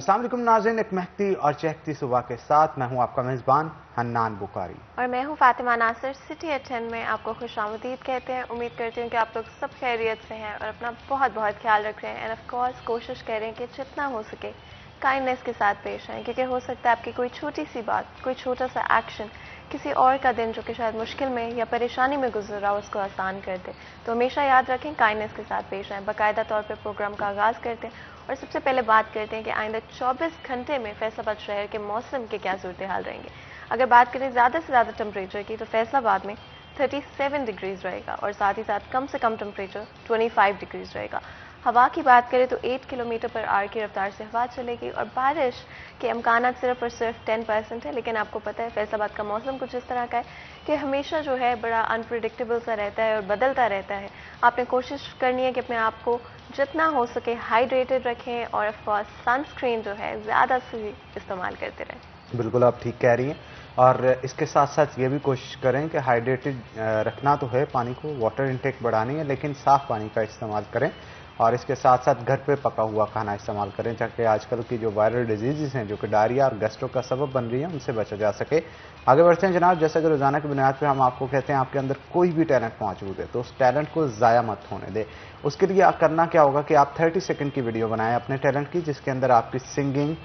अस्सलाम वालेकुम नाज़रीन, एक महकती और चहकती सुबह के साथ मैं हूं आपका मेज़बान हन्नान बुखारी और मैं हूं फातिमा नासिर। सिटी एट 10 में आपको खुशामदीद कहते हैं। उम्मीद करती हूं कि आप लोग सब खैरियत से हैं और अपना बहुत बहुत ख्याल रख रहे हैं। एंड ऑफ कोर्स कोशिश करें कि जितना हो सके काइंडनेस के साथ पेश आएँ, क्योंकि हो सकता है आपकी कोई छोटी सी बात, कोई छोटा सा एक्शन किसी और का दिन जो कि शायद मुश्किल में या परेशानी में गुजर रहा हो उसको आसान कर दे। तो हमेशा याद रखें काइंडनेस के साथ पेश आएँ। बाकायदा तौर पर प्रोग्राम का आगाज़ करते हैं और सबसे पहले बात करते हैं कि आइंदा 24 घंटे में फैसलाबाद शहर के मौसम के क्या सूरत हाल रहेंगे। अगर बात करें ज़्यादा से ज़्यादा टेम्परेचर की तो फैसलाबाद में 37 डिग्रीज़ रहेगा और साथ ही साथ कम से कम टेम्परेचर 25 डिग्रीज़ रहेगा। हवा की बात करें तो 8 किलोमीटर पर आवर की रफ्तार से हवा चलेगी और बारिश के इम्कानात सिर्फ और सिर्फ 10% है। लेकिन आपको पता है फैसलाबाद का मौसम कुछ इस तरह का है कि हमेशा जो है बड़ा अनप्रिडिक्टेबल सा रहता है और बदलता रहता है। आपने कोशिश करनी है कि अपने आप को जितना हो सके हाइड्रेटेड रखें और ऑफकोर्स सनस्क्रीन जो है ज़्यादा से इस्तेमाल करते रहें। बिल्कुल आप ठीक कह रही हैं और इसके साथ साथ ये भी कोशिश करें कि हाइड्रेटेड रखना तो है, पानी को वाटर इनटेक बढ़ानी है, लेकिन साफ़ पानी का इस्तेमाल करें और इसके साथ साथ घर पे पका हुआ खाना इस्तेमाल करें ताकि आजकल की जो वायरल डिजीज़ हैं जो कि डायरिया और गैस्ट्रो का सबब बन रही हैं उनसे बचा जा सके। आगे बढ़ते हैं जनाब, जैसा कि रोज़ाना की बुनियाद पे हम आपको कहते हैं आपके अंदर कोई भी टैलेंट मौजूद है तो उस टैलेंट को ज़ाया मत होने दें। उसके लिए करना क्या होगा कि आप 30 सेकंड की वीडियो बनाएं अपने टैलेंट की, जिसके अंदर आपकी सिंगिंग,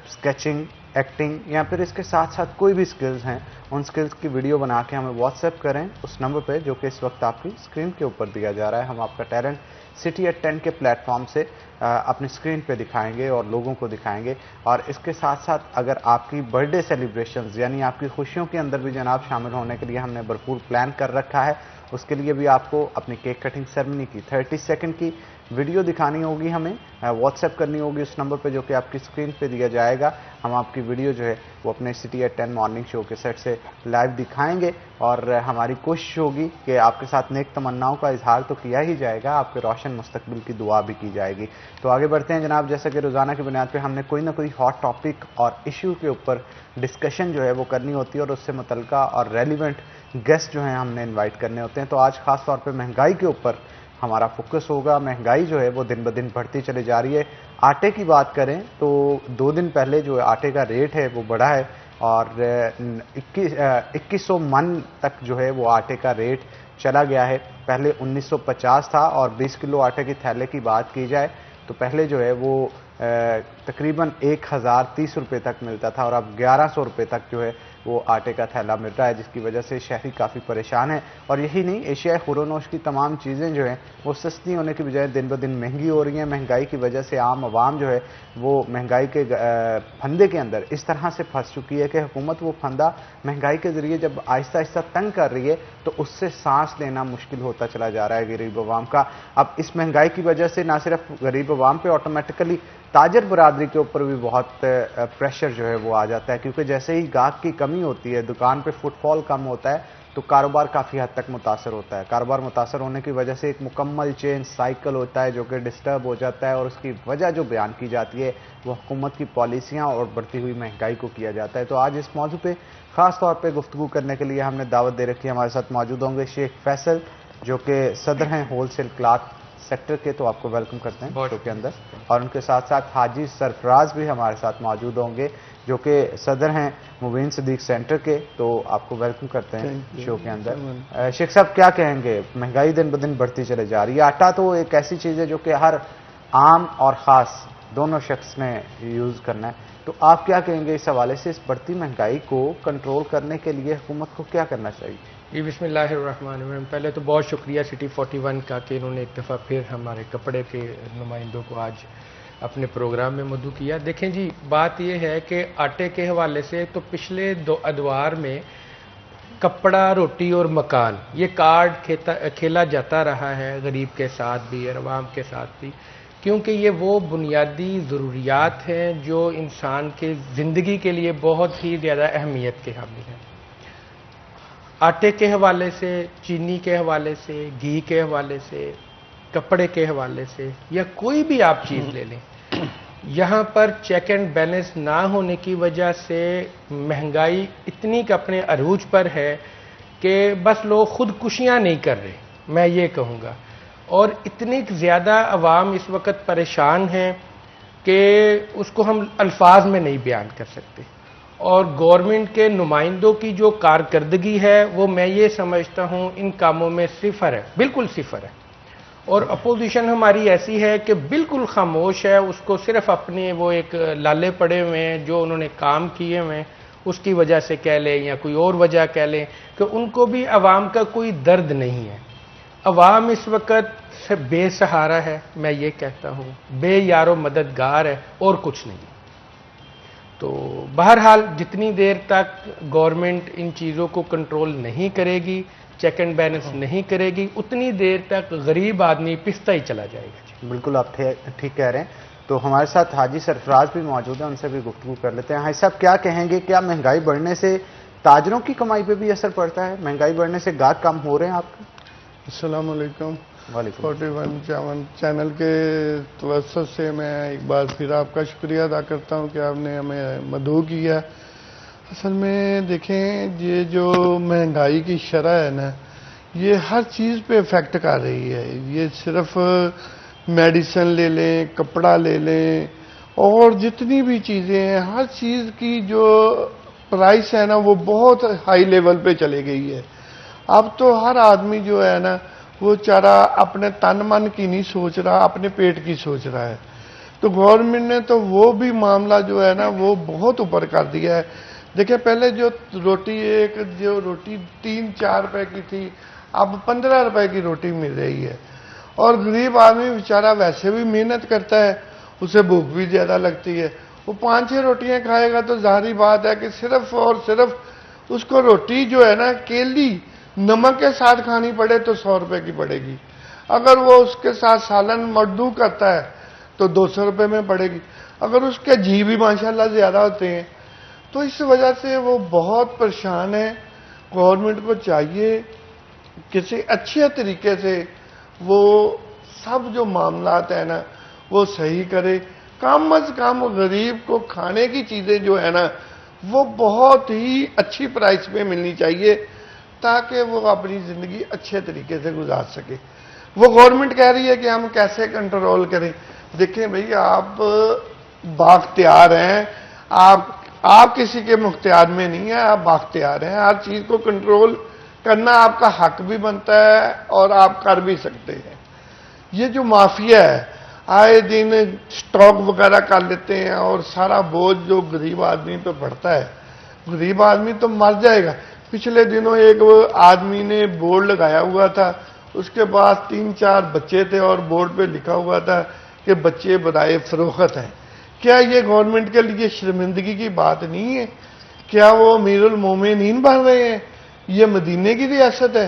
स्केचिंग, एक्टिंग या फिर इसके साथ साथ कोई भी स्किल्स हैं उन स्किल्स की वीडियो बना के हमें व्हाट्सएप करें उस नंबर पे जो कि इस वक्त आपकी स्क्रीन के ऊपर दिया जा रहा है। हम आपका टैलेंट सिटी एट 10 के प्लेटफॉर्म से अपनी स्क्रीन पे दिखाएंगे और लोगों को दिखाएंगे। और इसके साथ साथ अगर आपकी बर्थडे सेलिब्रेशंस यानी आपकी खुशियों के अंदर भी जनाब शामिल होने के लिए हमने भरपूर प्लान कर रखा है, उसके लिए भी आपको अपनी केक कटिंग सेरेमनी की 30 सेकंड की वीडियो दिखानी होगी, हमें व्हाट्सएप करनी होगी उस नंबर पे जो कि आपकी स्क्रीन पे दिया जाएगा। हम आपकी वीडियो जो है वो अपने सिटी एट 10 मॉर्निंग शो के सेट से लाइव दिखाएंगे और हमारी कोशिश होगी कि आपके साथ नेक तमन्नाओं का इजहार तो किया ही जाएगा, आपके रोशन मुस्तकबिल की दुआ भी की जाएगी। तो आगे बढ़ते हैं जनाब, जैसा कि रोज़ाना की बुनियाद पर हमने कोई ना कोई हॉट टॉपिक और इशू के ऊपर डिस्कशन जो है वो करनी होती है और उससे मुतल्लिका और रेलिवेंट गेस्ट जो हैं हमने इन्वाइट करने होते हैं। तो आज ख़ास तौर पर महंगाई के ऊपर हमारा फोकस होगा। महंगाई जो है वो दिन ब दिन बढ़ती चली जा रही है। आटे की बात करें तो 2 दिन पहले जो आटे का रेट है वो बढ़ा है और 2100 मन तक जो है वो आटे का रेट चला गया है। पहले 1950 था और 20 किलो आटे की थैले की बात की जाए तो पहले जो है वो तकरीबन 1030 रुपये तक मिलता था और अब 1100 रुपये तक जो है वो आटे का थैला मिल रहा है, जिसकी वजह से शहरी काफ़ी परेशान है। और यही नहीं, एशियाई खुरोनोश की तमाम चीज़ें जो हैं वो सस्ती होने की बजाय दिन ब दिन महंगी हो रही हैं। महंगाई की वजह से आम आवाम जो है वो महंगाई के फंदे के अंदर इस तरह से फंस चुकी है कि हुकूमत वो फंदा महंगाई के ज़रिए जब आहिस्ता आहिस्ता तंग कर रही है तो उससे सांस लेना मुश्किल होता चला जा रहा है गरीब अवाम का। अब इस महंगाई की वजह से ना सिर्फ गरीब अवाम पे ऑटोमेटिकली ताजर बरादरी के ऊपर भी बहुत प्रेशर जो है वो आ जाता है, क्योंकि जैसे ही गाहक की कमी होती है, दुकान पे फुटफॉल कम होता है तो कारोबार काफ़ी हद तक मुतासर होता है। कारोबार मुतासर होने की वजह से एक मुकम्मल चेन साइकिल होता है जो कि डिस्टर्ब हो जाता है और उसकी वजह जो बयान की जाती है वो हुकूमत की पॉलिसियाँ और बढ़ती हुई महंगाई को किया जाता है। तो आज इस मौजू पर ख़ास तौर पर गुफ्तगू करने के लिए हमने दावत दे रखी है। हमारे साथ मौजूद होंगे शेख फैसल जो कि सदर हैं होलसेल क्लॉथ सेक्टर के, तो आपको वेलकम करते हैं शो के अंदर। और उनके साथ साथ हाजी सरफराज भी हमारे साथ मौजूद होंगे जो कि सदर हैं मुबीन सदीक सेंटर के, तो आपको वेलकम करते हैं शो के अंदर। शेख साहब क्या कहेंगे, महंगाई दिन ब दिन बढ़ती चले जा रही है। आटा तो एक ऐसी चीज़ है जो कि हर आम और ख़ास दोनों शख्स ने यूज़ करना है, तो आप क्या कहेंगे इस हवाले से, इस बढ़ती महंगाई को कंट्रोल करने के लिए हुकूमत को क्या करना चाहिए? जी बिस्मिल्लाहिर्रहमानिर्रहीम। पहले तो बहुत शुक्रिया सिटी 41 का कि इन्होंने एक दफ़ा फिर हमारे कपड़े के नुमाइंदों को आज अपने प्रोग्राम में मदऊ किया। देखें जी, बात यह है कि आटे के हवाले से तो पिछले 2 अदवार में कपड़ा, रोटी और मकान ये कार्ड खेला जाता रहा है, गरीब के साथ भी और अवाम के साथ भी, क्योंकि ये वो बुनियादी ज़रूरियात हैं जो इंसान के ज़िंदगी के लिए बहुत ही ज़्यादा अहमियत के हामिल हैं। आटे के हवाले से, चीनी के हवाले से, घी के हवाले से, कपड़े के हवाले से या कोई भी आप चीज़ ले लें, यहाँ पर चेक एंड बैलेंस ना होने की वजह से महंगाई इतनी कि अपने अरूज पर है कि बस लोग खुदकुशियाँ नहीं कर रहे, मैं ये कहूँगा। और इतनी ज़्यादा अवाम इस वक्त परेशान हैं कि उसको हम अल्फाज में नहीं बयान कर सकते। और गवर्नमेंट के नुमाइंदों की जो कारकर्दगी है वो मैं ये समझता हूँ इन कामों में सिफर है, बिल्कुल सिफर है। और अपोजिशन हमारी ऐसी है कि बिल्कुल खामोश है, उसको सिर्फ अपने वो एक लाले पड़े हुए हैं जो उन्होंने काम किए हुए हैं उसकी वजह से कह लें या कोई और वजह कह लें कि उनको भी अवाम का कोई दर्द नहीं है। अवाम इस वक्त से बेसहारा है, मैं ये कहता हूँ बेयारो मददगार है और कुछ नहीं। तो बहरहाल जितनी देर तक गवर्नमेंट इन चीज़ों को कंट्रोल नहीं करेगी, चेक एंड बैलेंस नहीं करेगी, उतनी देर तक गरीब आदमी पिसता ही चला जाएगा। बिल्कुल आप ठीक कह रहे हैं। तो हमारे साथ हाजी सरफराज भी मौजूद हैं, उनसे भी गुफ्तगू कर लेते हैं। हाजी साहब, क्या कहेंगे, क्या महंगाई बढ़ने से ताजरों की कमाई पे भी असर पड़ता है? महंगाई बढ़ने से गाहक कम हो रहे हैं आपके? अस्सलाम वालेकुम। वालेकुम। 41 चैनल के तवज्जुह से मैं एक बार फिर आपका शुक्रिया अदा करता हूं कि आपने हमें मदऊ किया। असल में देखें, ये जो महंगाई की शरह है ना, ये हर चीज़ पे इफ़ेक्ट कर रही है। ये सिर्फ मेडिसिन ले लें, कपड़ा ले लें, और जितनी भी चीज़ें हैं, हर चीज़ की जो प्राइस है ना वो बहुत हाई लेवल पे चली गई है। अब तो हर आदमी जो है ना वो चारा अपने तन मन की नहीं सोच रहा, अपने पेट की सोच रहा है। तो गवर्नमेंट ने तो वो भी मामला जो है ना वो बहुत ऊपर कर दिया है। देखिए, पहले जो रोटी 3-4 रुपए की थी, अब 15 रुपए की रोटी मिल रही है। और गरीब आदमी बेचारा वैसे भी मेहनत करता है, उसे भूख भी ज़्यादा लगती है। वो 5-6 रोटियां खाएगा तो जाहिर बात है कि सिर्फ और सिर्फ उसको रोटी जो है ना केली नमक के साथ खानी पड़े तो 100 रुपए की पड़ेगी। अगर वो उसके साथ सालन मर्दू करता है तो 200 रुपए में पड़ेगी। अगर उसके जी भी माशाल्लाह ज़्यादा होते हैं, तो इस वजह से वो बहुत परेशान है। गवर्नमेंट को चाहिए किसी अच्छे तरीके से वो सब जो मामलात है ना वो सही करे। कम अज कम गरीब को खाने की चीज़ें जो है ना वो बहुत ही अच्छी प्राइस पे मिलनी चाहिए ताकि वो अपनी ज़िंदगी अच्छे तरीके से गुजार सके। वो गवर्नमेंट कह रही है कि हम कैसे कंट्रोल करें। देखें भाई, आप बाख्तियार हैं, आप किसी के मुख्तियार में नहीं है, आप बाख्तियार हैं। हर चीज़ को कंट्रोल करना आपका हक भी बनता है और आप कर भी सकते हैं। ये जो माफिया है आए दिन स्टॉक वगैरह कर लेते हैं और सारा बोझ जो गरीब आदमी पे पड़ता है, गरीब आदमी तो मर जाएगा। पिछले दिनों एक आदमी ने बोर्ड लगाया हुआ था, उसके पास 3-4 बच्चे थे और बोर्ड पे लिखा हुआ था कि बच्चे बराए फरोख्त हैं। क्या ये गवर्नमेंट के लिए शर्मिंदगी की बात नहीं है? क्या वो अमीरुल मोमिनीन बन रहे हैं? ये मदीने की रियासत है?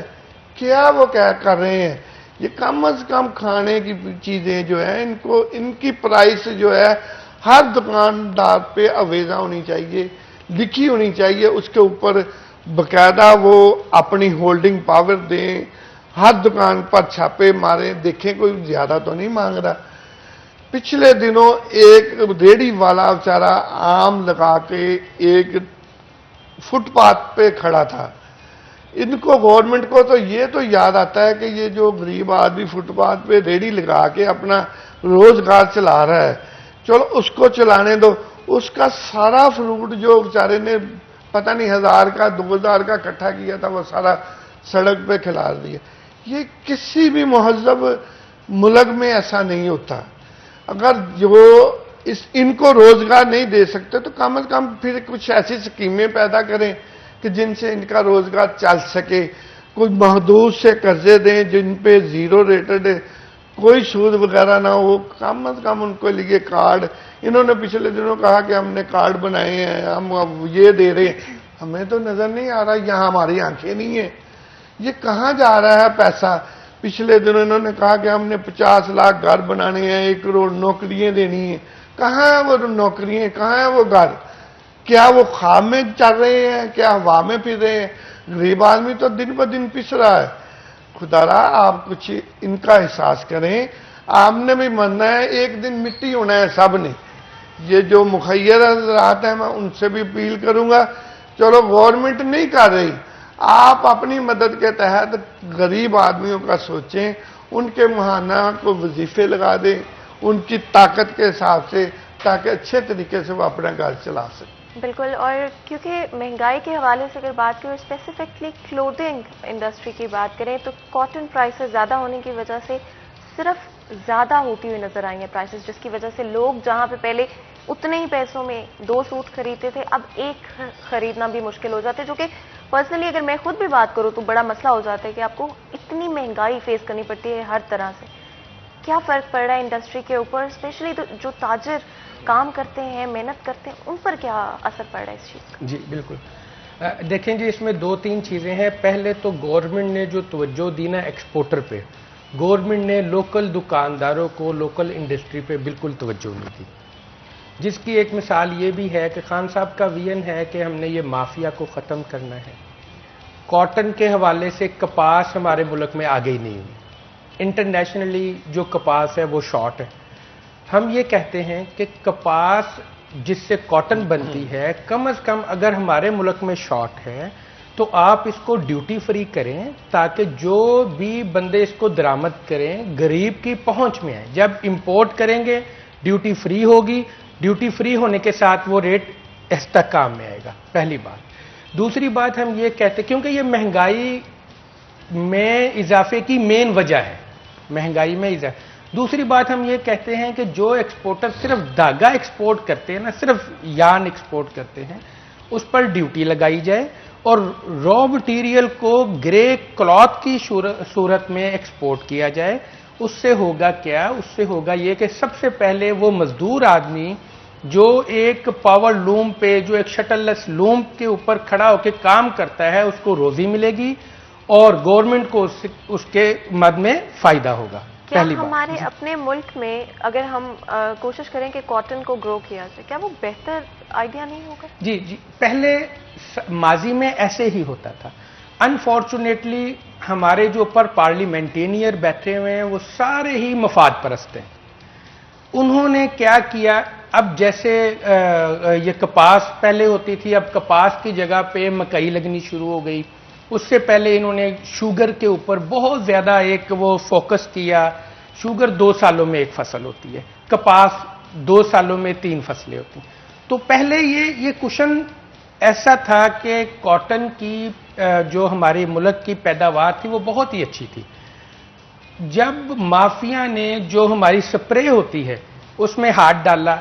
क्या वो क्या कर रहे हैं? ये कम अज कम खाने की चीज़ें जो है इनकी प्राइस जो है हर दुकानदार पे अवेजा होनी चाहिए, लिखी होनी चाहिए। उसके ऊपर बकायदा वो अपनी होल्डिंग पावर दें, हर दुकान पर छापे मारें, देखें कोई ज़्यादा तो नहीं मांग रहा। पिछले दिनों एक रेडी वाला बेचारा आम लगा के एक फुटपाथ पे खड़ा था। इनको गवर्नमेंट को तो ये तो याद आता है कि ये जो गरीब आदमी फुटपाथ पे रेडी लगा के अपना रोजगार चला रहा है, चलो उसको चलाने दो। उसका सारा फ्रूट जो बेचारे ने पता नहीं 1000 का 2000 का इकट्ठा किया था वो सारा सड़क पे खिला दिया। ये किसी भी महजब मुल्क में ऐसा नहीं होता। अगर जो इनको रोजगार नहीं दे सकते तो कम से कम फिर कुछ ऐसी स्कीमें पैदा करें कि जिनसे इनका रोजगार चल सके। कुछ महदूद से कर्जे दें जिन पे जीरो रेटेड कोई सूद वगैरह ना हो। कम से कम उनको लिए कार्ड, इन्होंने पिछले दिनों कहा कि हमने कार्ड बनाए हैं, हम अब ये दे रहे हैं। हमें तो नजर नहीं आ रहा, यहाँ हमारी आंखें नहीं है, ये कहाँ जा रहा है पैसा। पिछले दिनों इन्होंने कहा कि हमने 50 लाख घर बनाने हैं, 1 करोड़ नौकरियां देनी है। कहाँ है वो नौकरियां, कहाँ है वो घर? क्या वो ख्वाब में चल रहे हैं, क्या हवा में फिर रहे हैं? गरीब आदमी तो दिन ब दिन पिस रहा है। खुदारा आप कुछ इनका एहसास करें। आपने भी मरना है, एक दिन मिट्टी होना है सब ने। ये जो मुखैर हज़रात हैं मैं उनसे भी अपील करूंगा, चलो गवर्नमेंट नहीं कर रही, आप अपनी मदद के तहत गरीब आदमियों का सोचें, उनके महाना को वजीफे लगा दें, उनकी ताकत के हिसाब से ताकि अच्छे तरीके से वो अपना घर चला सके। बिल्कुल, और क्योंकि महंगाई के हवाले से अगर बात करें, स्पेसिफिकली क्लोथिंग इंडस्ट्री की बात करें, तो कॉटन प्राइसेस ज़्यादा होने की वजह से सिर्फ ज़्यादा होती हुई नज़र आई हैं प्राइसेस, जिसकी वजह से लोग जहां पे पहले उतने ही पैसों में 2 सूट खरीदते थे, अब एक खरीदना भी मुश्किल हो जाता है। जो कि पर्सनली अगर मैं खुद भी बात करूं तो बड़ा मसला हो जाता है कि आपको इतनी महंगाई फेस करनी पड़ती है हर तरह से। क्या फ़र्क पड़ रहा है इंडस्ट्री के ऊपर, स्पेशली तो जो ताजर काम करते हैं, मेहनत करते हैं, उन पर क्या असर पड़ रहा है इस चीज़ का? जी बिल्कुल। देखें जी, इसमें 2-3 चीज़ें हैं। पहले तो गवर्नमेंट ने जो तवज्जो दी ना एक्सपोर्टर पे, गवर्नमेंट ने लोकल दुकानदारों को, लोकल इंडस्ट्री पे बिल्कुल तवज्जो नहीं दी। जिसकी एक मिसाल ये भी है कि खान साहब का विजन है कि हमने ये माफिया को ख़त्म करना है। कॉटन के हवाले से कपास हमारे मुल्क में आगे ही नहीं हुई। इंटरनेशनली जो कपास है वो शॉर्ट है। हम ये कहते हैं कि कपास जिससे कॉटन बनती है, कम से कम अगर हमारे मुल्क में शॉर्ट है तो आप इसको ड्यूटी फ्री करें, ताकि जो भी बंदे इसको दरामद करें गरीब की पहुंच में आए। जब इंपोर्ट करेंगे ड्यूटी फ्री होगी, ड्यूटी फ्री होने के साथ वो रेट इस तक काम में आएगा, पहली बात। दूसरी बात हम ये कहते हैं, क्योंकि ये महंगाई में इजाफे की मेन वजह है, महंगाई में इजाफा। दूसरी बात हम ये कहते हैं कि जो एक्सपोर्टर सिर्फ धागा एक्सपोर्ट करते हैं ना, सिर्फ यार्न एक्सपोर्ट करते हैं, उस पर ड्यूटी लगाई जाए और रॉ मटेरियल को ग्रे क्लॉथ की सूरत में एक्सपोर्ट किया जाए। उससे होगा क्या? उससे होगा ये कि सबसे पहले वो मजदूर आदमी जो एक पावर लूम पे, जो एक शटललेस लूम के ऊपर खड़ा होकर काम करता है, उसको रोजी मिलेगी और गवर्नमेंट को उसके मद में फायदा होगा। क्या हमारे अपने मुल्क में अगर हम कोशिश करें कि कॉटन को ग्रो किया जाए, क्या वो बेहतर आइडिया नहीं होगा? जी जी, पहले माजी में ऐसे ही होता था। अनफॉर्चुनेटली हमारे जो ऊपर पार्लियामेंटेनियर बैठे हुए हैं वो सारे ही मफाद परस्त हैं। उन्होंने क्या किया, अब जैसे ये कपास पहले होती थी, अब कपास की जगह पे मकई लगनी शुरू हो गई। उससे पहले इन्होंने शुगर के ऊपर बहुत ज्यादा एक वो फोकस किया। शुगर 2 सालों में एक फसल होती है, कपास 2 सालों में 3 फसलें होती हैं। तो पहले ये कुशन ऐसा था कि कॉटन की जो हमारे मुल्क की पैदावार थी वो बहुत ही अच्छी थी। जब माफिया ने जो हमारी स्प्रे होती है उसमें हाथ डाला,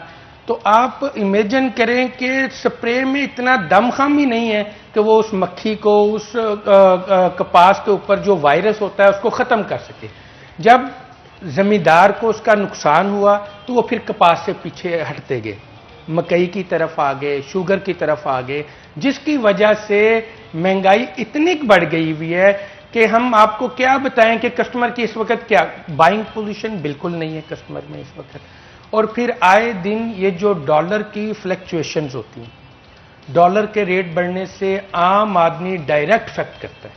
तो आप इमेजिन करें कि स्प्रे में इतना दमखम ही नहीं है कि वो उस मक्खी को, उस कपास के ऊपर जो वायरस होता है उसको ख़त्म कर सके। जब ज़मींदार को उसका नुकसान हुआ तो वो फिर कपास से पीछे हटते गए, मकई की तरफ आ गए, शुगर की तरफ आ गए, जिसकी वजह से महंगाई इतनी बढ़ गई हुई है कि हम आपको क्या बताएं कि कस्टमर की इस वक्त क्या बाइंग पोजीशन बिल्कुल नहीं है कस्टमर में इस वक्त। और फिर आए दिन ये जो डॉलर की फ्लक्चुएशंस होती हैं, डॉलर के रेट बढ़ने से आम आदमी डायरेक्ट इफेक्ट करता है।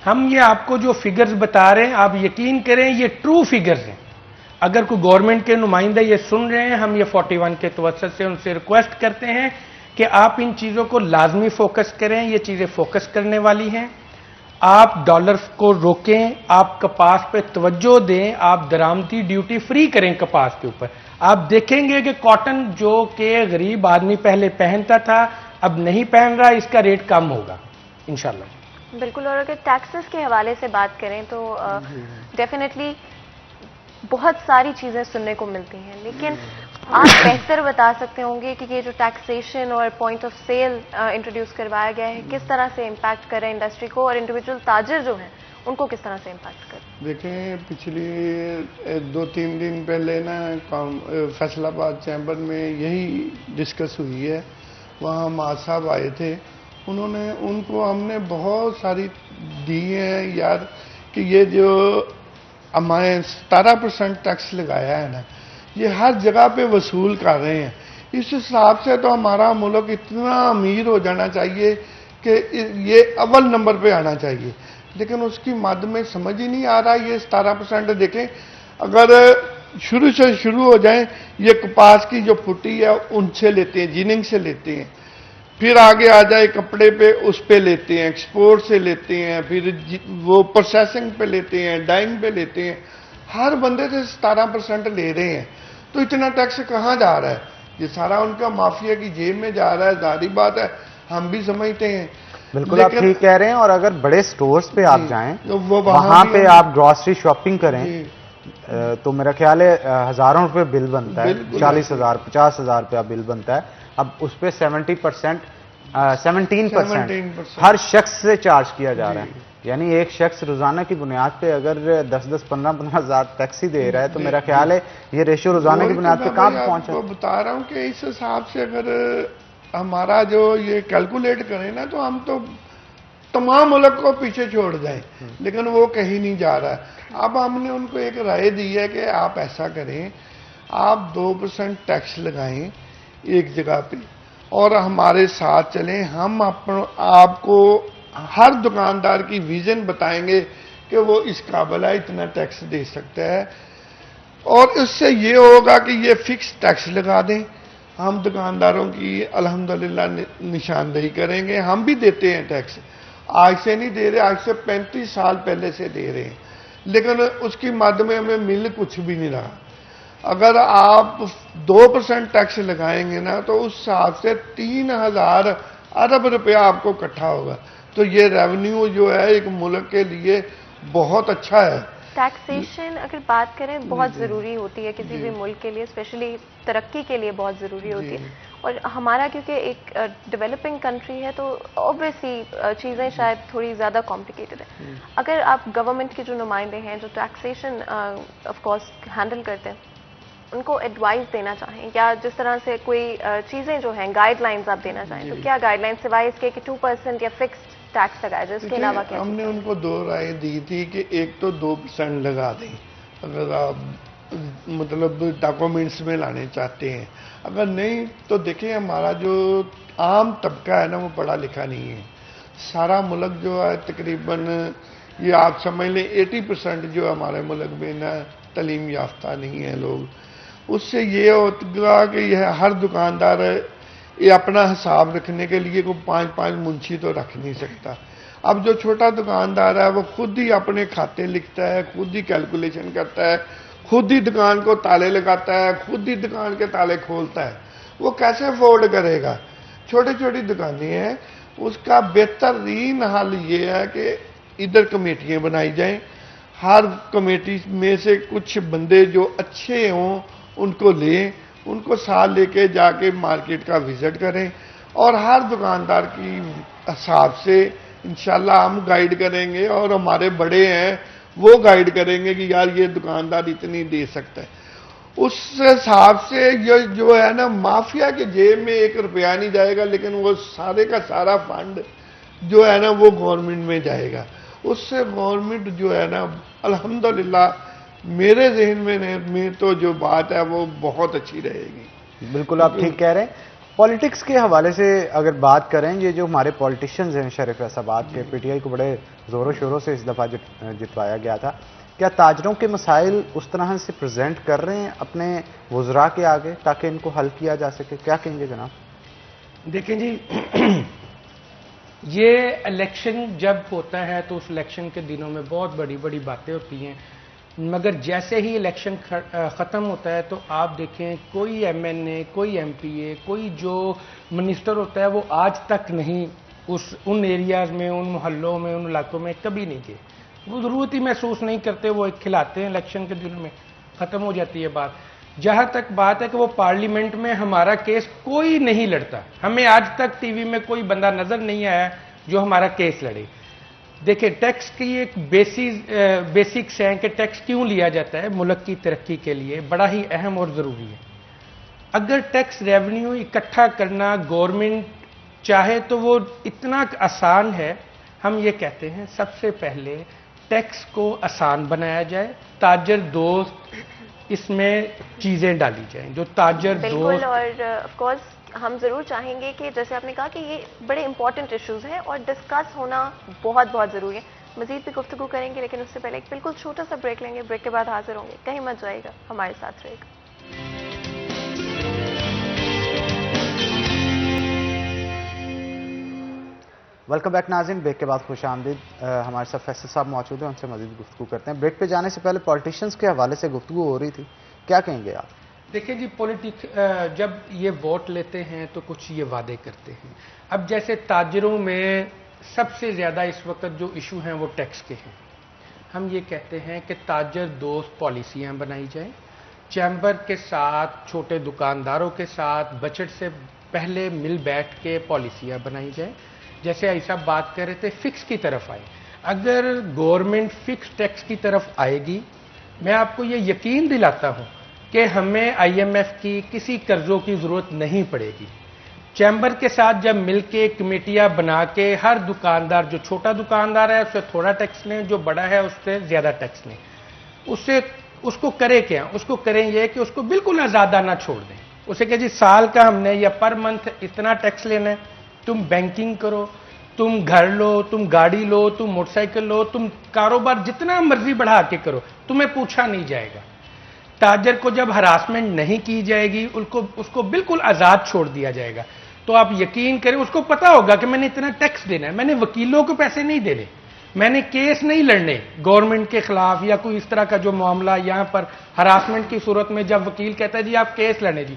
हम ये आपको जो फिगर्स बता रहे हैं, आप यकीन करें ये ट्रू फिगर्स हैं। अगर कोई गवर्नमेंट के नुमाइंदे ये सुन रहे हैं, हम ये 41 के तवज्जुह से उनसे रिक्वेस्ट करते हैं कि आप इन चीज़ों को लाजमी फोकस करें। ये चीज़ें फोकस करने वाली हैं। आप डॉलर को रोकें, आप कपास पे तवज्जो दें, आप दरामदी ड्यूटी फ्री करें कपास के ऊपर। आप देखेंगे कि कॉटन जो कि गरीब आदमी पहले पहनता था अब नहीं पहन रहा, इसका रेट कम होगा इंशाल्लाह। बिल्कुल। और अगर टैक्सेस के हवाले से बात करें तो डेफिनेटली बहुत सारी चीज़ें सुनने को मिलती हैं, लेकिन आप बेहतर बता सकते होंगे कि ये जो टैक्सेशन और पॉइंट ऑफ सेल इंट्रोड्यूस करवाया गया है किस तरह से इम्पैक्ट करे इंडस्ट्री को, और इंडिविजुअल ताजर जो हैं उनको किस तरह से इम्पैक्ट करे? देखें, पिछली 2-3 दिन पहले ना फैसलाबाद चैम्बर में यही डिस्कस हुई है। वहाँ माँ साहब आए थे, उनको हमने बहुत सारी दी है यार कि ये जो हमारे 17% टैक्स लगाया है ना, ये हर जगह पे वसूल कर रहे हैं। इस हिसाब से तो हमारा मुल्क इतना अमीर हो जाना चाहिए कि ये अव्वल नंबर पे आना चाहिए, लेकिन उसकी मद में समझ ही नहीं आ रहा। ये 17% देखें, अगर शुरू से शुरू हो जाए, ये कपास की जो फुटी है उनसे लेते हैं, जिनिंग से लेते हैं, फिर आगे आ जाए कपड़े पे, उस पे लेते हैं, एक्सपोर्ट से लेते हैं, फिर वो प्रोसेसिंग पे लेते हैं, डाइंग पे लेते हैं, हर बंदे से 17% ले रहे हैं। तो इतना टैक्स कहाँ जा रहा है? ये सारा उनका माफिया की जेब में जा रहा है, जारी बात है, हम भी समझते हैं। बिल्कुल आप ठीक कह रहे हैं। और अगर बड़े स्टोर्स पे आप जाएं तो वो वहां पे आप ग्रॉसरी शॉपिंग करें तो मेरा ख्याल है हजारों रुपए बिल बनता है, 40,000 50,000 रुपया बिल बनता है। अब उस पे 17% हर शख्स से चार्ज किया जा रहा है। यानी एक शख्स रोजाना की बुनियाद पे अगर 10-10 15-15 हजार टैक्सी दे रहा है तो मेरा ख्याल है ये रेशियो रोजाना की बुनियाद पे कहाँ पहुंचा। तो बता रहा हूँ कि इस हिसाब से अगर हमारा जो ये कैलकुलेट करें ना तो हम तो तमाम मुल्क को पीछे छोड़ जाएं, लेकिन वो कहीं नहीं जा रहा है। अब हमने उनको एक राय दी है कि आप ऐसा करें, आप 2% टैक्स लगाएं एक जगह पे और हमारे साथ चलें। हम आपको हर दुकानदार की विजन बताएंगे कि वो इस काबिल है, इतना टैक्स दे सकता है। और इससे ये होगा कि ये फिक्स टैक्स लगा दें। हम दुकानदारों की अल्हम्दुलिल्लाह निशानदेही करेंगे। हम भी देते हैं टैक्स, आज से नहीं दे रहे, आज से 35 साल पहले से दे रहे हैं, लेकिन उसकी मद में हमें मिल कुछ भी नहीं रहा। अगर आप 2% टैक्स लगाएंगे ना तो उस हिसाब से 3,000 अरब रुपया आपको इकट्ठा होगा। तो ये रेवेन्यू जो है एक मुल्क के लिए बहुत अच्छा है। टैक्सेशन अगर बात करें बहुत ज़रूरी होती है किसी भी मुल्क के लिए, स्पेशली तरक्की के लिए बहुत ज़रूरी होती है। और हमारा क्योंकि एक डेवलपिंग कंट्री है तो ऑब्वियसली चीज़ें शायद थोड़ी ज़्यादा कॉम्प्लिकेटेड है। अगर आप गवर्नमेंट के जो नुमाइंदे हैं जो टैक्सेशन ऑफ कोर्स हैंडल करते हैं उनको एडवाइस देना चाहें, या जिस तरह से कोई चीज़ें जो हैं गाइडलाइंस आप देना चाहें, तो क्या गाइडलाइंस सिवाय इसके कि 2% या फिक्स्ड टैक्स लगाया जाए, इसके अलावा क्या? हमने उनको 2 राय दी थी कि एक तो 2% लगा दें अगर आप मतलब डॉक्यूमेंट्स में लाने चाहते हैं। अगर नहीं तो देखिए हमारा जो आम तबका है ना वो पढ़ा लिखा नहीं है। सारा मुल्क जो है तकरीबन ये आप समझ लें 80% जो हमारे मुल्क में ना तालीम याफ्ता नहीं है लोग। उससे ये होगा कि यह हर दुकानदार ये अपना हिसाब रखने के लिए कोई 5-5 मुंशी तो रख नहीं सकता। अब जो छोटा दुकानदार है वो खुद ही अपने खाते लिखता है, खुद ही कैलकुलेशन करता है, खुद ही दुकान को ताले लगाता है, खुद ही दुकान के ताले खोलता है। वो कैसे अफोर्ड करेगा? छोटी छोटी दुकानें हैं, उसका बेहतरीन हल ये है कि इधर कमेटियां बनाई जाएं। हर कमेटी में से कुछ बंदे जो अच्छे हों उनको लें, उनको साथ लेके जाके मार्केट का विजिट करें और हर दुकानदार की हिसाब से इंशाल्लाह हम गाइड करेंगे और हमारे बड़े हैं वो गाइड करेंगे कि यार ये दुकानदार इतनी दे सकता है। उस हिसाब से ये जो है ना माफिया के जेब में 1 रुपया नहीं जाएगा, लेकिन वो सारे का सारा फंड जो है ना वो गवर्नमेंट में जाएगा। उससे गवर्नमेंट जो है ना अल्हम्दुलिल्लाह मेरे जहन में तो जो बात है वो बहुत अच्छी रहेगी। बिल्कुल आप ठीक कह रहे हैं। पॉलिटिक्स के हवाले से अगर बात करें, ये जो हमारे पॉलिटिशियंस हैं शरीफ फैसलाबाद के, पीटीआई को बड़े जोरों शोरों से इस दफ़ा जितवाया गया था, क्या ताजरों के मसाइल उस तरह से प्रेजेंट कर रहे हैं अपने वज़रा के आगे ताकि इनको हल किया जा सके? क्या कहेंगे जनाब? देखें जी, ये इलेक्शन जब होता है तो उस इलेक्शन के दिनों में बहुत बड़ी बड़ी बातें होती हैं, मगर जैसे ही इलेक्शन ख़त्म होता है तो आप देखें कोई एमएनए, कोई एमपीए, कोई जो मिनिस्टर होता है वो आज तक नहीं उन एरियाज़ में, उन मोहल्लों में, उन इलाकों में कभी नहीं गए। वो ज़रूरत ही महसूस नहीं करते, वो एक खिलाते हैं इलेक्शन के दिन में, ख़त्म हो जाती है बात। जहाँ तक बात है कि वो पार्लियामेंट में हमारा केस कोई नहीं लड़ता, हमें आज तक टीवी में कोई बंदा नज़र नहीं आया जो हमारा केस लड़े। देखिए, टैक्स की एक बेसिक्स हैं कि टैक्स क्यों लिया जाता है मुल्क की तरक्की के लिए, बड़ा ही अहम और ज़रूरी है। अगर टैक्स रेवेन्यू इकट्ठा करना गवर्नमेंट चाहे तो वो इतना आसान है। हम ये कहते हैं सबसे पहले टैक्स को आसान बनाया जाए, ताजर दोस्त इसमें चीज़ें डाली जाएं जो ताजर दोस्त। और ऑफ कोर्स हम ज़रूर चाहेंगे कि जैसे आपने कहा कि ये बड़े इंपॉर्टेंट इश्यूज़ हैं और डिस्कस होना बहुत बहुत ज़रूरी है। मज़ीद भी गुफ्तगू करेंगे, लेकिन उससे पहले एक बिल्कुल छोटा सा ब्रेक लेंगे। ब्रेक के बाद हाजिर होंगे, कहीं मत जाइएगा, हमारे साथ रहेगा। वेलकम बैक नाज़रीन, ब्रेक के बाद खुश आमदीद। हमारे साथ फैसल साहब मौजूद हैं, उनसे मज़ीद गुफ्तगू करते हैं। ब्रेक पे जाने से पहले पॉलिटिशियंस के हवाले से गुफ्तगू हो रही थी, क्या कहेंगे आप? देखिए जी, जब ये वोट लेते हैं तो कुछ ये वादे करते हैं। अब जैसे ताजरों में सबसे ज़्यादा इस वक्त जो इशू हैं वो टैक्स के हैं। हम ये कहते हैं कि ताजर दोस्त पॉलिसियां बनाई जाएं, चैम्बर के साथ, छोटे दुकानदारों के साथ बजट से पहले मिल बैठ के पॉलिसियां बनाई जाएं। जैसे ऐसा बात कर रहे थे, फिक्स की तरफ आए। अगर गवर्नमेंट फिक्स टैक्स की तरफ आएगी, मैं आपको ये यकीन दिलाता हूं कि हमें IMF की किसी कर्जों की जरूरत नहीं पड़ेगी। चैम्बर के साथ जब मिलके कमेटियां बना के हर दुकानदार, जो छोटा दुकानदार है उससे थोड़ा टैक्स लें, जो बड़ा है उससे ज्यादा टैक्स लें, उसको करें क्या? उसको करें ये कि उसको बिल्कुल आजादाना छोड़ दें। उसे कहे जी साल का हमने या पर मंथ इतना टैक्स लेना है, तुम बैंकिंग करो, तुम घर लो, तुम गाड़ी लो, तुम मोटरसाइकिल लो, तुम कारोबार जितना मर्जी बढ़ा के करो, तुम्हें पूछा नहीं जाएगा। ताजर को जब हरासमेंट नहीं की जाएगी, उसको बिल्कुल आजाद छोड़ दिया जाएगा। तो आप यकीन करें, उसको पता होगा कि मैंने इतना टैक्स देना है, मैंने वकीलों को पैसे नहीं देने, मैंने केस नहीं लड़ने गवर्नमेंट के खिलाफ या कोई इस तरह का जो मामला यहां पर हरासमेंट की सूरत में जब वकील कहता है जी आप केस लड़ने, जी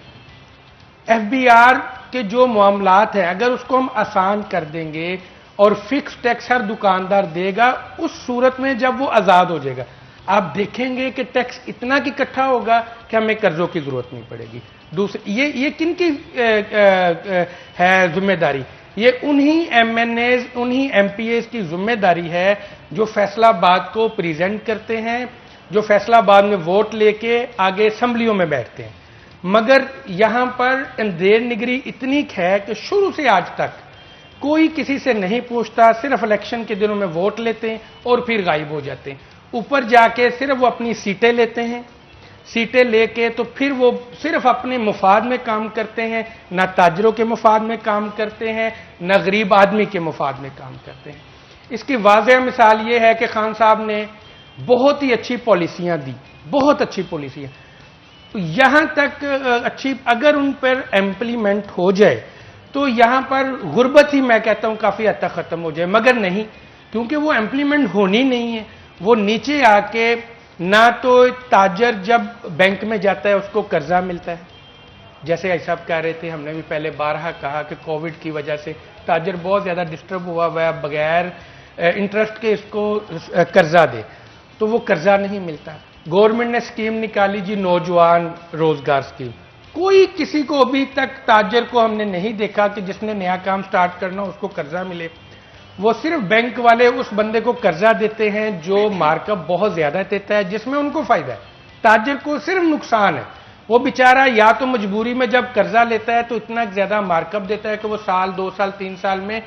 FBR के जो मामलात है अगर उसको हम आसान कर देंगे और फिक्स टैक्स हर दुकानदार देगा, उस सूरत में जब वो आजाद हो जाएगा, आप देखेंगे कि टैक्स इतना कि इकट्ठा होगा कि हमें कर्जों की जरूरत नहीं पड़ेगी। दूसरी ये किनकी है जिम्मेदारी? ये उन्हीं MNAs, उन्हीं MPAs की जिम्मेदारी है जो फैसलाबाद को प्रेजेंट करते हैं, जो फैसलाबाद में वोट लेके आगे असेंबलियों में बैठते हैं। मगर यहां पर अंधेर निगरी इतनी है कि शुरू से आज तक कोई किसी से नहीं पूछता, सिर्फ इलेक्शन के दिनों में वोट लेते हैं और फिर गायब हो जाते हैं। ऊपर जाके सिर्फ वो अपनी सीटें लेते हैं, सीटें लेके तो फिर वो सिर्फ अपने मुफाद में काम करते हैं, ना ताजरों के मुफाद में काम करते हैं, ना गरीब आदमी के मुफाद में काम करते हैं। इसकी वाज़ेह मिसाल ये है कि खान साहब ने बहुत ही अच्छी पॉलिसियां दी, बहुत अच्छी पॉलिसियां, तो यहां तक अच्छी, अगर उन पर इम्प्लीमेंट हो जाए तो यहां पर गुर्बत ही मैं कहता हूं काफी हद तक खत्म हो जाए। मगर नहीं, क्योंकि वो इम्प्लीमेंट होनी नहीं है। वो नीचे आके ना तो ताजर जब बैंक में जाता है उसको कर्जा मिलता है, जैसे ऐसा कह रहे थे, हमने भी पहले बारहा कहा कि कोविड की वजह से ताजर बहुत ज्यादा डिस्टर्ब हुआ है, बगैर इंटरेस्ट के इसको कर्जा दे, तो वो कर्जा नहीं मिलता। गवर्नमेंट ने स्कीम निकाली जी, नौजवान रोजगार स्कीम, कोई किसी को अभी तक ताजर को हमने नहीं देखा कि जिसने नया काम स्टार्ट करना उसको कर्जा मिले। वो सिर्फ बैंक वाले उस बंदे को कर्जा देते हैं जो मार्कअप बहुत ज्यादा देता है, जिसमें उनको फायदा है, ताजर को सिर्फ नुकसान है। वो बेचारा या तो मजबूरी में जब कर्जा लेता है तो इतना ज्यादा मार्कअप देता है कि वो साल, 2 साल, 3 साल में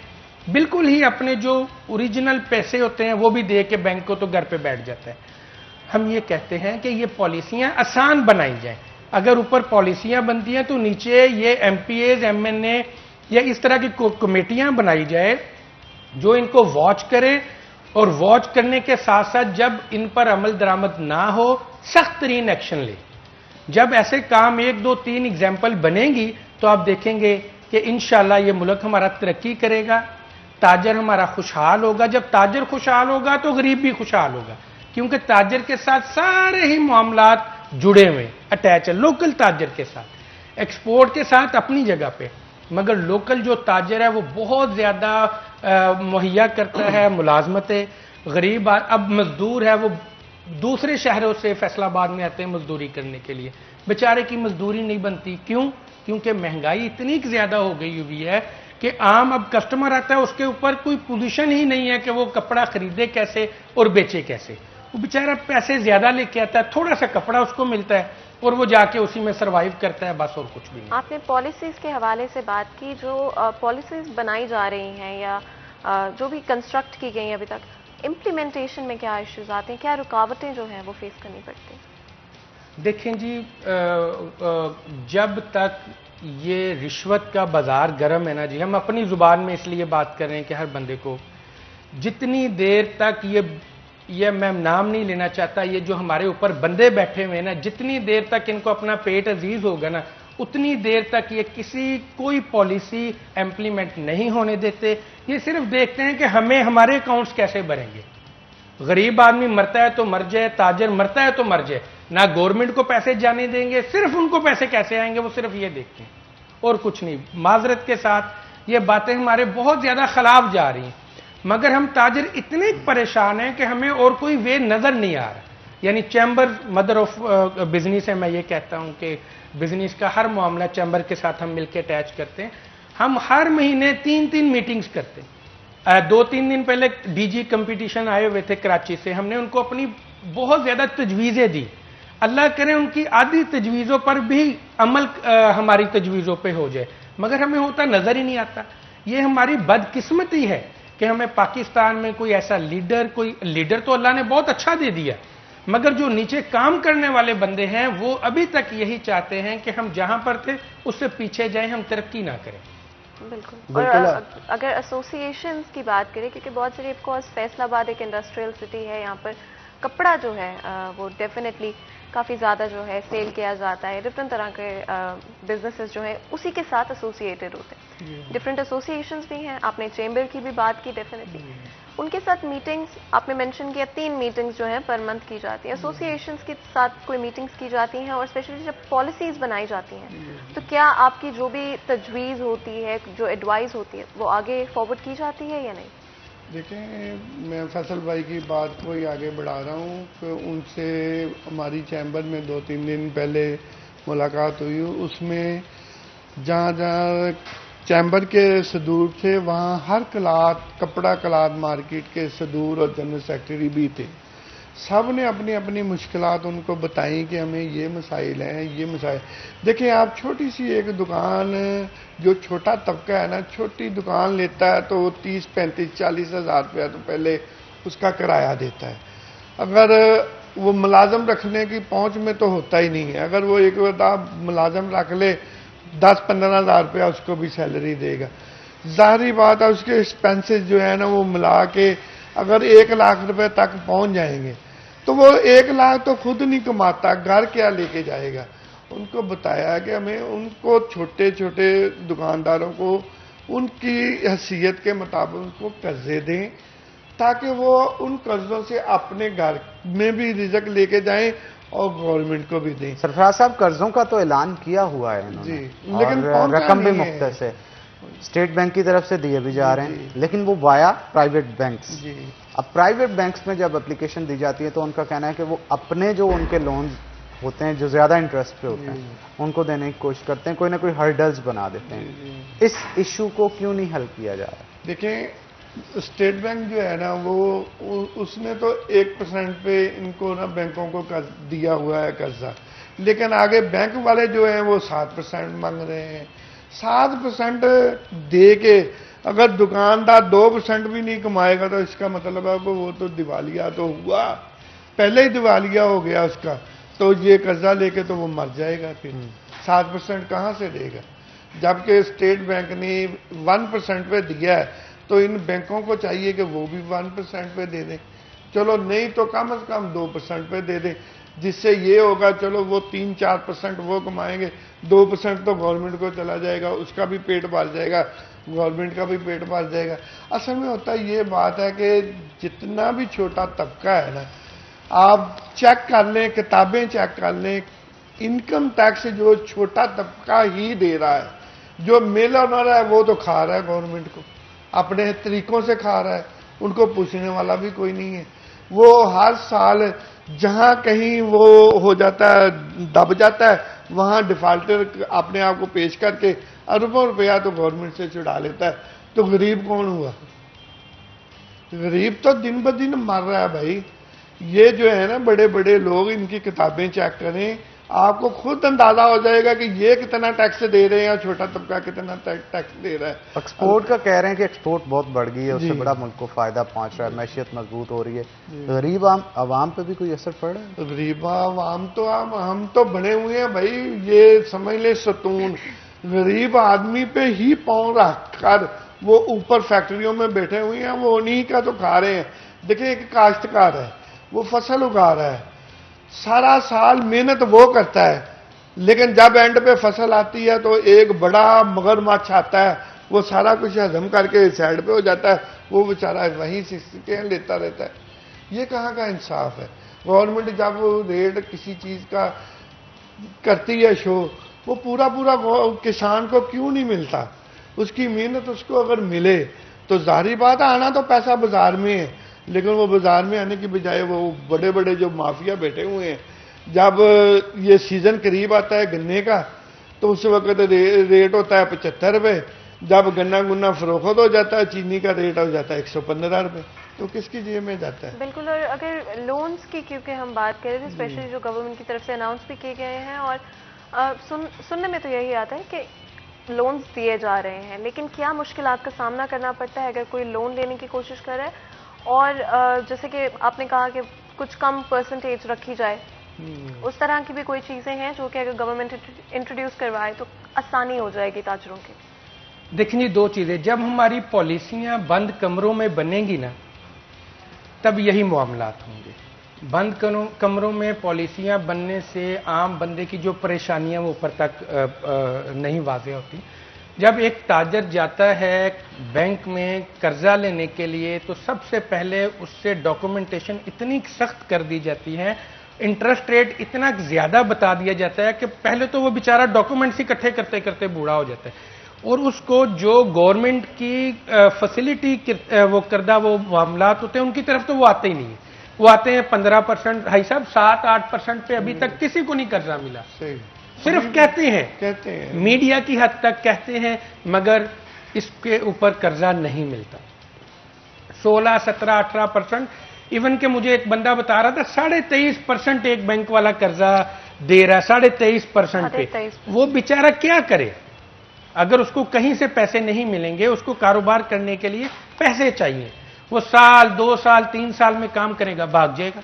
बिल्कुल ही अपने जो ओरिजिनल पैसे होते हैं वो भी दे के बैंक को तो घर पे बैठ जाता है। हम ये कहते हैं कि ये पॉलिसियां आसान बनाई जाएं। अगर ऊपर पॉलिसियां बनती हैं तो नीचे ये MPAs, MNA या इस तरह की कमेटियां बनाई जाए जो इनको वॉच करे, और वॉच करने के साथ साथ जब इन पर अमल दरामद ना हो सख्त तरीन एक्शन ले। जब ऐसे काम 1, 2, 3 एग्जाम्पल बनेंगी तो आप देखेंगे कि इंशाल्लाह ये मुल्क हमारा तरक्की करेगा, ताजर हमारा खुशहाल होगा। जब ताजर खुशहाल होगा तो गरीब भी खुशहाल होगा, क्योंकि ताजर के साथ सारे ही मामलात जुड़े हुए, अटैच है लोकल ताजर के साथ, एक्सपोर्ट के साथ अपनी जगह पे, मगर लोकल जो ताजर है वो बहुत ज्यादा मुहैया करता है मुलाजमतें। गरीब अब मजदूर है, वो दूसरे शहरों से फैसलाबाद में आते हैं मजदूरी करने के लिए, बेचारे की मजदूरी नहीं बनती। क्यों? क्योंकि महंगाई इतनी ज्यादा हो गई हुई है कि आम अब कस्टमर आता है, उसके ऊपर कोई पोजीशन ही नहीं है कि वो कपड़ा खरीदे कैसे और बेचे कैसे। वो बेचारा पैसे ज्यादा लेके आता है, थोड़ा सा कपड़ा उसको मिलता है और वो जाके उसी में सरवाइव करता है, बस और कुछ भी नहीं। आपने पॉलिसीज के हवाले से बात की, जो पॉलिसीज बनाई जा रही हैं या जो भी कंस्ट्रक्ट की गई अभी तक, इम्प्लीमेंटेशन में क्या इश्यूज आते हैं, क्या रुकावटें जो हैं वो फेस करनी पड़ती हैं? देखें जी, जब तक ये रिश्वत का बाजार गर्म है ना जी, हम अपनी जुबान में इसलिए बात कर रहे हैं कि हर बंदे को, जितनी देर तक ये मैं नाम नहीं लेना चाहता, ये जो हमारे ऊपर बंदे बैठे हुए हैं ना, जितनी देर तक इनको अपना पेट अजीज होगा ना, उतनी देर तक ये कोई पॉलिसी इम्प्लीमेंट नहीं होने देते। ये सिर्फ देखते हैं कि हमें हमारे अकाउंट्स कैसे भरेंगे, गरीब आदमी मरता है तो मर जाए, ताजर मरता है तो मर जाए, ना गवर्नमेंट को पैसे जाने देंगे, सिर्फ उनको पैसे कैसे आएंगे वो सिर्फ ये देखते हैं और कुछ नहीं। माजरत के साथ ये बातें हमारे बहुत ज्यादा खिलाफ जा रही हैं, मगर हम ताजर इतने परेशान हैं कि हमें और कोई वे नजर नहीं आ रहा। यानी चैम्बर मदर ऑफ बिजनेस है, मैं ये कहता हूं कि बिजनेस का हर मामला चैम्बर के साथ हम मिलकर अटैच करते हैं। हम हर महीने 3-3 मीटिंग्स करते हैं। 2-3 दिन पहले डीजी कंपटीशन आए हुए थे कराची से, हमने उनको अपनी बहुत ज्यादा तजवीजें दी। अल्लाह करे उनकी आधी तजवीज़ों पर भी अमल हमारी तजवीज़ों पे हो जाए, मगर हमें होता नजर ही नहीं आता। ये हमारी बदकिस्मती है कि हमें पाकिस्तान में कोई ऐसा कोई लीडर तो अल्लाह ने बहुत अच्छा दे दिया, मगर जो नीचे काम करने वाले बंदे हैं वो अभी तक यही चाहते हैं कि हम जहां पर थे उससे पीछे जाएं, हम तरक्की ना करें। बिल्कुल। और अगर एसोसिएशंस की बात करें, क्योंकि बहुत सारी ऑफकोर्स फैसलाबाद एक इंडस्ट्रियल सिटी है, यहाँ पर कपड़ा जो है वो डेफिनेटली काफ़ी ज़्यादा जो है सेल किया जाता है। डिफरेंट तरह के बिजनेसेस जो हैं उसी के साथ एसोसिएटेड होते हैं। डिफरेंट एसोसिएशंस भी हैं, आपने चेंबर की भी बात की, डेफिनेटली उनके साथ मीटिंग्स आपने मेंशन किया, 3 मीटिंग्स जो हैं पर मंथ की जाती हैं। एसोसिएशंस के साथ कोई मीटिंग्स की जाती हैं, और स्पेशली जब पॉलिसीज़ बनाई जाती हैं तो क्या आपकी जो भी तजवीज़ होती है, जो एडवाइस होती है, वो आगे फॉरवर्ड की जाती है या नहीं? देखें, मैं फैसल भाई की बात को ही आगे बढ़ा रहा हूँ कि उनसे हमारी चैम्बर में 2-3 दिन पहले मुलाकात हुई। उसमें जहाँ जहाँ चैम्बर के सदूर थे वहाँ हर कपड़ा क्लाथ मार्केट के सदूर और जनरल सेक्रेटरी भी थे। सब ने अपनी अपनी मुश्किलात उनको बताई कि हमें ये मसाइल हैं, ये मसाइल। देखिए, आप छोटी सी एक दुकान, जो छोटा तबका है ना, छोटी दुकान लेता है तो 30, 35, 40 हज़ार रुपया तो पहले उसका किराया देता है। अगर वो मुलाजम रखने की पहुंच में तो होता ही नहीं है। अगर वो एक बार मुलाजम रख ले 10-15 हज़ार रुपया उसको भी सैलरी देगा। जाहिर बात है उसके एक्सपेंसेस जो है ना वो मिला के अगर 1 लाख रुपए तक पहुंच जाएंगे तो वो 1 लाख तो खुद नहीं कमाता, घर क्या लेके जाएगा। उनको बताया कि हमें उनको छोटे छोटे दुकानदारों को उनकी हैसियत के मुताबिक उनको कर्जे दें ताकि वो उन कर्जों से अपने घर में भी रिजक लेके जाएं और गवर्नमेंट को भी दें। सरफराज साहब, कर्जों का तो ऐलान किया हुआ है इन्होंने, जी, लेकिन रकम भी मुख्तस है, स्टेट बैंक की तरफ से दिए भी जा रहे हैं, लेकिन वो वाया प्राइवेट बैंक्स। अब प्राइवेट बैंक्स में जब एप्लीकेशन दी जाती है तो उनका कहना है कि वो अपने जो उनके लोन्स होते हैं जो ज्यादा इंटरेस्ट पे होते हैं उनको देने की कोशिश करते हैं, कोई ना कोई हर्डल्स बना देते हैं। इस इशू को क्यों नहीं हल किया जा रहा? देखिए, स्टेट बैंक जो है ना वो उसने तो 1% पे इनको ना बैंकों को दिया हुआ है कर्जा, लेकिन आगे बैंक वाले जो हैं वो 7% मांग रहे हैं। 7% दे के अगर दुकानदार 2% भी नहीं कमाएगा तो इसका मतलब है कि वो तो दिवालिया तो हुआ, पहले ही दिवालिया हो गया उसका, तो ये कर्जा लेके तो वो मर जाएगा। फिर 7% कहाँ से देगा? जबकि स्टेट बैंक ने 1% पे दिया है तो इन बैंकों को चाहिए कि वो भी 1% पे दे दें। चलो नहीं तो कम से कम 2% पे दे दें, जिससे ये होगा चलो वो 3-4% वो कमाएंगे, 2% तो गवर्नमेंट को चला जाएगा, उसका भी पेट भर जाएगा, गवर्नमेंट का भी पेट भर जाएगा। असल में होता ये बात है कि जितना भी छोटा तबका है ना, आप चेक कर लें, किताबें चेक कर लें, इनकम टैक्स जो छोटा तबका ही दे रहा है, जो मिल ऑनर है वो तो खा रहा है गवर्नमेंट को, अपने तरीकों से खा रहा है, उनको पूछने वाला भी कोई नहीं है। वो हर साल जहां कहीं वो हो जाता है, दब जाता है, वहां डिफाल्टर अपने आप को पेश करके अरबों रुपया तो गवर्नमेंट से चुरा लेता है। तो गरीब कौन हुआ? गरीब तो दिन ब दिन मर रहा है भाई। ये जो है ना बड़े बड़े लोग, इनकी किताबें चेक करें, आपको खुद अंदाजा हो जाएगा कि ये कितना टैक्स दे रहे हैं और छोटा तबका कितना टैक्स दे रहा है। एक्सपोर्ट का कह रहे हैं कि एक्सपोर्ट बहुत बढ़ गई है, उससे बड़ा मुल्क को फायदा पहुंच रहा है, मैशियत मजबूत हो रही है। गरीब आवाम पे भी कोई असर पड़ रहा है? गरीब आवाम तो हम तो बने हुए हैं भाई, ये समझ ले सतून। गरीब आदमी पे ही पाँव रखकर वो ऊपर फैक्ट्रियों में बैठे हुए हैं, वो उन्हीं का तो खा रहे हैं। देखिए, एक काश्तकार है, वो फसल उगा रहा है, सारा साल मेहनत वो करता है, लेकिन जब एंड पे फसल आती है तो एक बड़ा मगरमच्छ आता है, वो सारा कुछ हजम करके साइड पे हो जाता है, वो बेचारा वहीं से लेता रहता है। ये कहाँ का इंसाफ है? गवर्नमेंट जब वो रेट किसी चीज का करती है शो, वो पूरा पूरा किसान को क्यों नहीं मिलता? उसकी मेहनत उसको अगर मिले तो जाहिर बात है, आना तो पैसा बाजार में है, लेकिन वो बाजार में आने की बजाय वो बड़े बड़े जो माफिया बैठे हुए हैं, जब ये सीजन करीब आता है गन्ने का तो उस वक्त रेट होता है 75 रुपये, जब गन्ना गुन्ना फरोख्त हो जाता है चीनी का रेट हो जाता है 115 रुपये, तो किसकी जेब में जाता है? बिल्कुल। और अगर लोन्स की क्योंकि हम बात करें तो स्पेशली जो गवर्नमेंट की तरफ से अनाउंस भी किए गए हैं और सुनने में तो यही आता है कि लोन्स दिए जा रहे हैं, लेकिन क्या मुश्किलात का सामना करना पड़ता है अगर कोई लोन लेने की कोशिश करे? और जैसे कि आपने कहा कि कुछ कम परसेंटेज रखी जाए, उस तरह की भी कोई चीज़ें हैं जो कि अगर गवर्नमेंट इंट्रोड्यूस करवाए तो आसानी हो जाएगी ताजरों की? देखिए, दो चीज़ें, जब हमारी पॉलिसियां बंद कमरों में बनेंगी ना, तब यही मामलात होंगे। बंद कमरों में पॉलिसियां बनने से आम बंदे की जो परेशानियां वो ऊपर तक नहीं वाज़ेह होती। जब एक ताजर जाता है बैंक में कर्जा लेने के लिए तो सबसे पहले उससे डॉक्यूमेंटेशन इतनी सख्त कर दी जाती है, इंटरेस्ट रेट इतना ज्यादा बता दिया जाता है कि पहले तो वो बेचारा डॉक्यूमेंट्स इकट्ठे करते करते बूढ़ा हो जाता है, और उसको जो गवर्नमेंट की फैसिलिटी वो करदा वो मामलात होते हैं उनकी तरफ तो वो आते ही नहीं है। वो आते हैं 15%, भाई साहब 7-8% पे अभी तक किसी को नहीं कर्जा मिला। सिर्फ कहते हैं मीडिया की हद तक कहते हैं, मगर इसके ऊपर कर्जा नहीं मिलता। 16, 17, 18%, इवन के मुझे एक बंदा बता रहा था 23.5% एक बैंक वाला कर्जा दे रहा है, 23.5% पे। वो बेचारा क्या करे? अगर उसको कहीं से पैसे नहीं मिलेंगे, उसको कारोबार करने के लिए पैसे चाहिए, वो साल 2 साल 3 साल में काम करेगा, भाग जाएगा,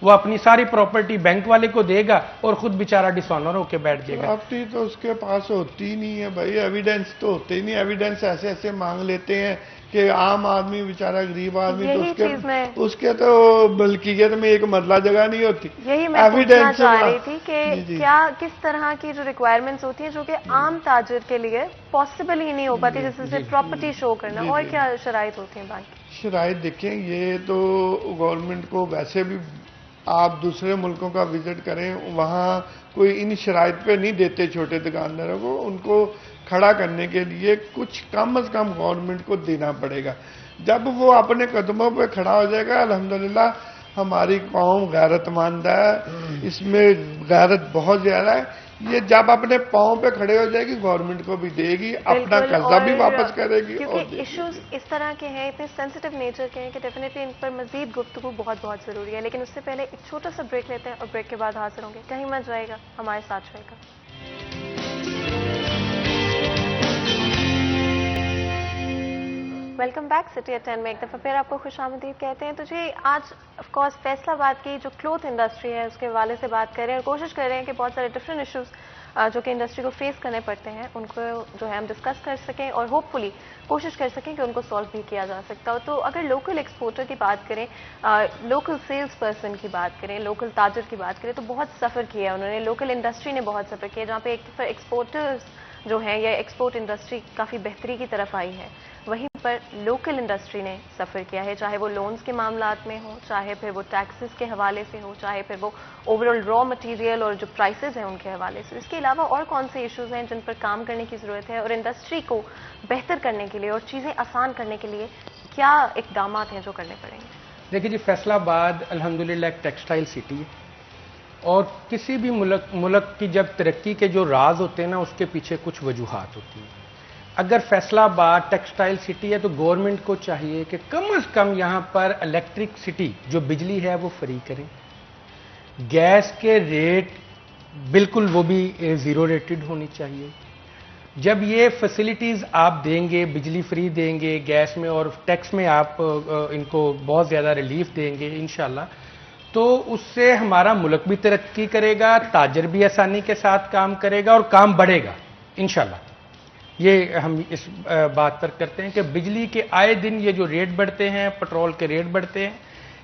वो अपनी सारी प्रॉपर्टी बैंक वाले को देगा और खुद बेचारा डिसऑनर होकर बैठ जाएगा। प्रॉपर्टी तो उसके पास होती नहीं है भाई, एविडेंस तो होते ही नहीं। एविडेंस ऐसे ऐसे मांग लेते हैं कि आम आदमी बेचारा गरीब आदमी तो उसके तो मलकियत में एक मरला जगह नहीं होती। यही मैं पूछना चाह रही थी कि क्या किस तरह की जो रिक्वायरमेंट्स होती हैं जो कि आम ताजिर के लिए पॉसिबल ही नहीं हो पाती, जैसे प्रॉपर्टी शो करना, और क्या शराइत होती हैं? बाकी शराइत देखें, ये तो गवर्नमेंट को वैसे भी, आप दूसरे मुल्कों का विजिट करें, वहाँ कोई इन शराइत पे नहीं देते छोटे दुकानदारों को। उनको खड़ा करने के लिए कुछ कम से कम गवर्नमेंट को देना पड़ेगा। जब वो अपने कदमों पे खड़ा हो जाएगा, अल्हम्दुलिल्लाह हमारी कौम गैरतमंद है, इसमें गैरत बहुत ज्यादा है। ये जब अपने पाँव पे खड़े हो जाएगी, गवर्नमेंट को भी देगी, अपना कर्जा भी वापस करेगी। क्योंकि इश्यूज इस तरह के हैं, इतने सेंसिटिव नेचर के हैं कि डेफिनेटली इन पर मजीद गुफ्तगू बहुत बहुत जरूरी है। लेकिन उससे पहले एक छोटा सा ब्रेक लेते हैं और ब्रेक के बाद हाजिर होंगे। कहीं मत जाएगा, हमारे साथ रहेगा। वेलकम बैक सिटी एट 10 में एक दफ़ा फिर आपको खुशामदीद कहते हैं। तो जी, आज ऑफ कोर्स फैसलाबाद की जो क्लोथ इंडस्ट्री है उसके हवाले से बात कर रहे हैं और कोशिश कर रहे हैं कि बहुत सारे डिफरेंट इश्यूज जो कि इंडस्ट्री को फेस करने पड़ते हैं उनको जो है हम डिस्कस कर सकें और होपफुली कोशिश कर सकें कि उनको सॉल्व भी किया जा सकता हो। तो अगर लोकल एक्सपोर्टर की बात करें, लोकल सेल्स पर्सन की बात करें, लोकल ताजर की बात करें, तो बहुत सफ़र किया उन्होंने, लोकल इंडस्ट्री ने बहुत सफ़र किया, जहाँ पे एक दफ़ा एक्सपोर्टर्स जो है या एक्सपोर्ट इंडस्ट्री काफ़ी बेहतरी की तरफ आई है, वहीं पर लोकल इंडस्ट्री ने सफ़र किया है, चाहे वो लोन्स के मामलात में हो, चाहे फिर वो टैक्सेस के हवाले से हो, चाहे फिर वो ओवरऑल रॉ मटेरियल और जो प्राइसेस हैं उनके हवाले से। इसके अलावा और कौन से इश्यूज हैं जिन पर काम करने की ज़रूरत है और इंडस्ट्री को बेहतर करने के लिए और चीज़ें आसान करने के लिए क्या इकदाम हैं जो करने पड़ेंगे? देखिए जी, फैसलाबाद अल्हम्दुलिल्लाह एक टेक्सटाइल सिटी है और किसी भी मुल्क की जब तरक्की के जो राज होते हैं ना, उसके पीछे कुछ वजूहात होती हैं। अगर फैसलाबाद टेक्सटाइल सिटी है तो गवर्नमेंट को चाहिए कि कम से कम यहाँ पर इलेक्ट्रिसिटी जो बिजली है वो फ्री करें, गैस के रेट बिल्कुल वो भी ज़ीरो रेटेड होनी चाहिए। जब ये फैसिलिटीज़ आप देंगे, बिजली फ्री देंगे, गैस में और टैक्स में आप इनको बहुत ज़्यादा रिलीफ देंगे इंशाल्लाह, तो उससे हमारा मुल्क भी तरक्की करेगा, ताजर भी आसानी के साथ काम करेगा और काम बढ़ेगा इंशाल्लाह। ये हम इस बात पर करते हैं कि बिजली के आए दिन ये जो रेट बढ़ते हैं, पेट्रोल के रेट बढ़ते हैं,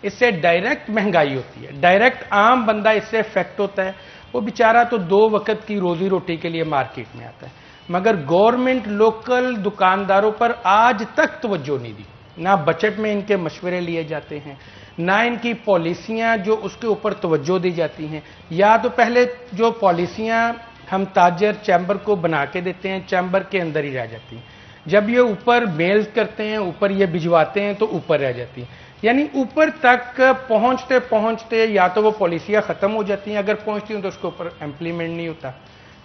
इससे डायरेक्ट महंगाई होती है, डायरेक्ट आम बंदा इससे इफेक्ट होता है। वो बेचारा तो 2 वक्त की रोजी रोटी के लिए मार्केट में आता है, मगर गवर्नमेंट लोकल दुकानदारों पर आज तक तवज्जो नहीं दी। ना बजट में इनके मशवरे लिए जाते हैं, ना इनकी पॉलिसियां जो उसके ऊपर तवज्जो दी जाती हैं। या तो पहले जो पॉलिसियां हम ताजर चैम्बर को बना के देते हैं, चैम्बर के अंदर ही रह जाती हैं। जब ये ऊपर मेल करते हैं, ऊपर ये भिजवाते हैं तो ऊपर रह जाती हैं। यानी ऊपर तक पहुंचते पहुंचते या तो वो पॉलिसियां खत्म हो जाती हैं, अगर पहुंचती हैं तो उसके ऊपर इम्प्लीमेंट नहीं होता,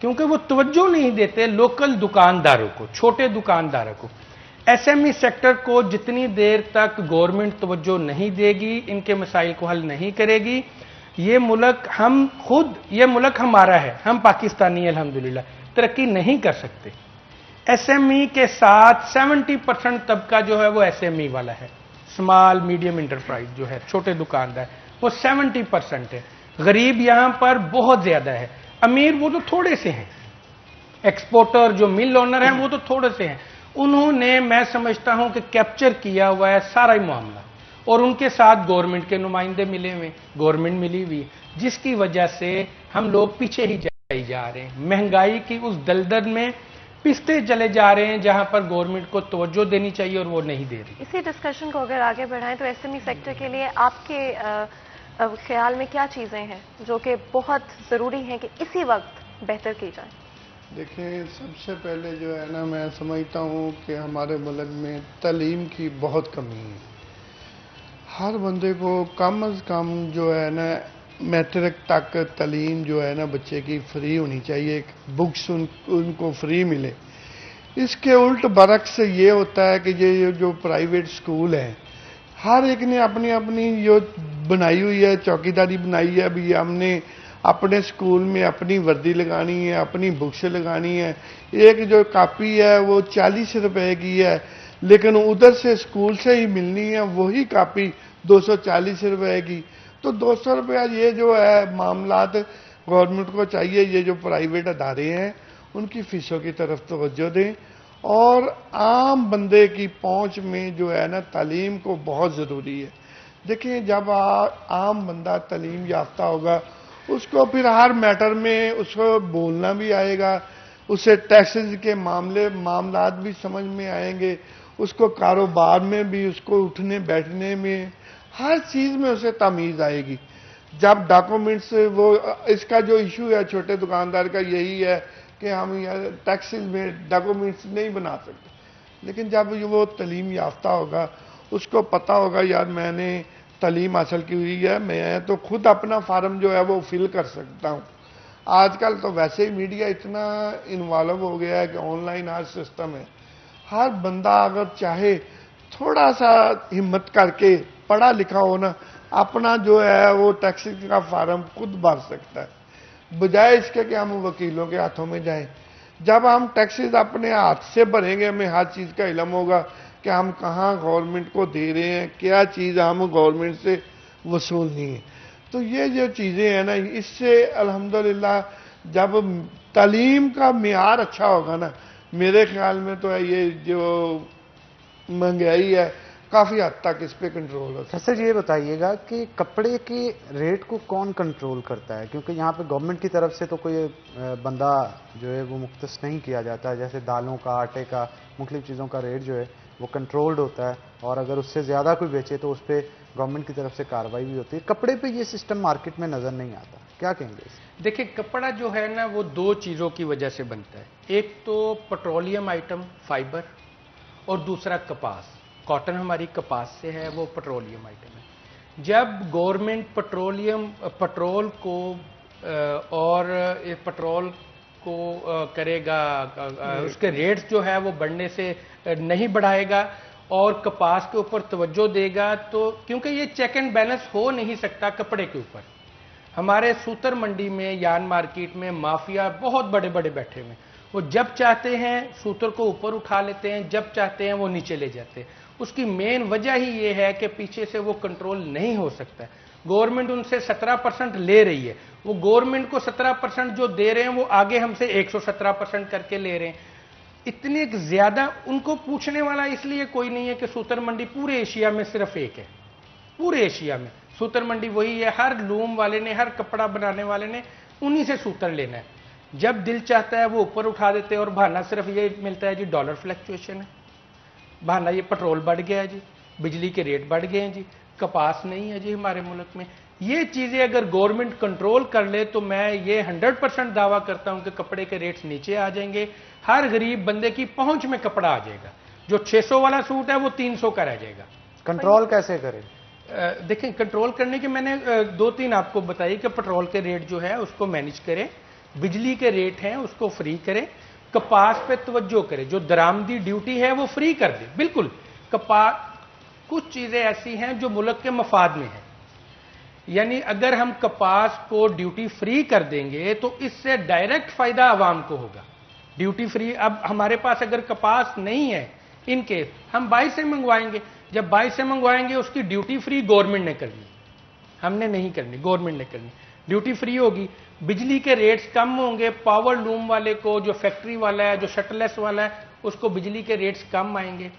क्योंकि वो तवज्जो नहीं देते लोकल दुकानदारों को, छोटे दुकानदारों को। एसएमई सेक्टर को जितनी देर तक गवर्नमेंट तवज्जो नहीं देगी, इनके मसाइल को हल नहीं करेगी, ये मुल्क हम खुद, ये मुल्क हमारा है, हम पाकिस्तानी अल्हम्दुलिल्लाह, तरक्की नहीं कर सकते। एसएमई के साथ 70% तबका जो है वो एसएमई वाला है, स्मॉल मीडियम इंटरप्राइज जो है, छोटे दुकानदार, वो 70% है। गरीब यहां पर बहुत ज्यादा है, अमीर वो तो थोड़े से हैं, एक्सपोर्टर जो मिल ओनर हैं वो तो थोड़े से हैं। उन्होंने, मैं समझता हूं कि कैप्चर किया हुआ है सारा ही मामला, और उनके साथ गवर्नमेंट के नुमाइंदे मिले हुए, गवर्नमेंट मिली हुई, जिसकी वजह से हम लोग पीछे ही जा रहे हैं, महंगाई की उस दलदल में पिसते चले जा रहे हैं जहां पर गवर्नमेंट को तवज्जो देनी चाहिए और वो नहीं दे रही। इसी डिस्कशन को अगर आगे बढ़ाएं तो एसएमई सेक्टर के लिए आपके ख्याल में क्या चीजें हैं जो कि बहुत जरूरी हैं कि इसी वक्त बेहतर की जाए? देखिए, सबसे पहले जो है ना, मैं समझता हूँ कि हमारे मुल्क में तालीम की बहुत कमी है। हर बंदे को कम अज़ कम जो है ना मैट्रिक तक तालीम जो है ना बच्चे की फ्री होनी चाहिए, बुक्स उनको फ्री मिले। इसके उल्ट बरक्स ये होता है कि ये जो प्राइवेट स्कूल हैं, हर एक ने अपनी अपनी जो बनाई हुई है, चौकीदारी बनाई है, अभी हमने अपने स्कूल में अपनी वर्दी लगानी है, अपनी बुक्स लगानी है। एक जो कापी है वो 40 रुपए की है, लेकिन उधर से स्कूल से ही मिलनी है वही कापी 240 रुपए की। तो 200 रुपया ये जो है मामलात गवर्नमेंट को चाहिए, ये जो प्राइवेट अदारे हैं उनकी फीसों की तरफ तवज्जो दें, और आम बंदे की पहुंच में जो है ना तालीम को बहुत ज़रूरी है। देखिए, जब आम बंदा तालीम याफ्ता होगा, उसको फिर हर मैटर में उसको बोलना भी आएगा, उसे टैक्सेस के मामलात भी समझ में आएंगे, उसको कारोबार में भी, उसको उठने बैठने में, हर चीज़ में उसे तमीज़ आएगी। जब डॉक्यूमेंट्स, वो इसका जो इशू है छोटे दुकानदार का यही है कि हम टैक्सेस में डॉक्यूमेंट्स नहीं बना सकते, लेकिन जब वो तालीम याफ्ता होगा, उसको पता होगा यार मैंने तालीम हासिल की हुई है, मैं तो खुद अपना फार्म जो है वो फिल कर सकता हूँ। आजकल तो वैसे ही मीडिया इतना इन्वॉल्व हो गया है कि ऑनलाइन आज सिस्टम है, हर बंदा अगर चाहे थोड़ा सा हिम्मत करके पढ़ा लिखा हो ना, अपना जो है वो टैक्स का फार्म खुद भर सकता है, बजाय इसके कि हम वकीलों के हाथों में जाएं। जब हम टैक्सेस अपने हाथ से भरेंगे, हमें हर चीज़ का इल्म होगा कि हम कहाँ गवर्नमेंट को दे रहे हैं, क्या चीज़ हम गवर्नमेंट से वसूलनी है। तो ये जो चीज़ें हैं ना, इससे अल्हम्दुलिल्लाह जब तालीम का मियार अच्छा होगा ना, मेरे ख्याल में तो है ये जो महंगाई है काफ़ी हद तक इस पे कंट्रोल हो सकता है। सर, ये बताइएगा कि कपड़े के रेट को कौन कंट्रोल करता है, क्योंकि यहाँ पे गवर्नमेंट की तरफ से तो कोई बंदा जो है वो मुख्तस नहीं किया जाता है, जैसे दालों का, आटे का, मुख्तलिफ चीज़ों का रेट जो है वो कंट्रोल्ड होता है, और अगर उससे ज़्यादा कोई बेचे तो उस पर गवर्नमेंट की तरफ से कार्रवाई भी होती है। कपड़े पे ये सिस्टम मार्केट में नज़र नहीं आता, क्या कहेंगे इस? देखिए, कपड़ा जो है ना वो दो चीज़ों की वजह से बनता है, एक तो पेट्रोलियम आइटम फाइबर, और दूसरा कपास। कॉटन हमारी कपास से है, वो पेट्रोलियम आइटम है। जब गवर्नमेंट पेट्रोल को और पेट्रोल को करेगा, उसके रेट्स जो है वो बढ़ने से नहीं बढ़ाएगा और कपास के ऊपर तवज्जो देगा, तो क्योंकि ये चेक एंड बैलेंस हो नहीं सकता कपड़े के ऊपर। हमारे सूतर मंडी में, यान मार्केट में माफिया बहुत बड़े बड़े बैठे हुए, वो जब चाहते हैं सूतर को ऊपर उठा लेते हैं, जब चाहते हैं वो नीचे ले जाते हैं। उसकी मेन वजह ही ये है कि पीछे से वो कंट्रोल नहीं हो सकता। गवर्नमेंट उनसे 17% ले रही है, वो गवर्नमेंट को 17% जो दे रहे हैं वो आगे हमसे 117% करके ले रहे हैं। इतने ज्यादा उनको पूछने वाला इसलिए कोई नहीं है कि सूतर मंडी पूरे एशिया में सिर्फ एक है, पूरे एशिया में सूतर मंडी वही है। हर लूम वाले ने, हर कपड़ा बनाने वाले ने उन्हीं से सूतर लेना है। जब दिल चाहता है वो ऊपर उठा देते हैं, और बहाना सिर्फ ये मिलता है जी डॉलर फ्लक्चुएशन है, बहाना ये पेट्रोल बढ़ गया है जी, बिजली के रेट बढ़ गए हैं जी, कपास नहीं है जी हमारे मुल्क में। ये चीजें अगर गवर्नमेंट कंट्रोल कर ले तो मैं ये 100% दावा करता हूं कि कपड़े के रेट्स नीचे आ जाएंगे, हर गरीब बंदे की पहुंच में कपड़ा आ जाएगा। जो 600 वाला सूट है वो 300 का रह जाएगा। कंट्रोल कैसे करें? देखें, कंट्रोल करने के मैंने 2-3 आपको बताई कि पेट्रोल के रेट जो है उसको मैनेज करें, बिजली के रेट हैं उसको फ्री करें, कपास पे तवज्जो करें, जो दरामदी ड्यूटी है वो फ्री कर दे। बिल्कुल, कपास कुछ चीजें ऐसी हैं जो मुल्क के मफाद में है, यानी अगर हम कपास को ड्यूटी फ्री कर देंगे तो इससे डायरेक्ट फायदा आवाम को होगा। ड्यूटी फ्री, अब हमारे पास अगर कपास नहीं है इन केस हम बाहर से मंगवाएंगे, जब बाहर से मंगवाएंगे उसकी ड्यूटी फ्री गवर्नमेंट ने करनी, हमने नहीं करनी, गवर्नमेंट ने करनी। ड्यूटी फ्री होगी, बिजली के रेट्स कम होंगे, पावर लूम वाले को, जो फैक्ट्री वाला है, जो शटलेस वाला है, उसको बिजली के रेट्स कम आएंगे।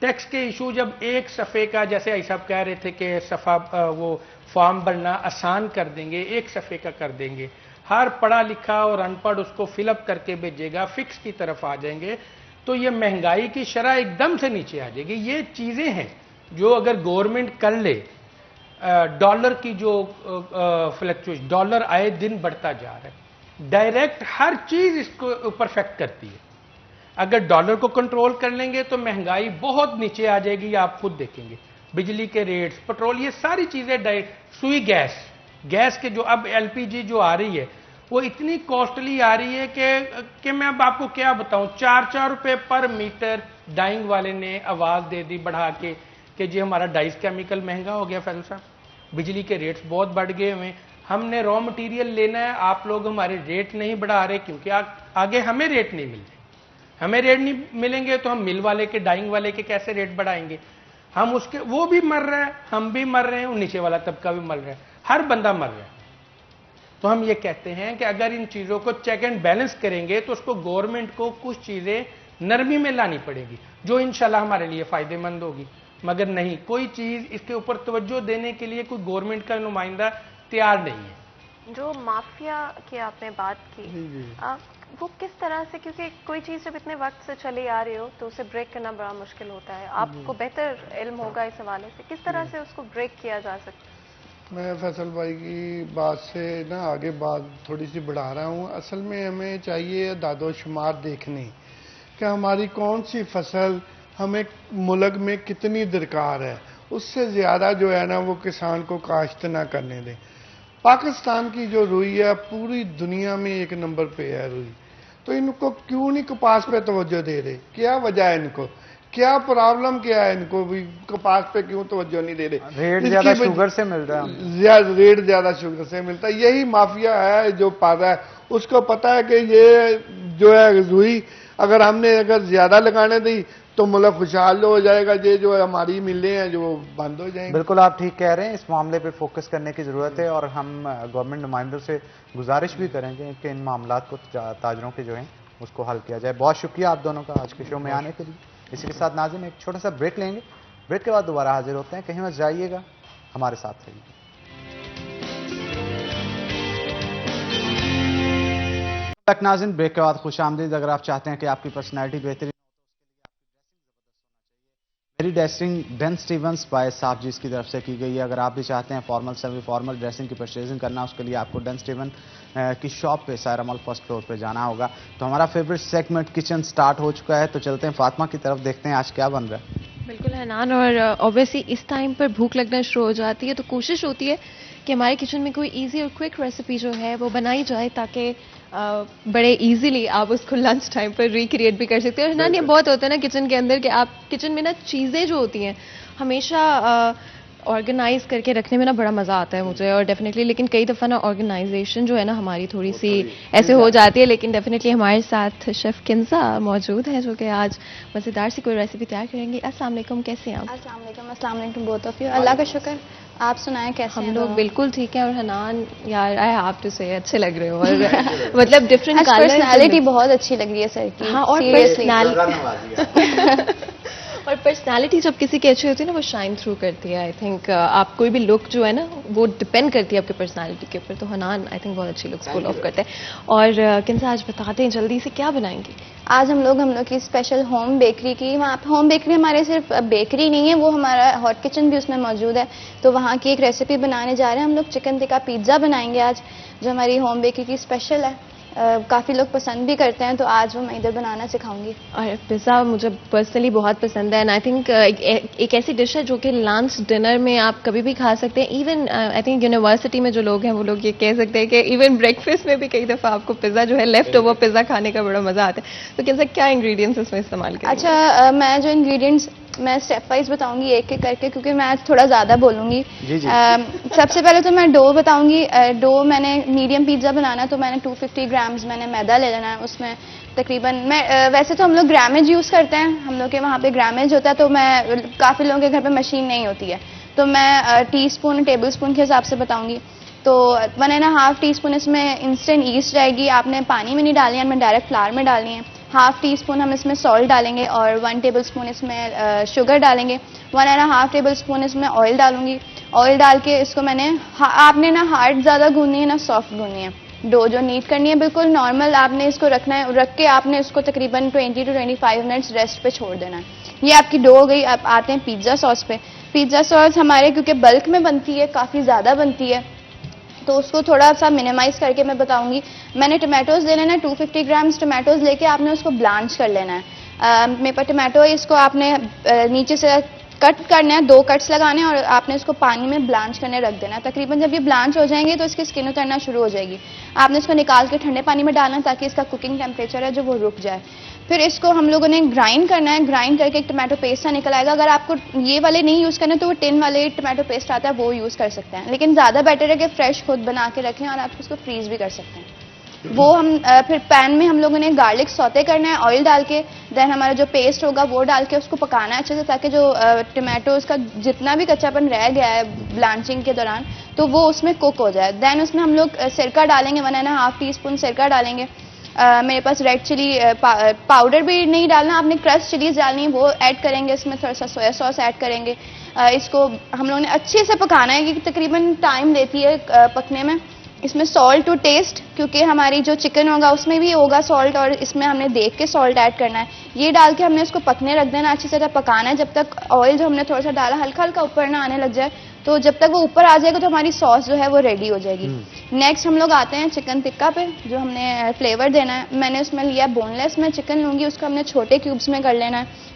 टैक्स के इशू, जब एक सफ़े का, जैसे आई साहब कह रहे थे कि सफ़ा वो फॉर्म भरना आसान कर देंगे, एक सफ़े का कर देंगे, हर पढ़ा लिखा और अनपढ़ उसको फिलअप करके भेजेगा, फिक्स की तरफ आ जाएंगे, तो ये महंगाई की शरह एकदम से नीचे आ जाएगी। ये चीज़ें हैं जो अगर गवर्नमेंट कर ले, डॉलर की जो फ्लक्चुएशन, डॉलर आए दिन बढ़ता जा रहा है, डायरेक्ट हर चीज़ इसको परफेक्ट करती है। अगर डॉलर को कंट्रोल कर लेंगे तो महंगाई बहुत नीचे आ जाएगी, आप खुद देखेंगे। बिजली के रेट्स, पेट्रोल, ये सारी चीजें डायरेक्ट, सुई गैस के जो अब एलपीजी जो आ रही है वो इतनी कॉस्टली आ रही है कि मैं अब आपको क्या बताऊं, 4-4 रुपए पर मीटर डाइंग वाले ने आवाज दे दी बढ़ा के कि जी हमारा डाइस केमिकल महंगा हो गया। फैसल साहब, बिजली के रेट्स बहुत बढ़ गए हुए, हमने रॉ मटेरियल लेना है, आप लोग हमारे रेट नहीं बढ़ा रहे क्योंकि आगे हमें रेट नहीं मिल रहे। हमें रेट नहीं मिलेंगे तो हम मिल वाले के, डाइंग वाले के कैसे रेट बढ़ाएंगे? हम उसके, वो भी मर रहा है, हम भी मर रहे हैं, नीचे वाला तबका भी मर रहा है, हर बंदा मर रहा है। तो हम ये कहते हैं कि अगर इन चीजों को चेक एंड बैलेंस करेंगे तो उसको गवर्नमेंट को कुछ चीजें नरमी में लानी पड़ेगी जो इंशाल्लाह हमारे लिए फायदेमंद होगी। मगर नहीं, कोई चीज इसके ऊपर तवज्जो देने के लिए कोई गवर्नमेंट का नुमाइंदा तैयार नहीं है। जो माफिया की आपने बात की, वो किस तरह से, क्योंकि कोई चीज़ जब इतने वक्त से चली आ रही हो तो उसे ब्रेक करना बड़ा मुश्किल होता है, आपको बेहतर इल्म होगा इस हवाले से, किस तरह से उसको ब्रेक किया जा सकता है? मैं फैसल भाई की बात से ना आगे बात थोड़ी सी बढ़ा रहा हूँ। असल में हमें चाहिए दादोशुमार देखने कि हमारी कौन सी फसल हमें मुल्क में कितनी दरकार है, उससे ज़्यादा जो है ना वो किसान को काश्त ना करने दें। पाकिस्तान की जो रुई है पूरी दुनिया में 1 नंबर पे है रुई, तो इनको क्यों नहीं कपास पे तवज्जो दे रहे? क्या वजह है इनको? क्या प्रॉब्लम क्या है इनको भी कपास पे क्यों तवज्जो नहीं दे रहे? रेट ज्यादा शुगर से मिल रहा है, रेट ज्यादा शुगर से मिलता है। यही माफिया है जो पाता है, उसको पता है कि ये जो है रुई अगर हमने ज्यादा लगाने दी तो मुल्क खुशहाल हो जाएगा, ये जो हमारी मिलें हैं जो बंद हो जाएंगे। बिल्कुल आप ठीक कह रहे हैं, इस मामले पे फोकस करने की जरूरत है और हम गवर्नमेंट नुमाइंदों से गुजारिश भी करेंगे कि इन मामलात को ताजरों के जो हैं उसको हल किया जाए। बहुत शुक्रिया आप दोनों का आज के शो में आने के लिए। इसी के साथ नाज़रीन एक छोटा सा ब्रेक लेंगे, ब्रेक के बाद दोबारा हाजिर होते हैं। कहीं मत जाइएगा, हमारे साथ रहिए। नाज़रीन ब्रेक के बाद खुशामदीद। अगर आप चाहते हैं कि आपकी पर्सनैलिटी बेहतरीन, मेरी ड्रेसिंग डेन स्टीवंस बाय साफ जी की तरफ से की गई है। अगर आप भी चाहते हैं फॉर्मल सेमी फॉर्मल ड्रेसिंग की परचेजिंग करना, उसके लिए आपको डेन स्टीवन की शॉप पे सायरा मॉल फर्स्ट फ्लोर पे जाना होगा। तो हमारा फेवरेट सेगमेंट किचन स्टार्ट हो चुका है, तो चलते हैं फातिमा की तरफ, देखते हैं आज क्या बन रहा है। बिल्कुल हनान, और ऑब्वियसली इस टाइम पर भूख लगना शुरू हो जाती है, तो कोशिश होती है कि हमारे किचन में कोई इजी और क्विक रेसिपी जो है वो बनाई जाए ताकि बड़े इजीली आप उसको लंच टाइम पर रिक्रिएट भी कर सकते हैं। और हनान, ये बहुत होता है ना किचन के अंदर कि आप किचन में ना चीज़ें जो होती हैं हमेशा ऑर्गेनाइज करके रखने में ना बड़ा मज़ा आता है मुझे, और डेफिनेटली लेकिन कई दफ़ा ना ऑर्गेनाइजेशन जो है ना हमारी थोड़ी सी ऐसे हो जाती है। लेकिन डेफिनेटली हमारे साथ शेफ़ किंजा मौजूद है जो कि आज मज़ेदार सी कोई रेसिपी तैयार करेंगे। अस्सलाम वालेकुम, कैसे हैं आप? अस्सलाम वालेकुम बोथ ऑफ यू। अल्लाह का शुक्र, आप सुनाएं कैसे हैं? हम लोग बिल्कुल ठीक है। और हनान यार, आई हैव टू से अच्छे लग रहे हो, और मतलब डिफरेंट पर्सनालिटी बहुत अच्छी लग रही है सर की। हाँ, और और पर्सनालिटी जब किसी की अच्छी होती है ना वो शाइन थ्रू करती है। आई थिंक आप कोई भी लुक जो है ना वो डिपेंड करती है आपके पर्सनालिटी के ऊपर। तो हनान आई थिंक बहुत अच्छी लुक्स पुल ऑफ करते हैं। और किनसा आज बताते हैं जल्दी से क्या बनाएंगे? आज हम लोग की स्पेशल होम बेकरी की, वहाँ पे होम बेकरी हमारे सिर्फ बेकरी नहीं है, वो हमारा हॉट किचन भी उसमें मौजूद है। तो वहाँ की एक रेसिपी बनाने जा रहे हैं हम लोग। चिकन टिक्का पिज्ज़ा बनाएंगे आज, जो हमारी होम बेकरी की स्पेशल है। काफ़ी लोग पसंद भी करते हैं, तो आज वो मैं इधर बनाना सिखाऊंगी। और पिज़्ज़ा मुझे पर्सनली बहुत पसंद है। एंड आई थिंक एक ऐसी डिश है जो कि लंच डिनर में आप कभी भी खा सकते हैं। इवन आई थिंक यूनिवर्सिटी में जो लोग हैं वो लोग ये कह सकते हैं कि इवन ब्रेकफास्ट में भी कई दफ़ा आपको पिज़्ज़ा जो है लेफ्ट ओवर पिज़्ज़ा खाने का बड़ा मज़ा आता है। तो कैसा क्या इंग्रेडिएंट्स इसमें इस्तेमाल करें? अच्छा, मैं जो इंग्रेडिएंट्स मैं स्टेप वाइज बताऊंगी एक एक करके, क्योंकि मैं आज थोड़ा ज़्यादा बोलूँगी। सबसे पहले तो मैं डो बताऊंगी। डो मैंने मीडियम पिज़्ज़ा बनाना, तो मैंने 250 ग्राम्स मैंने मैदा ले लेना है। उसमें तकरीबन मैं वैसे तो हम लोग ग्रामेज यूज़ करते हैं, हम लोग के वहाँ पे ग्रामेज होता है। तो मैं काफ़ी लोगों के घर पे मशीन नहीं होती है, तो मैं टीस्पून टेबल स्पून के हिसाब से बताऊँगी। तो 1.5 टीस्पून इसमें इंस्टेंट ईस्ट जाएगी। आपने पानी में नहीं डालनी है, हमें डायरेक्ट फ्लावर में डालनी है। 1/2 टीस्पून हम इसमें सॉल्ट डालेंगे और 1 टेबल स्पून इसमें शुगर डालेंगे। 1.5 टेबल स्पून इसमें ऑयल डालूंगी। ऑयल डाल के इसको मैंने आपने ना हार्ड ज़्यादा गूंदनी है ना सॉफ्ट गूंदनी है। डो जो नीट करनी है बिल्कुल नॉर्मल आपने इसको रखना है। रख के आपने इसको तकरीबन 20 to 25 मिनट्स रेस्ट पे छोड़ देना है। ये आपकी डो हो गई। अब आते हैं पिज़्ज़ा सॉस पे। पिज़्ज़ा सॉस हमारे क्योंकि बल्क में बनती है, काफ़ी ज़्यादा बनती है, तो उसको थोड़ा सा मिनिमाइज करके मैं बताऊंगी। मैंने टमाटोज ले लेना है, 250 ग्राम्स टमाटोज लेके आपने उसको ब्लांच कर लेना है। मेरे पास टमाटो है, इसको आपने नीचे से कट करना है, 2 कट्स लगाने हैं और आपने इसको पानी में ब्लांच करने रख देना है। तकरीबन जब ये ब्लांच हो जाएंगे तो इसकी स्किन उतरना शुरू हो जाएगी। आपने इसको निकाल के ठंडे पानी में डालना है ताकि इसका कुकिंग टेम्परेचर है जो वो रुक जाए। फिर इसको हम लोगों ने ग्राइंड करना है। ग्राइंड करके एक टमाटो पेस्ट सा निकल आएगा। अगर आपको ये वाले नहीं यूज़ करना तो वो टिन वाले टमाटो पेस्ट आता है वो यूज़ कर सकते हैं, लेकिन ज़्यादा बेटर है कि फ्रेश खुद बना के रखें और आप उसको फ्रीज भी कर सकते हैं। वो हम फिर पैन में हम लोगों ने गार्लिक सौते करना है ऑयल डाल के। देन हमारा जो पेस्ट होगा वो डाल के उसको पकाना है अच्छे से, ताकि जो टमाटोज का जितना भी कच्चापन रह गया है ब्लांचिंग के दौरान तो वो उसमें कुक हो जाए। देन उसमें हम लोग सिरका डालेंगे, 1.5 टीस्पून सिरका डालेंगे। मेरे पास रेड चिली पाउडर भी नहीं डालना, आपने क्रश चिलीज डालनी है वो ऐड करेंगे। इसमें थोड़ा सा सोया सॉस ऐड करेंगे। इसको हम लोगों ने अच्छे से पकाना है कि तकरीबन टाइम लेती है पकने में। इसमें सॉल्ट टू टेस्ट, क्योंकि हमारी जो चिकन होगा उसमें भी होगा सॉल्ट, और इसमें हमने देख के सॉल्ट ऐड करना है। ये डाल के हमने इसको पकने रख देना, अच्छी तरह पकाना है जब तक ऑयल जो हमने थोड़ा सा डाला हल्का हल्का ऊपर ना आने लग जाए। तो जब तक वो ऊपर आ जाएगा तो हमारी सॉस जो है वो रेडी हो जाएगी। नेक्स्ट हम लोग आते हैं चिकन टिक्का पे, जो हमने फ्लेवर देना है। मैंने उसमें लिया बोनलेस में चिकन लूँगी, उसको हमने छोटे क्यूब्स में कर लेना है।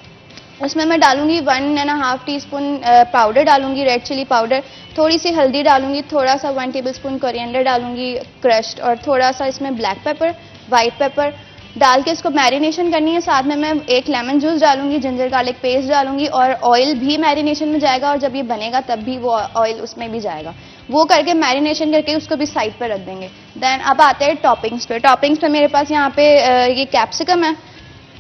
उसमें मैं डालूंगी 1.5 टीस्पून पाउडर डालूंगी, रेड चिली पाउडर, थोड़ी सी हल्दी डालूंगी, थोड़ा सा 1 टेबलस्पून कोरिएंडर डालूंगी क्रश्ड, और थोड़ा सा इसमें ब्लैक पेपर, वाइट पेपर डाल के इसको मैरिनेशन करनी है। साथ में मैं 1 लेमन जूस डालूंगी, जिंजर गार्लिक पेस्ट डालूंगी, और ऑयल भी मैरिनेशन में जाएगा, और जब ये बनेगा तब भी वो ऑयल उसमें भी जाएगा। वो करके मैरिनेशन करके उसको भी साइड पर रख देंगे। देन अब आते हैं टॉपिंग्स पे। टॉपिंग्स पे मेरे पास यहाँ पे ये कैप्सिकम है,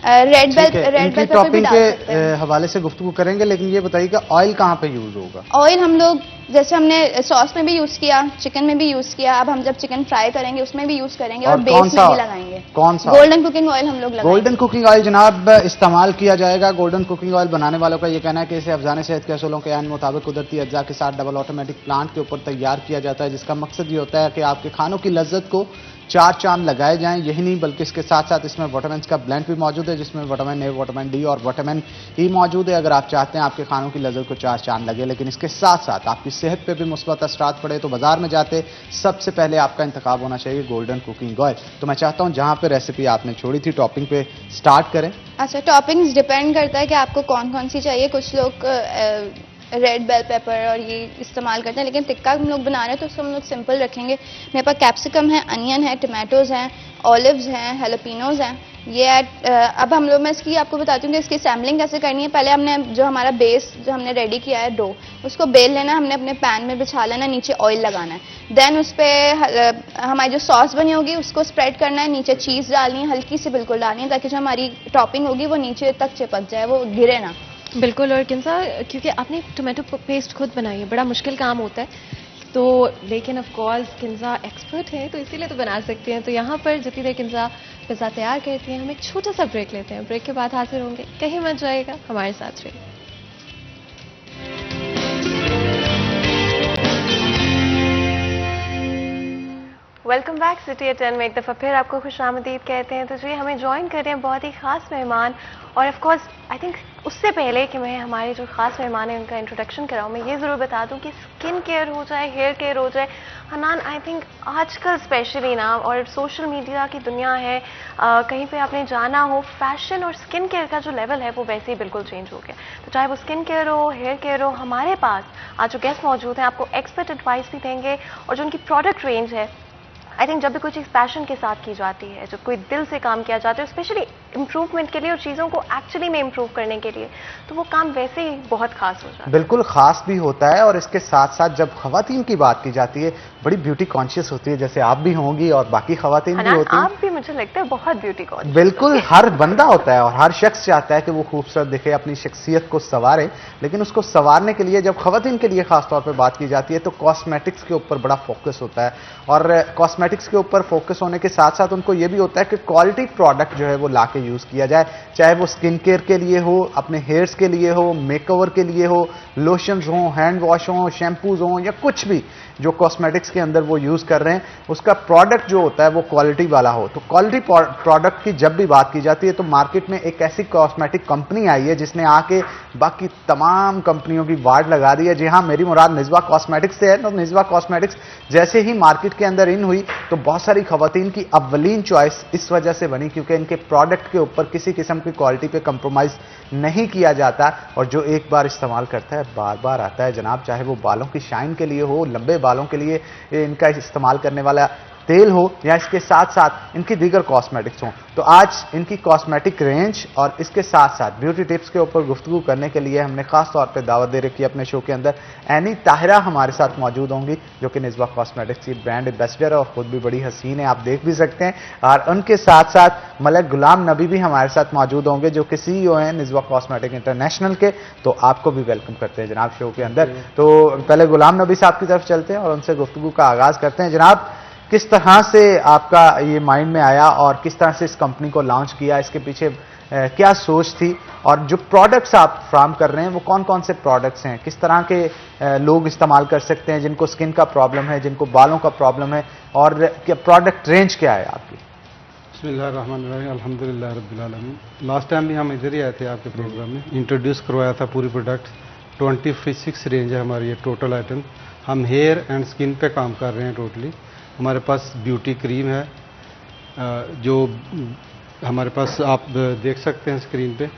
रेड बेल टॉपिंग के हवाले से गुफ्तगू करेंगे, लेकिन ये बताइए कि ऑयल कहाँ पे यूज होगा? ऑयल हम लोग जैसे हमने सॉस में भी यूज किया, चिकन में भी यूज किया, अब हम जब चिकन फ्राई करेंगे उसमें भी यूज करेंगे, और बेस में भी लगाएंगे। कौन सा? गोल्डन कुकिंग ऑयल हम लोग लगाएंगे। गोल्डन कुकिंग ऑयल जनाब इस्तेमाल किया जाएगा। गोल्डन कुकिंग ऑयल बनाने वालों का ये कहना है कि इसे अफजान सेहत के असूलों के ऐन मुताबिक कुदरती अज्जा के साथ डबल ऑटोमेटिक प्लांट के ऊपर तैयार किया जाता है, जिसका मकसद ये होता है कि आपके खानों की लज्जत को 4 चांद लगाए जाएं। यही नहीं बल्कि इसके साथ साथ इसमें विटामिन का ब्लेंड भी मौजूद है, जिसमें विटामिन ए, विटामिन डी और विटामिन ई मौजूद है। अगर आप चाहते हैं आपके खानों की लज्जत को 4 चांद लगे, लेकिन इसके साथ साथ आपकी सेहत पे भी मुस्बत असरात पड़े, तो बाजार में जाते सबसे पहले आपका इंतखाब होना चाहिए गोल्डन कुकिंग ऑयल। तो मैं चाहता हूं जहां पे रेसिपी आपने छोड़ी थी टॉपिंग पे स्टार्ट करें। अच्छा, टॉपिंग्स डिपेंड करता है कि आपको कौन कौन सी चाहिए। कुछ लोग रेड बेल पेपर और ये इस्तेमाल करते हैं, लेकिन टिक्का हम लोग बना रहे हैं तो उसको हम लोग सिंपल रखेंगे। मेरे पास कैप्सिकम है, अनियन है, टमाटोज हैं, ऑलिव्स हैं, हेलोपिनोज हैं। ये अब हम लोग, मैं इसकी आपको बताती हूँ कि इसकी सैम्पलिंग कैसे करनी है। पहले हमने जो हमारा बेस जो हमने रेडी किया है डो, उसको बेल लेना है, हमने अपने पैन में बिछा लेना है, नीचे ऑयल लगाना है। देन उस पर हमारी जो सॉस बनी होगी उसको स्प्रेड करना है, नीचे चीज़ डालनी है, हल्की सी बिल्कुल डालनी है, ताकि जो हमारी टॉपिंग होगी वो नीचे तक चिपक जाए, वो गिरे ना। बिल्कुल। और किनसा, क्योंकि आपने टोमेटो पेस्ट खुद बनाई है, बड़ा मुश्किल काम होता है, तो लेकिन ऑफ कोर्स किन्जा एक्सपर्ट है तो इसीलिए तो बना सकते हैं। तो यहाँ पर जितनी देर किन्जा पिज़्ज़ा तैयार करती हैं हम एक छोटा सा ब्रेक लेते हैं। ब्रेक के बाद हाजिर होंगे, कहीं मत जाएगा, हमारे साथ रहिए। वेलकम बैक सिटी एट 10 में एक दफ़ा फिर आपको खुशामदीद कहते हैं। तो जी हमें ज्वाइन कर रहे हैं बहुत ही ख़ास मेहमान, और ऑफ कोर्स आई थिंक उससे पहले कि मैं हमारे जो ख़ास मेहमान हैं उनका इंट्रोडक्शन कराऊँ, मैं ये ज़रूर बता दूं कि स्किन केयर हो जाए, हेयर केयर हो जाए, हनान आई थिंक आजकल स्पेशली ना, और सोशल मीडिया की दुनिया है, कहीं पे आपने जाना हो, फैशन और स्किन केयर का जो लेवल है वो वैसे ही बिल्कुल चेंज हो गया। तो चाहे वो स्किन केयर हो, हेयर केयर हो, हमारे पास आज जो गेस्ट मौजूद हैं आपको एक्सपर्ट एडवाइस भी देंगे, और जो उनकी प्रोडक्ट रेंज है आई थिंक जब भी कोई चीज़ पैशन के साथ की जाती है, जब कोई दिल से काम किया जाता है स्पेशली इम्प्रूवमेंट के लिए और चीज़ों को एक्चुअली में इम्प्रूव करने के लिए, तो वो काम वैसे ही बहुत खास हो जाता है। बिल्कुल खास भी होता है, और इसके साथ साथ जब खवातीन की बात की जाती है बड़ी ब्यूटी कॉन्शियस होती है, जैसे आप भी होंगी और बाकी खवातीन भी होती हैं। आप भी मुझे लगता है बहुत ब्यूटी कॉन्शियस। बिल्कुल, हर बंदा होता है और हर शख्स चाहता है कि वो खूबसूरत दिखे, अपनी शख्सियत को संवारे, लेकिन उसको संवारने के लिए जब खवातीन के लिए खासतौर पर बात की जाती है तो कॉस्मेटिक्स के ऊपर बड़ा फोकस होता है, और कॉस्मेटिक्स के ऊपर फोकस होने के साथ साथ उनको ये भी होता है कि क्वालिटी प्रोडक्ट जो है वो ला के यूज़ किया जाए, चाहे वो स्किन केयर के लिए हो, अपने हेयर्स के लिए हो, मेकओवर के लिए हो, लोशंस हो, हैंड वॉश हो, शैम्पूज हो, या कुछ भी जो कॉस्मेटिक्स के अंदर वो यूज़ कर रहे हैं उसका प्रोडक्ट जो होता है वो क्वालिटी वाला हो। तो क्वालिटी प्रोडक्ट की जब भी बात की जाती है तो मार्केट में एक ऐसी कॉस्मेटिक कंपनी आई है जिसने आके बाकी तमाम कंपनियों की वार्ड लगा दी है। जी हाँ, मेरी मुराद निज़वा कॉस्मेटिक्स से है। तो निज़वा कॉस्मेटिक्स जैसे ही मार्केट के अंदर इन हुई तो बहुत सारी खवातीन की अव्वलीन चॉइस इस वजह से बनी क्योंकि इनके प्रोडक्ट के ऊपर किसी किस्म की क्वालिटी पे कंप्रोमाइज़ नहीं किया जाता, और जो एक बार इस्तेमाल करता है बार बार आता है जनाब, चाहे वो बालों की शाइन के लिए हो, लंबे बालों के लिए इनका इस्तेमाल करने वाला तेल हो, या इसके साथ साथ इनकी दीगर कॉस्मेटिक्स हों। तो आज इनकी कॉस्मेटिक रेंज और इसके साथ साथ ब्यूटी टिप्स के ऊपर गुफ्तगू करने के लिए हमने खास तौर पे दावत दे रखी है अपने शो के अंदर। एनी ताहिरा हमारे साथ मौजूद होंगी जो कि निज़वा कॉस्मेटिक्स की ब्रांड एम्बेसडर है और खुद भी बड़ी हसीन है, आप देख भी सकते हैं। और उनके साथ साथ मलक गुलाम नबी भी हमारे साथ मौजूद होंगे जो कि CEO हैं निज़वा कॉस्मेटिक इंटरनेशनल के। तो आपको भी वेलकम करते हैं जनाब शो के अंदर। तो पहले गुलाम नबी साहब की तरफ चलते हैं और उनसे गुफ्तगू का आगाज़ करते हैं। जनाब, किस तरह से आपका ये माइंड में आया और किस तरह से इस कंपनी को लॉन्च किया, इसके पीछे क्या सोच थी, और जो प्रोडक्ट्स आप फ्राम कर रहे हैं वो कौन कौन से प्रोडक्ट्स हैं, किस तरह के लोग इस्तेमाल कर सकते हैं जिनको स्किन का प्रॉब्लम है, जिनको बालों का प्रॉब्लम है, और क्या प्रोडक्ट रेंज क्या है आपकी? बिस्मिल्लाहिर्रहमानिर्रहीम, अल्हम्दुलिल्लाह रब्बिल आलमीन। लास्ट टाइम भी हम इधर ही आए थे आपके प्रोग्राम में, इंट्रोड्यूस करवाया था पूरी प्रोडक्ट। 26 रेंज है हमारी ये टोटल आइटम। हम हेयर एंड स्किन पे काम कर रहे हैं टोटली। हमारे पास ब्यूटी क्रीम है जो हमारे पास आप देख सकते हैं स्क्रीन पे,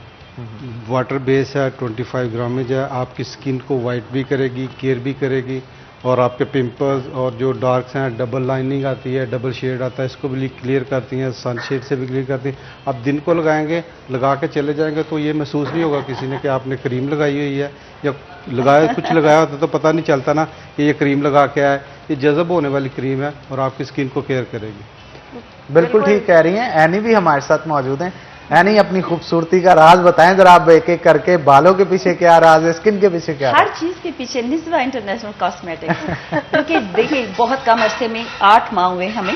वाटर बेस है, 25 ग्रामेज है, आपकी स्किन को वाइट भी करेगी, केयर भी करेगी, और आपके पिंपल्स और जो डार्क्स हैं, डबल लाइनिंग आती है, डबल शेड आता है, इसको भी क्लियर करती हैं, सनशेड से भी क्लियर करती हैं। आप दिन को लगाएंगे, लगा के चले जाएंगे तो ये महसूस नहीं होगा किसी ने कि आपने क्रीम लगाई हुई है या लगाया कुछ लगाया होता तो पता नहीं चलता ना कि ये क्रीम लगा के आए। ये जज़ब होने वाली क्रीम है और आपकी स्किन को केयर करेगी। बिल्कुल ठीक कह रही हैं। एनी भी हमारे साथ मौजूद हैं। एनी, अपनी खूबसूरती का राज बताएं जरा, आप एक एक करके। बालों के पीछे क्या राज है, स्किन के पीछे क्या? हर चीज के पीछे निज़वा इंटरनेशनल कॉस्मेटिक्स। क्योंकि देखिए बहुत कम अरसे में 8 माह हुए हमें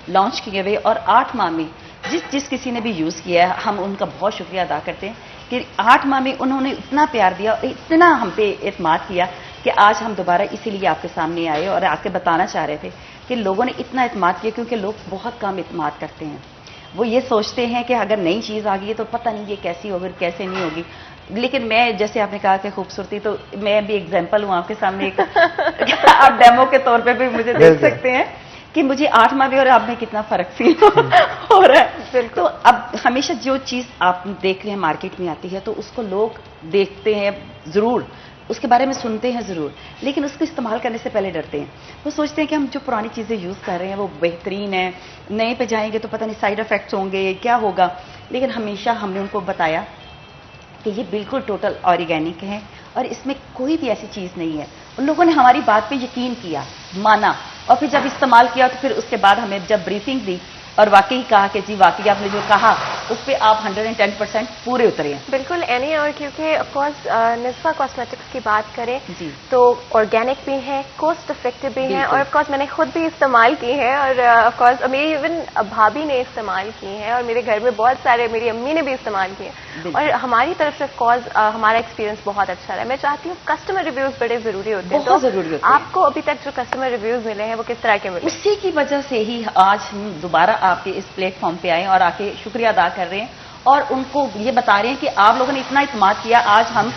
लॉन्च किए हुए, और 8 माह में जिस किसी ने भी यूज किया है हम उनका बहुत शुक्रिया अदा करते हैं कि 8 माह में उन्होंने इतना प्यार दिया और इतना हम पे एतमाद किया कि आज हम दोबारा इसीलिए आपके सामने आए और आके बताना चाह रहे थे कि लोगों ने इतना एतमाद किया क्योंकि लोग बहुत कम एतमाद करते हैं। वो ये सोचते हैं कि अगर नई चीज़ आ गई है तो पता नहीं ये कैसी होगी कैसे नहीं होगी। लेकिन मैं, जैसे आपने कहा कि खूबसूरती, तो मैं भी एग्जाम्पल हूँ आपके सामने एक आप डेमो के तौर पे भी मुझे देख सकते हैं कि मुझे 8 माह में और आप में कितना फर्क फील हो रहा है। तो अब हमेशा जो चीज़ आप देख रहे हैं मार्केट में आती है तो उसको लोग देखते हैं ज़रूर, उसके बारे में सुनते हैं ज़रूर, लेकिन उसको इस्तेमाल करने से पहले डरते हैं। वो सोचते हैं कि हम जो पुरानी चीज़ें यूज़ कर रहे हैं वो बेहतरीन है, नए पे जाएंगे तो पता नहीं साइड इफ़ेक्ट्स होंगे, क्या होगा। लेकिन हमेशा हमने उनको बताया कि ये बिल्कुल टोटल ऑर्गेनिक है और इसमें कोई भी ऐसी चीज़ नहीं है। उन लोगों ने हमारी बात पे यकीन किया, माना, और फिर जब इस्तेमाल किया तो फिर उसके बाद हमें जब ब्रीफिंग दी और वाकई कहा कि जी वाकई आपने जो कहा उस पर आप 110% पूरे उतरे हैं। बिल्कुल एनी, और क्योंकि ऑफ कोर्स निस्वा कॉस्मेटिक्स की बात करें जी तो ऑर्गेनिक भी है, कॉस्ट इफेक्टिव भी है, और ऑफ कोर्स मैंने खुद भी इस्तेमाल की है, और ऑफ कोर्स मेरी इवन भाभी ने इस्तेमाल की है, और मेरे घर में बहुत सारे, मेरी अम्मी ने भी इस्तेमाल किए, और हमारी तरफ से ऑफ कोर्स हमारा एक्सपीरियंस बहुत अच्छा रहा। मैं चाहती हूँ कस्टमर रिव्यूज बड़े जरूरी होते हैं, बहुत जरूरी होते हैं। आपको अभी तक जो कस्टमर रिव्यूज मिले हैं वो किस तरह के मिले? उसी की वजह से ही आज हम दोबारा आपके इस प्लेटफॉर्म पे आए और आके शुक्रिया अदा कर रहे हैं, और उनको ये बता रहे हैं कि आप लोगों ने इतना इत्मीनान किया, आज हम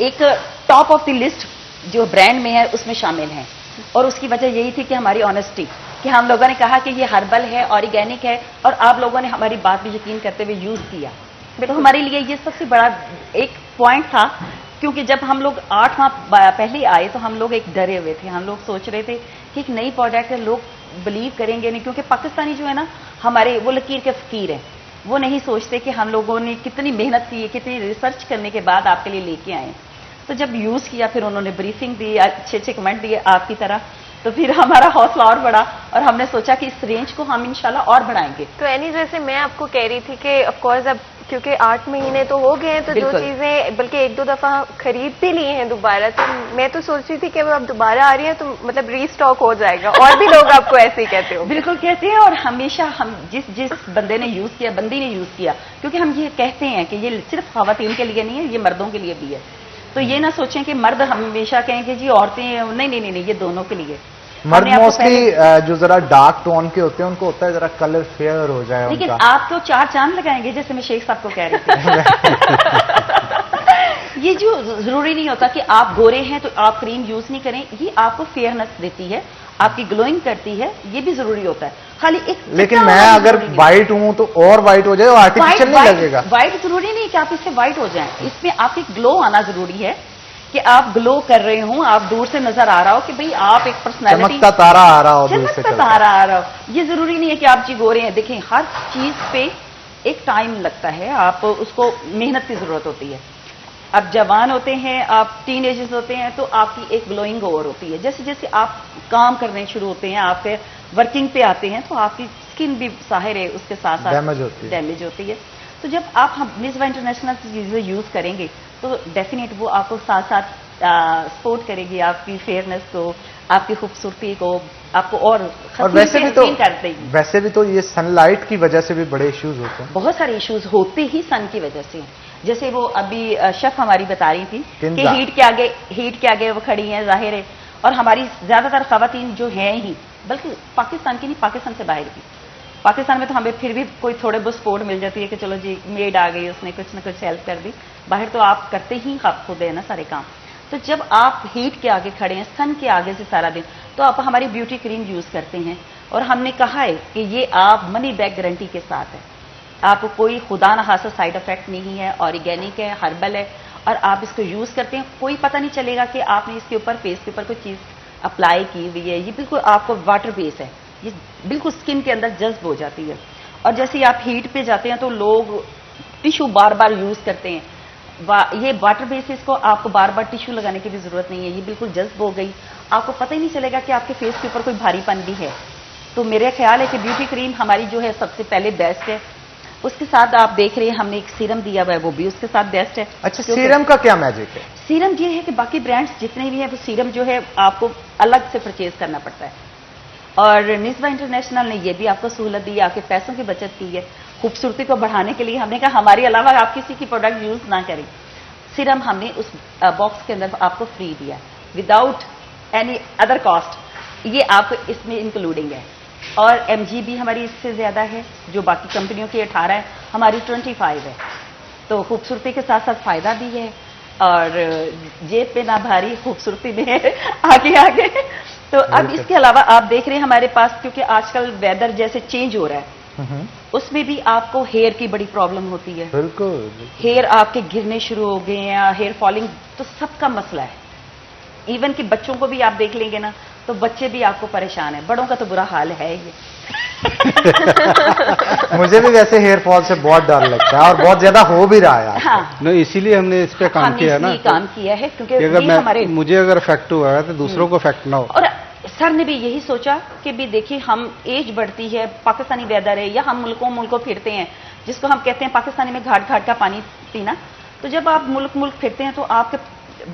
एक टॉप ऑफ द लिस्ट जो ब्रांड में है उसमें शामिल हैं। और उसकी वजह यही थी कि हमारी ऑनेस्टी, कि हम लोगों ने कहा कि ये हर्बल है, ऑर्गेनिक है, और आप लोगों ने हमारी बात भी यकीन करते हुए यूज किया। तो हमारे लिए ये सबसे बड़ा एक पॉइंट था, क्योंकि जब हम लोग 8 माह पहले आए तो हम लोग एक डरे हुए थे, हम लोग सोच रहे थे कि एक नई प्रोडक्ट है, लोग बिलीव करेंगे नहीं, क्योंकि पाकिस्तानी जो है ना हमारे, वो लकीर के फकीर हैं, वो नहीं सोचते कि हम लोगों ने कितनी मेहनत की है, कितनी रिसर्च करने के बाद आपके लिए लेके आए। तो जब यूज किया, फिर उन्होंने ब्रीफिंग दी, अच्छे अच्छे कमेंट दिए आपकी तरह, तो फिर हमारा हौसला और बढ़ा, और हमने सोचा कि इस रेंज को हम इंशाल्लाह और बढ़ाएंगे। तो एनी, जैसे मैं आपको कह रही थी कि ऑफ कोर्स अब क्योंकि 8 महीने तो हो गए हैं, तो जो चीजें बल्कि 1-2 दफा खरीद भी ली हैं दोबारा, तो मैं तो सोच रही थी कि अब दोबारा आ रही है तो मतलब रीस्टॉक हो जाएगा, और भी लोग आपको ऐसे ही कहते हो? बिल्कुल कहते हैं, और हमेशा हम जिस बंदे ने यूज किया, बंदी ने यूज किया, क्योंकि हम ये कहते हैं कि ये सिर्फ खवातीन के लिए नहीं है, ये मर्दों के लिए भी है। तो ये ना सोचें कि मर्द हमेशा कहें कि जी औरतें, नहीं नहीं नहीं, ये दोनों के लिए। मर्द मोस्टली जो जरा डार्क टोन के होते हैं उनको होता है जरा कलर फेयर हो जाए, लेकिन उनका। आप तो 4 चांद लगाएंगे, जैसे मैं शेख साहब को कह रही थी। ये जो जरूरी नहीं होता कि आप गोरे हैं तो आप क्रीम यूज नहीं करें, ये आपको फेयरनेस देती है, आपकी ग्लोइंग करती है, ये भी जरूरी होता है। खाली एक, लेकिन मैं अगर व्हाइट हूं तो और व्हाइट हो जाए, आर्टिफिशियल नहीं लगेगा। व्हाइट जरूरी नहीं कि आप इससे व्हाइट हो जाएं, इसमें आपकी ग्लो आना जरूरी है, कि आप ग्लो कर रहे हो, आप दूर से नजर आ रहा हो कि भाई आप एक पर्सनैलिटी, चमकता तारा आ रहा हो, दूर से चमकता तारा आ रहा हो। ये जरूरी नहीं है कि आप जी गोरे हैं। देखें, हर चीज पे एक टाइम लगता है, आप उसको मेहनत की जरूरत होती है। आप जवान होते हैं, आप टीन एजेस होते हैं, तो आपकी एक ग्लोइंग ओवर होती है। जैसे जैसे आप काम करने शुरू होते हैं, आप फिर वर्किंग पे आते हैं, तो आपकी स्किन भी जाहिर है उसके साथ साथ डैमेज होती है। तो जब आप हम निस्वा इंटरनेशनल चीजें यूज करेंगे तो डेफिनेट वो आपको साथ साथ सपोर्ट करेगी, आपकी फेयरनेस को, आपकी खूबसूरती को, आपको और वैसे भी तो ये सनलाइट की वजह से भी बड़े इश्यूज होते हैं। बहुत सारे इश्यूज होते ही सन की वजह से। जैसे वो अभी शेफ हमारी बता रही थी कि हीट के आगे वो खड़ी हैं, जाहिर है, और हमारी ज्यादातर खवातीन जो हैं ही, बल्कि पाकिस्तान की नहीं, पाकिस्तान से बाहर की, पाकिस्तान में तो हमें फिर भी कोई थोड़े बहुत सपोर्ट मिल जाती है कि चलो जी मेड आ गई, उसने कुछ ना कुछ हेल्प कर दी। बाहर तो आप करते ही आप खुद है ना सारे काम। तो जब आप हीट के आगे खड़े हैं, सन के आगे से सारा दिन, तो आप हमारी ब्यूटी क्रीम यूज करते हैं, और हमने कहा है कि ये आप मनी बैक गारंटी के साथ है, आपको कोई खुदा न खासा साइड इफेक्ट नहीं है, ऑर्गेनिक है, हर्बल है, और आप इसको यूज करते हैं, कोई पता नहीं चलेगा कि आपने इसके ऊपर, फेस के ऊपर कोई चीज अप्लाई की हुई है। ये बिल्कुल आपको वाटर बेस है, ये बिल्कुल स्किन के अंदर जज्ब हो जाती है। और जैसे आप हीट पे जाते हैं तो लोग टिश्यू बार बार यूज करते हैं, ये वाटर बेसिस को आपको बार बार टिश्यू लगाने की भी जरूरत नहीं है, ये बिल्कुल जज्ब हो गई, आपको पता ही नहीं चलेगा कि आपके फेस के ऊपर कोई भारीपन भी है। तो मेरा ख्याल है कि ब्यूटी क्रीम हमारी जो है सबसे पहले बेस्ट है। उसके साथ आप देख रहे हैं हमने एक सीरम दिया हुआ है, वो भी उसके साथ बेस्ट है। अच्छा, सीरम का क्या मैजिक है? सीरम ये है कि बाकी ब्रांड्स जितने भी हैं वो सीरम जो है आपको अलग से परचेज करना पड़ता है, और निस्वा इंटरनेशनल ने ये भी आपको सहूलत दी है, आपके पैसों की बचत की है। खूबसूरती को बढ़ाने के लिए हमने कहा हमारे अलावा आप किसी की प्रोडक्ट यूज ना करें। सीरम हमने उस बॉक्स के अंदर आपको फ्री दिया विदाउट एनी अदर कॉस्ट, ये आपको इसमें इंक्लूडिंग है। और mg भी हमारी इससे ज्यादा है, जो बाकी कंपनियों की 18 है, हमारी 25 है। तो खूबसूरती के साथ साथ फायदा भी है, और जेब पे ना भारी, खूबसूरती में है आगे आगे। तो अब इसके अलावा आप देख रहे हैं हमारे पास, क्योंकि आजकल वेदर जैसे चेंज हो रहा है, उसमें भी आपको हेयर की बड़ी प्रॉब्लम होती है। बिल्कुल, हेयर आपके गिरने शुरू हो गए हैं, हेयर फॉलिंग तो सबका मसला है। इवन कि बच्चों को भी आप देख लेंगे ना, तो बच्चे भी आपको परेशान है, बड़ों का तो बुरा हाल है ये। मुझे भी वैसे हेयर फॉल से बहुत डर लगता है, और बहुत ज्यादा हो भी रहा है। हाँ, no, इसीलिए हमने इस पे काम किया ना, काम किया है, क्योंकि अगर हमारे मुझे अगर इफेक्ट हुआ है तो दूसरों को इफेक्ट ना हो। और सर ने भी यही सोचा कि भी देखिए हम एज बढ़ती है, पाकिस्तानी वेदर है, या हम मुल्कों फिरते हैं, जिसको हम कहते हैं पाकिस्तानी में घाट घाट का पानी पीना। तो जब आप मुल्क फिरते हैं तो आपके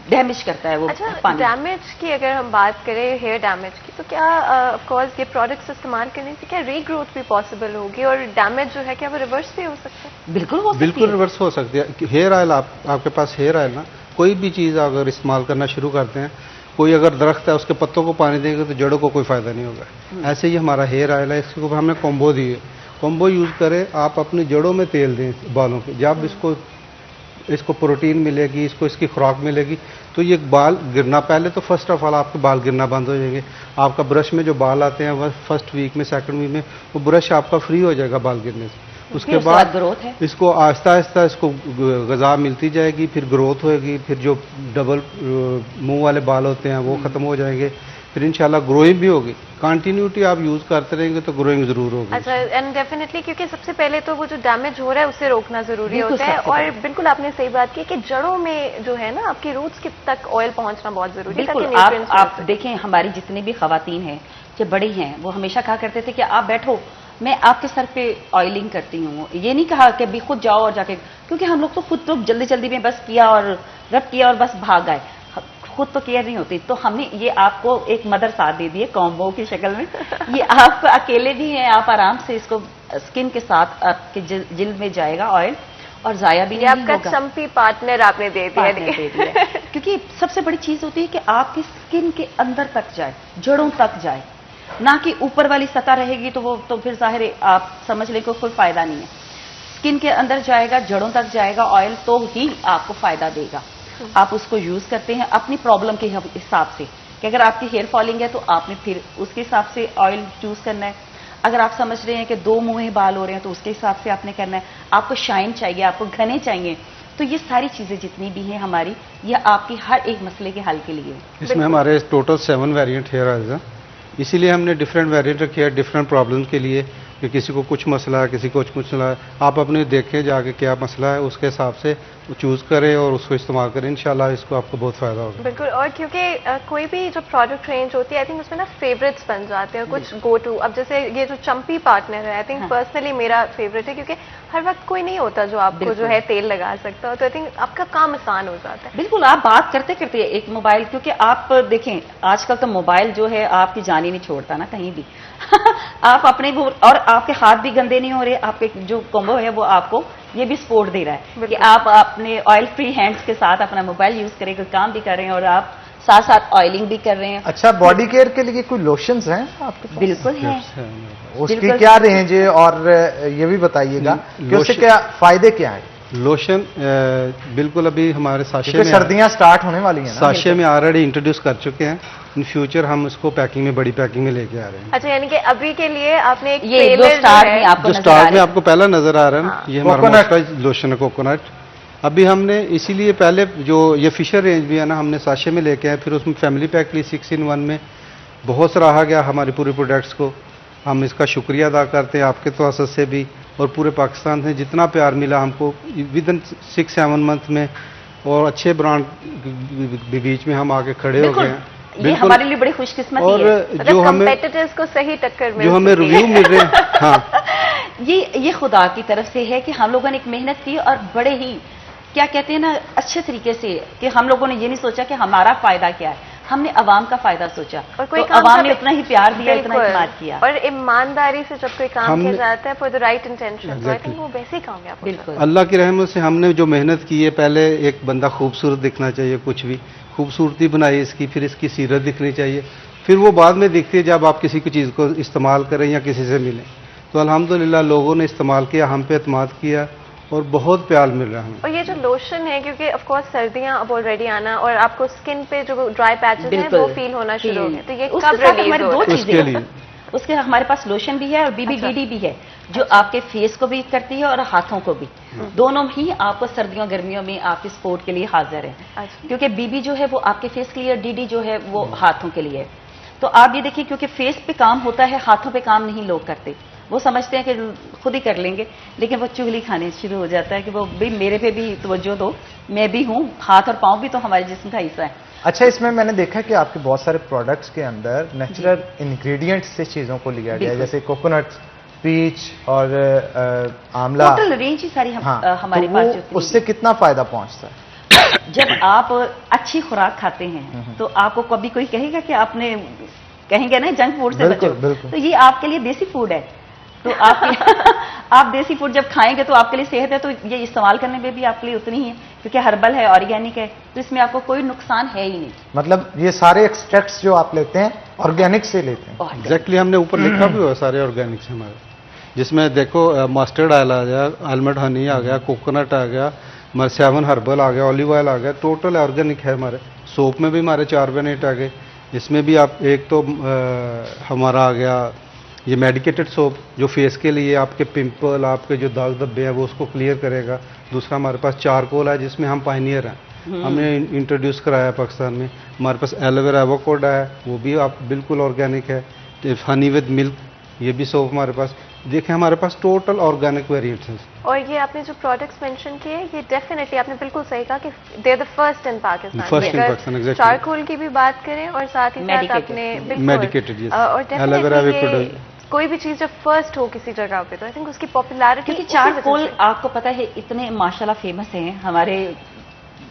डैमेज करता है वो पानी। डैमेज की अगर हम बात करें, हेयर डैमेज की, तो क्या ऑफ कोर्स ये प्रोडक्ट्स इस्तेमाल करने से क्या रीग्रोथ भी पॉसिबल होगी और डैमेज जो है क्या वो रिवर्स भी हो सकता है? बिल्कुल हो सकती है, बिल्कुल रिवर्स हो सकती है। हेयर ऑयल आपके पास हेयर ऑयल ना, कोई भी चीज़ अगर इस्तेमाल करना शुरू करते हैं, कोई अगर दरख्त है उसके पत्तों को पानी देंगे तो जड़ों को कोई फायदा नहीं होगा। ऐसे ही हमारा हेयर ऑयल है, इसके ऊपर हमने कॉम्बो दी है। कॉम्बो यूज़ करें, आप अपनी जड़ों में तेल दें बालों के, जब इसको प्रोटीन मिलेगी, इसकी खुराक मिलेगी, तो ये बाल गिरना, पहले तो फर्स्ट ऑफ ऑल आपके बाल गिरना बंद हो जाएंगे। आपका ब्रश में जो बाल आते हैं वह फर्स्ट वीक में, सेकंड वीक में वो ब्रश आपका फ्री हो जाएगा बाल गिरने से। उसके बाद ग्रोथ है, इसको आहिस्ता आहिस्ता इसको ग़िज़ा मिलती जाएगी, फिर ग्रोथ होएगी, फिर जो डबल मुंह वाले बाल होते हैं वो ख़त्म हो जाएंगे, फिर इंशाल्लाह ग्रोइंग भी होगी। कंटिन्यूटी आप यूज़ करते रहेंगे तो ग्रोइंग जरूर होगी। अच्छा, एंड डेफिनेटली, क्योंकि सबसे पहले तो वो जो डैमेज हो रहा है उसे रोकना जरूरी होता है। और बिल्कुल आपने सही बात की कि जड़ों में जो है ना आपकी रूट्स तक ऑयल पहुंचना बहुत जरूरी है। बिल्कुल, आप देखें हमारी जितनी भी खवातीन हैं जो बड़ी हैं वो हमेशा कहा करते थे कि आप बैठो, मैं आपके सर पे ऑयलिंग करती हूँ। ये नहीं कहा कि भी खुद जाओ और जाके, क्योंकि हम लोग तो खुद तो जल्दी जल्दी में बस किया और रब किया और बस भाग गए, खुद तो केयर नहीं होती। तो हमने ये आपको एक मदर साथ दे दी है कॉम्बो की शक्ल में। ये आप अकेले भी हैं, आप आराम से इसको स्किन के साथ आपके जिल्द में जाएगा ऑयल और जाया भी नहीं होगा। आपका चंपी पार्टनर आपने दे दिया। क्योंकि सबसे बड़ी चीज होती है कि आपकी स्किन के अंदर तक जाए, जड़ों तक जाए, ना कि ऊपर वाली सतह रहेगी तो वो तो फिर जाहिर है आप समझ लें कोई फायदा नहीं है। स्किन के अंदर जाएगा, जड़ों तक जाएगा ऑयल, तो ही आपको फायदा देगा। आप उसको यूज करते हैं अपनी प्रॉब्लम के हिसाब से, कि अगर आपकी हेयर फॉलिंग है तो आपने फिर उसके हिसाब से ऑयल चूज करना है। अगर आप समझ रहे हैं कि 2 मुंहे बाल हो रहे हैं तो उसके हिसाब से आपने करना है। आपको शाइन चाहिए, आपको घने चाहिए, तो ये सारी चीजें जितनी भी हैं हमारी, ये आपकी हर एक मसले के हल के लिए। इसमें हमारे टोटल 7 वेरिएंट हेयर ऑयल है, इसीलिए हमने डिफरेंट वेरिएंट रखे हैं डिफरेंट प्रॉब्लम के लिए, कि किसी को कुछ मसला है, किसी को कुछ मसला है। आप अपने देखें जाके क्या मसला है, उसके हिसाब से चूज करें और उसको इस्तेमाल करें, इंशाल्लाह इसको आपको बहुत फायदा होगा। बिल्कुल, और क्योंकि कोई भी जो प्रोडक्ट रेंज होती है आई थिंक उसमें ना फेवरेट्स बन जाते हैं, कुछ गो टू। अब जैसे ये जो चंपी पार्टनर है आई थिंक पर्सनली मेरा फेवरेट है, क्योंकि हर वक्त कोई नहीं होता जो आपको जो है तेल लगा सकता हो, तो आई थिंक आपका काम आसान हो जाता है। बिल्कुल, आप बात करते करते एक मोबाइल, क्योंकि आप देखें आजकल तो मोबाइल जो है आपकी जान ही नहीं छोड़ता ना कहीं भी। आप अपने वो, और आपके हाथ भी गंदे नहीं हो रहे, आपके जो कॉम्बो है वो आपको ये भी सपोर्ट दे रहा है कि आप अपने ऑयल फ्री हैंड्स के साथ अपना मोबाइल यूज करें, कोई काम भी कर रहे हैं और आप साथ साथ ऑयलिंग भी कर रहे हैं। अच्छा, बॉडी केयर के लिए कोई लोशंस हैं आपके पास? बिल्कुल है। उसकी क्या रेंज है और ये भी बताइएगा कि उससे क्या फायदे क्या हैं? लोशन बिल्कुल अभी हमारे साशे में, सर्दियां स्टार्ट होने वाली हैं ना, साशे में ऑलरेडी इंट्रोड्यूस कर चुके हैं। इन फ्यूचर हम उसको पैकिंग में, बड़ी पैकिंग में लेके आ रहे हैं। अच्छा, यानी कि अभी के लिए आपने एक ये जो स्टार में आपको जो स्टार में आपको पहला नजर आ रहा है ना, ये हमारा मॉइस्चराइज लोशन है कोकोनट। अभी हमने इसीलिए पहले जो ये फिशर रेंज भी है ना, हमने साशे में लेके आए, फिर उसमें फैमिली पैक ली 6 in 1 में। बहुत सराहा गया हमारे पूरे प्रोडक्ट्स को, हम इसका शुक्रिया अदा करते हैं आपके तवज्जुह से भी और पूरे पाकिस्तान से जितना प्यार मिला हमको विद इन 6-7 मंथ में, और अच्छे ब्रांड बीच में हम आके खड़े हो गए हैं। ये हमारे लिए बड़ी खुशकिस्मती और है। जो हमें कंपेटिटर्स को सही टक्कर मिल, जो हमें रिव्यू मिल रहे हैं, हाँ, ये खुदा की तरफ से है कि हम लोगों ने एक मेहनत की और बड़े ही क्या कहते हैं ना अच्छे तरीके से, कि हम लोगों ने ये नहीं सोचा कि हमारा फायदा क्या है, हमने अवाम का फायदा सोचा, और कोई तो अवाम ने उतना ही प्यार दिया, इतना इत्मीनान किया। और ईमानदारी से जब कोई काम किया जाता है फॉर द राइट इंटेंशन, तो आई थिंक वो वैसे ही कामयाब होता है। बिल्कुल, अल्लाह की रहमत से हमने जो मेहनत की है, पहले एक बंदा खूबसूरत दिखना चाहिए, कुछ भी खूबसूरती बनाई इसकी, फिर इसकी सीरत दिखनी चाहिए, फिर वो बाद में दिखती है जब आप किसी की चीज़ को इस्तेमाल करें या किसी से मिलें। तो अल्हम्दुलिल्लाह लोगों ने इस्तेमाल किया, हम पे एतमाद किया और बहुत प्यार मिल रहा है। और ये जो लोशन है, क्योंकि ऑफ कोर्स सर्दियां अब ऑलरेडी आना और आपको स्किन पे जो ड्राई पैचेस हैं वो फील होना शुरू हो गए, तो ये कब रिलीज होगा? उसके लिए उसके हमारे पास लोशन भी है और BBDD भी है, जो आपके फेस को भी करती है और हाथों को भी, दोनों ही आपको सर्दियों गर्मियों में आपके सपोर्ट के लिए हाजिर है। क्योंकि BB जो है वो आपके फेस के लिए, DD जो है वो हाथों के लिए। तो आप ये देखिए, क्योंकि फेस पे काम होता है, हाथों पे काम नहीं लोग करते, वो समझते हैं कि खुद ही कर लेंगे, लेकिन वो चुगली खाने शुरू हो जाता है कि वो भाई मेरे पे भी तवज्जो दो, मैं भी हूँ, हाथ और पाँव भी तो हमारे जिस्म का हिस्सा है। अच्छा, इसमें मैंने देखा कि आपके बहुत सारे प्रोडक्ट्स के अंदर नेचुरल इंग्रेडिएंट्स से चीजों को लिया गया है, जैसे कोकोनट, पीच और आंवला, टोटल रेंज ही सारी हमारे तो पास जो उससे कितना फायदा पहुंचता है? जब आप अच्छी खुराक खाते हैं तो आपको कभी कोई कहेगा कि आपने, कहेंगे ना जंक फूड से बचो, तो ये आपके लिए देसी फूड है। तो आप देसी फूड जब खाएंगे तो आपके लिए सेहत है, तो ये इस्तेमाल करने में भी आपके लिए उतनी ही है, क्योंकि हर्बल है, ऑर्गेनिक है, तो इसमें आपको कोई नुकसान है ही नहीं। मतलब ये सारे एक्सट्रैक्ट्स जो आप लेते हैं ऑर्गेनिक से लेते हैं? एग्जैक्टली, हमने ऊपर लिखा भी हुआ सारे ऑर्गेनिक से हमारे, जिसमें देखो मस्टर्ड ऑयल आ गया, आलमंड हनी आ गया, कोकोनट आ गया, हमारे 7 हर्बल आ गया, ऑलिव ऑयल आ गया, टोटल ऑर्गेनिक है हमारे। सोप में भी हमारे 4 बेनेट आ गए, इसमें भी आप एक तो हमारा आ गया ये मेडिकेटेड सोप, जो फेस के लिए आपके पिंपल, आपके जो दाग धब्बे हैं वो उसको क्लियर करेगा। दूसरा हमारे पास चारकोल है, जिसमें हम पायनियर हैं, हमने इंट्रोड्यूस कराया पाकिस्तान में। हमारे पास एलोवेरा एवोकाडो है, वो भी आप बिल्कुल ऑर्गेनिक है। हनी विद मिल्क, ये भी सोप हमारे पास। देखें, हमारे पास टोटल ऑर्गेनिक वेरिएंट्स हैं। और ये आपने जो प्रोडक्ट्स मेंशन किए, ये डेफिनेटली आपने बिल्कुल सही कहा कि they are the first in Pakistan. First in Pakistan, exactly. Charcoal की भी बात करें और साथ ही साथ आपने मेडिकेटेड, और एलोवेरा एवोकाडो, कोई भी चीज जब फर्स्ट हो किसी जगह पे तो आई थिंक उसकी पॉपुलैरिटी, क्योंकि चारकोल आपको पता है इतने माशाल्लाह फेमस हैं हमारे,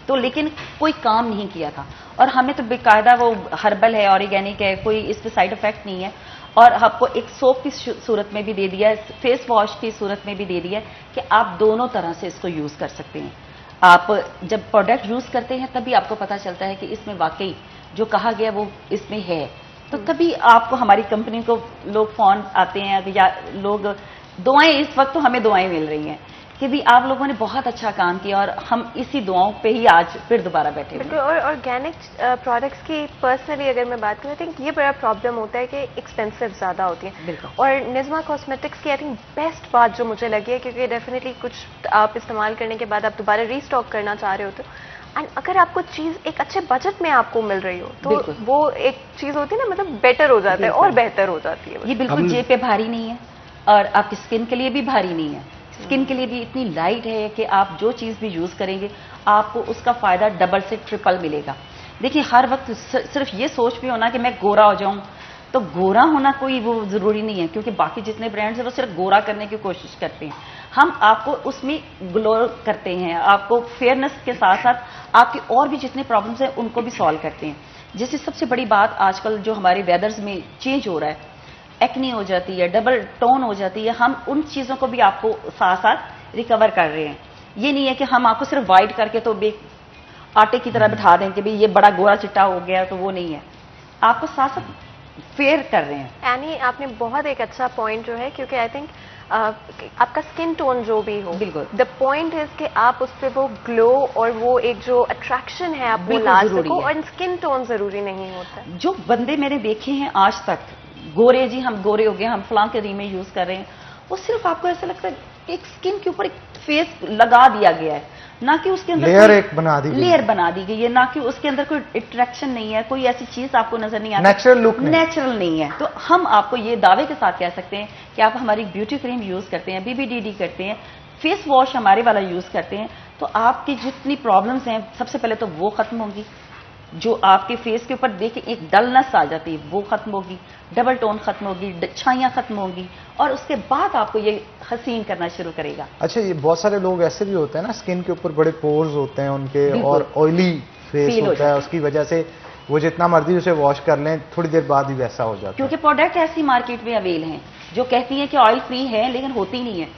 तो लेकिन कोई काम नहीं किया था, और हमें तो बेकायदा वो हर्बल है, ऑर्गेनिक है, कोई इस पे साइड इफेक्ट नहीं है, और आपको एक सोप की सूरत में भी दे दिया है, फेस वॉश की सूरत में भी दे दिया है कि आप दोनों तरह से इसको यूज कर सकते हैं। आप जब प्रोडक्ट यूज करते हैं तभी आपको पता चलता है कि इसमें वाकई जो कहा गया वो इसमें है, तो तभी आपको हमारी कंपनी को लोग फोन आते हैं, या लोग दुआएं, इस वक्त तो हमें दुआएं मिल रही हैं कि भी आप लोगों ने बहुत अच्छा काम किया, और हम इसी दुआओं पे ही आज फिर दोबारा बैठे हुए। और ऑर्गेनिक प्रोडक्ट्स की पर्सनली अगर मैं बात करूँ, आई थिंक ये बड़ा प्रॉब्लम होता है कि एक्सपेंसिव ज़्यादा होती है। और निज़मा कॉस्मेटिक्स की आई थिंक बेस्ट बात जो मुझे लगी है, क्योंकि डेफिनेटली कुछ आप इस्तेमाल करने के बाद आप दोबारा रीस्टॉक करना चाह रहे होते हो, एंड अगर आपको चीज़ एक अच्छे बजट में आपको मिल रही हो तो वो एक चीज़ होती है ना, मतलब बेटर हो जाता है और बेहतर हो जाती है। ये बिल्कुल जेब पे भारी नहीं है, और आपकी स्किन के लिए भी भारी नहीं है, स्किन के लिए भी इतनी लाइट है कि आप जो चीज़ भी यूज़ करेंगे आपको उसका फ़ायदा डबल से ट्रिपल मिलेगा। देखिए, हर वक्त सिर्फ ये सोच भी होना कि मैं गोरा हो जाऊं, तो गोरा होना कोई वो ज़रूरी नहीं है, क्योंकि बाकी जितने ब्रांड्स हैं वो सिर्फ गोरा करने की कोशिश करते हैं। हम आपको उसमें ग्लो करते हैं, आपको फेयरनेस के साथ साथ आपकी और भी जितने प्रॉब्लम्स हैं उनको भी सॉल्व करते हैं। जैसे सबसे बड़ी बात आजकल जो हमारे वेदर्स में चेंज हो रहा है, एक्नी हो जाती है, डबल टोन हो जाती है, हम उन चीज़ों को भी आपको साथ साथ रिकवर कर रहे हैं। ये नहीं है कि हम आपको सिर्फ वाइट करके तो आटे की तरह बिठा दें कि भाई ये बड़ा गोरा चिट्टा हो गया, तो वो नहीं है, आपको साथ साथ फेयर कर रहे हैं। एनी, आपने बहुत एक अच्छा पॉइंट जो है, क्योंकि आई थिंक आपका स्किन टोन जो भी हो, बिल्कुल द पॉइंट इज कि आप उस पर वो ग्लो और वो एक जो अट्रैक्शन है आप वो ला सको, और स्किन टोन जरूरी नहीं होता। जो बंदे मैंने देखे हैं आज तक, गोरे जी हम गोरे हो गए, हम फलां के क्रीमें यूज कर रहे हैं, वो सिर्फ आपको ऐसा लगता है एक स्किन के ऊपर एक फेस लगा दिया गया है, ना कि उसके अंदर लेयर एक बना दी गई, लेयर बना दी गई है, ना कि उसके अंदर कोई अट्रैक्शन नहीं है, कोई ऐसी चीज आपको नजर नहीं आती, नेचुरल लुक नेचुरल नहीं है। तो हम आपको ये दावे के साथ कह सकते हैं कि आप हमारी ब्यूटी क्रीम यूज करते हैं, BBDD करते हैं, फेस वॉश हमारे वाला यूज करते हैं, तो आपकी जितनी प्रॉब्लम्स हैं सबसे पहले तो वो खत्म होंगी, जो आपके फेस के ऊपर देखिए एक डलनेस आ जाती है वो खत्म होगी, डबल टोन खत्म होगी, छाइयाँ खत्म होगी, और उसके बाद आपको ये हसीन करना शुरू करेगा। अच्छा, ये बहुत सारे लोग ऐसे भी होते हैं ना, स्किन के ऊपर बड़े पोर्स होते हैं उनके, और ऑयली फेस होता है, उसकी वजह से वो जितना मर्जी उसे वॉश कर लें थोड़ी देर बाद ही वैसा हो जाता है। क्योंकि प्रोडक्ट ऐसी मार्केट में अवेल हैं जो कहती हैं कि ऑयल फ्री है, लेकिन होती नहीं है।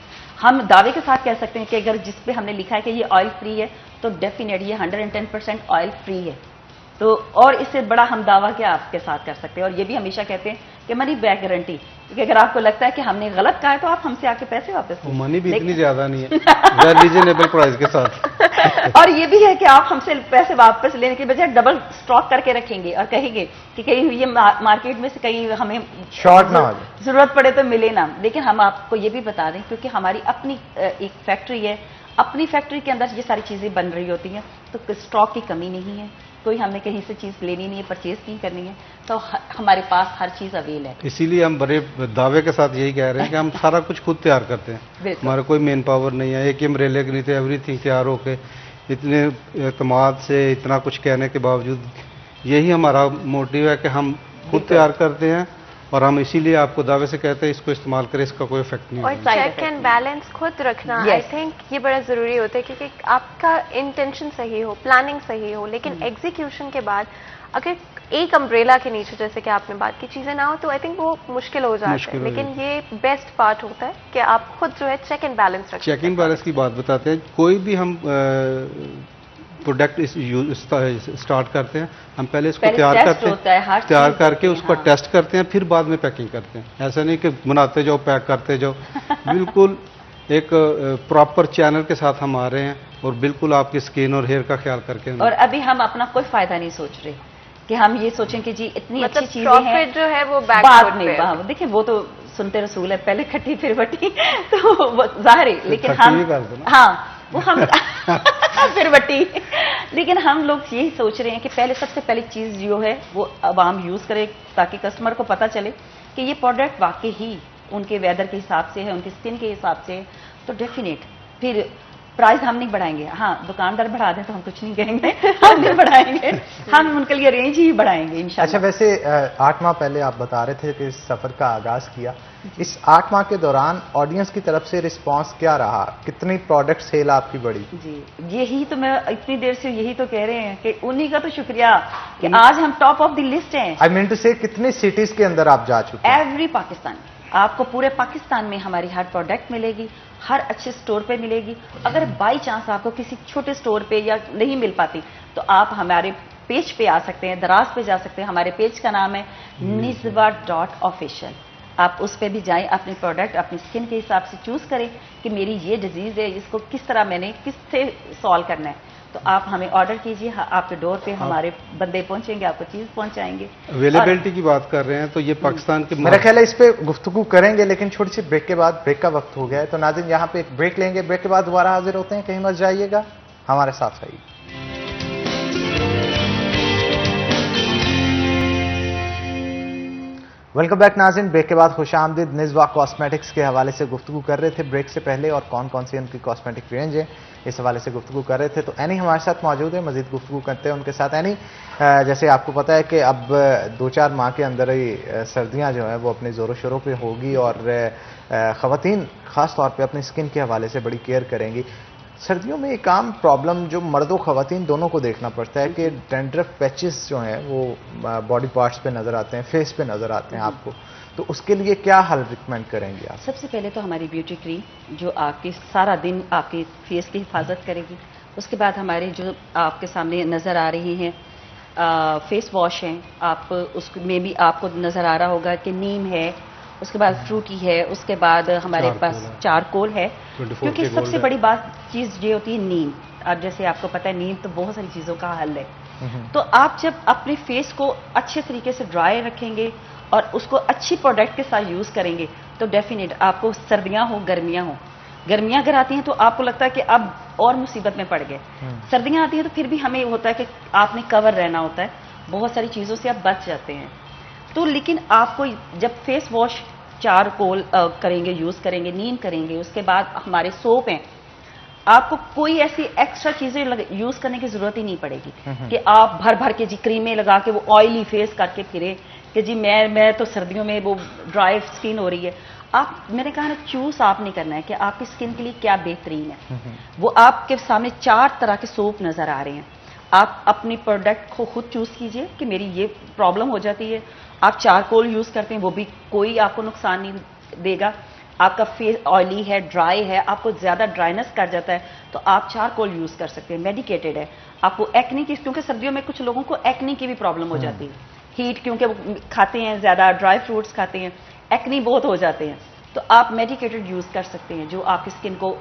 हम दावे के साथ कह सकते हैं कि अगर जिस पे हमने लिखा है कि ये ऑयल फ्री है, तो डेफिनेट ये 110% ऑयल फ्री है। तो और इससे बड़ा हम दावा क्या आपके साथ कर सकते हैं। और ये भी हमेशा कहते हैं कि मनी बैक गारंटी, क्योंकि अगर आपको लगता है कि हमने गलत कहा है तो आप हमसे आके पैसे वापस लें। मनी भी इतनी ज्यादा नहीं है, रीजनेबल प्राइस के साथ। और ये भी है कि आप हमसे पैसे वापस लेने के बजाय डबल स्टॉक करके रखेंगे और कहेंगे कि कहीं ये मार्केट में से कहीं हमें शॉर्ट ना हो जाए, जरूरत पड़े तो मिले ना। लेकिन हम आपको ये भी बता दें, क्योंकि हमारी अपनी एक फैक्ट्री है, अपनी फैक्ट्री के अंदर ये सारी चीजें बन रही होती हैं, तो स्टॉक की कमी नहीं है, कोई हमने कहीं से चीज लेनी नहीं है, परचेज नहीं करनी है, तो हमारे पास हर चीज अवेल है। इसीलिए हम बड़े दावे के साथ यही कह रहे हैं कि हम सारा कुछ खुद तैयार करते हैं, हमारा कोई मेन पावर नहीं है, एक अम्ब्रेले के नीचे एवरीथिंग तैयार होके इतने एतमाद से इतना कुछ कहने के बावजूद यही हमारा मोटिव है कि हम खुद तैयार करते हैं और हम इसीलिए आपको दावे से कहते हैं इसको इस्तेमाल करें, इसका कोई इफेक्ट नहीं और होगा। चेक एंड बैलेंस खुद रखना आई थिंक ये बड़ा ज़रूरी होता है, क्योंकि आपका इंटेंशन सही हो, प्लानिंग सही हो, लेकिन एग्जीक्यूशन के बाद अगर एक अम्ब्रेला के नीचे जैसे कि आपने बात की चीज़ें ना हो तो आई थिंक वो मुश्किल हो जाता है। लेकिन ये बेस्ट पार्ट होता है कि आप खुद जो है चेक एंड बैलेंस रखें। चेक एंड बैलेंस की बात बताते हैं। कोई भी हम प्रोडक्ट स्टार्ट करते हैं, हम पहले इसको तैयार करते हैं, तैयार करके उसको टेस्ट करते हैं, फिर बाद में पैकिंग करते हैं। ऐसा नहीं कि बनाते जाओ पैक करते जाओ। बिल्कुल एक प्रॉपर चैनल के साथ हम आ रहे हैं और बिल्कुल आपकी स्किन और हेयर का ख्याल करके। और अभी हम अपना कोई फायदा नहीं सोच रहे कि हम ये सोचें कि जी इतनी अच्छी चीजें हैं, जो है वो बाद में देखिए वो तो सुनते रसूल है, पहले खट्टी फिर बटी तो जाहिर है। लेकिन हम वो हम फिर बटी। लेकिन हम लोग यही सोच रहे हैं कि पहले सबसे पहली चीज जो है वो आवाम यूज करे, ताकि कस्टमर को पता चले कि ये प्रोडक्ट वाकई ही उनके वेदर के हिसाब से है, उनकी स्किन के हिसाब से है। तो डेफिनेट फिर प्राइस हम नहीं बढ़ाएंगे। हाँ, दुकानदार बढ़ा दें तो हम कुछ नहीं कहेंगे, हम नहीं बढ़ाएंगे, हम उनके लिए रेंज ही बढ़ाएंगे इंशाल्लाह। अच्छा, वैसे 8 माह पहले आप बता रहे थे कि इस सफर का आगाज किया, इस 8 माह के दौरान ऑडियंस की तरफ से रिस्पांस क्या रहा? कितनी प्रोडक्ट सेल आपकी बढ़ी? जी, यही तो मैं इतनी देर से यही तो कह रहे हैं कि उन्हीं का तो शुक्रिया कि आज हम टॉप ऑफ द लिस्ट हैं। आई मीन टू से कितनी सिटीज के अंदर आप जा चुके हैं? एवरी पाकिस्तान, आपको पूरे पाकिस्तान में हमारी हर प्रोडक्ट मिलेगी, हर अच्छे स्टोर पे मिलेगी। अगर बाई चांस आपको किसी छोटे स्टोर पे या नहीं मिल पाती तो आप हमारे पेज पे आ सकते हैं, दराज पे जा सकते हैं। हमारे पेज का नाम है nizwa.official। आप उस पे भी जाएं, अपनी प्रोडक्ट अपनी स्किन के हिसाब से चूज करें कि मेरी ये डिजीज है, इसको किस तरह मैंने किससे सॉल्व करना है। तो आप हमें ऑर्डर कीजिए, आपके डोर पे हमारे बंदे पहुंचेंगे, आपको चीज पहुंचाएंगे। अवेलेबिलिटी की बात कर रहे हैं तो ये पाकिस्तान के मेरा ख्याल है इस पे गुफ्तगू करेंगे, लेकिन छोटी सी ब्रेक के बाद, ब्रेक का वक्त हो गया है, तो नाज़रीन यहाँ पे एक ब्रेक लेंगे, ब्रेक के बाद दोबारा हाजिर होते हैं। कहीं मत जाइएगा, हमारे साथ रहिए। वेलकम बैक नाज़रीन, ब्रेक के बाद खुशामदीद। निज़वा कॉस्मेटिक्स के हवाले से गुफ्तगू कर रहे थे ब्रेक से पहले, और कौन कौन सी उनकी कॉस्मेटिक रेंज है इस हवाले से गुफ्तगू कर रहे थे। तो एनी हमारे साथ मौजूद है, मजीद गुफ्तगू करते हैं उनके साथ। एनी, जैसे आपको पता है कि अब 2-4 माह के अंदर ही सर्दियाँ जो हैं वो अपने ज़ोरों शोरों पे होगी, और ख़वातीन ख़ास तौर पे अपनी स्किन के हवाले से बड़ी केयर करेंगी। सर्दियों में एक आम प्रॉब्लम जो मर्दों ख़वातीन दोनों को देखना पड़ता है कि डैंड्रफ पैचेस जो हैं वो बॉडी पार्ट्स पे नज़र आते हैं, फेस पे नज़र आते हैं आपको, तो उसके लिए क्या हल रिकमेंड करेंगे आप? सबसे पहले तो हमारी ब्यूटी क्रीम जो आपके सारा दिन आपके फेस की हिफाजत करेगी। उसके बाद हमारे जो आपके सामने नज़र आ रही हैं फेस वॉश हैं, आप उसमें भी आपको नज़र आ रहा होगा कि नीम है, उसके बाद फ्रूटी है, उसके बाद हमारे पास चारकोल है। क्योंकि सबसे बड़ी बात चीज़ ये होती है नीम। अब जैसे आपको पता है नीम तो बहुत सारी चीज़ों का हल है। तो आप जब अपने फेस को अच्छे तरीके से ड्राई रखेंगे और उसको अच्छी प्रोडक्ट के साथ यूज़ करेंगे तो डेफिनेट आपको सर्दियाँ हो गर्मियाँ हो, गर्मियाँ अगर आती हैं तो आपको लगता है कि अब और मुसीबत में पड़ गए। सर्दियाँ आती हैं तो फिर भी हमें होता है कि आपने कवर रहना होता है, बहुत सारी चीज़ों से आप बच जाते हैं। तो लेकिन आपको जब फेस वॉश चारकोल करेंगे, यूज़ करेंगे, नीम करेंगे, उसके बाद हमारे सोप हैं, आपको कोई ऐसी एक्स्ट्रा चीज़ें यूज़ करने की ज़रूरत ही नहीं पड़ेगी कि आप भर भर के जी क्रीमें लगा के वो ऑयली फेस करके फिरे कि जी मैं तो सर्दियों में वो ड्राई स्किन हो रही है। आप, मैंने कहा ना, चूज आप नहीं करना है कि आपकी स्किन के लिए क्या बेहतरीन है। वो आपके सामने 4 तरह के सोप नज़र आ रहे हैं। आप अपनी प्रोडक्ट को खुद चूज कीजिए कि मेरी ये प्रॉब्लम हो जाती है। आप चारकोल यूज करते हैं, वो भी कोई आपको नुकसान नहीं देगा। आपका फेस ऑयली है, ड्राई है, आपको ज्यादा ड्राइनेस कर जाता है तो आप चारकोल यूज कर सकते हैं, मेडिकेटेड है। आपको एक्नी की, क्योंकि सर्दियों में कुछ लोगों को एक्नी की भी प्रॉब्लम हो जाती है, हीट क्योंकि वो खाते हैं ज्यादा, ड्राई फ्रूट्स खाते हैं, एक्नी बहुत हो जाते हैं, तो आप मेडिकेटेड यूज कर सकते हैं जो आपकी स्किन को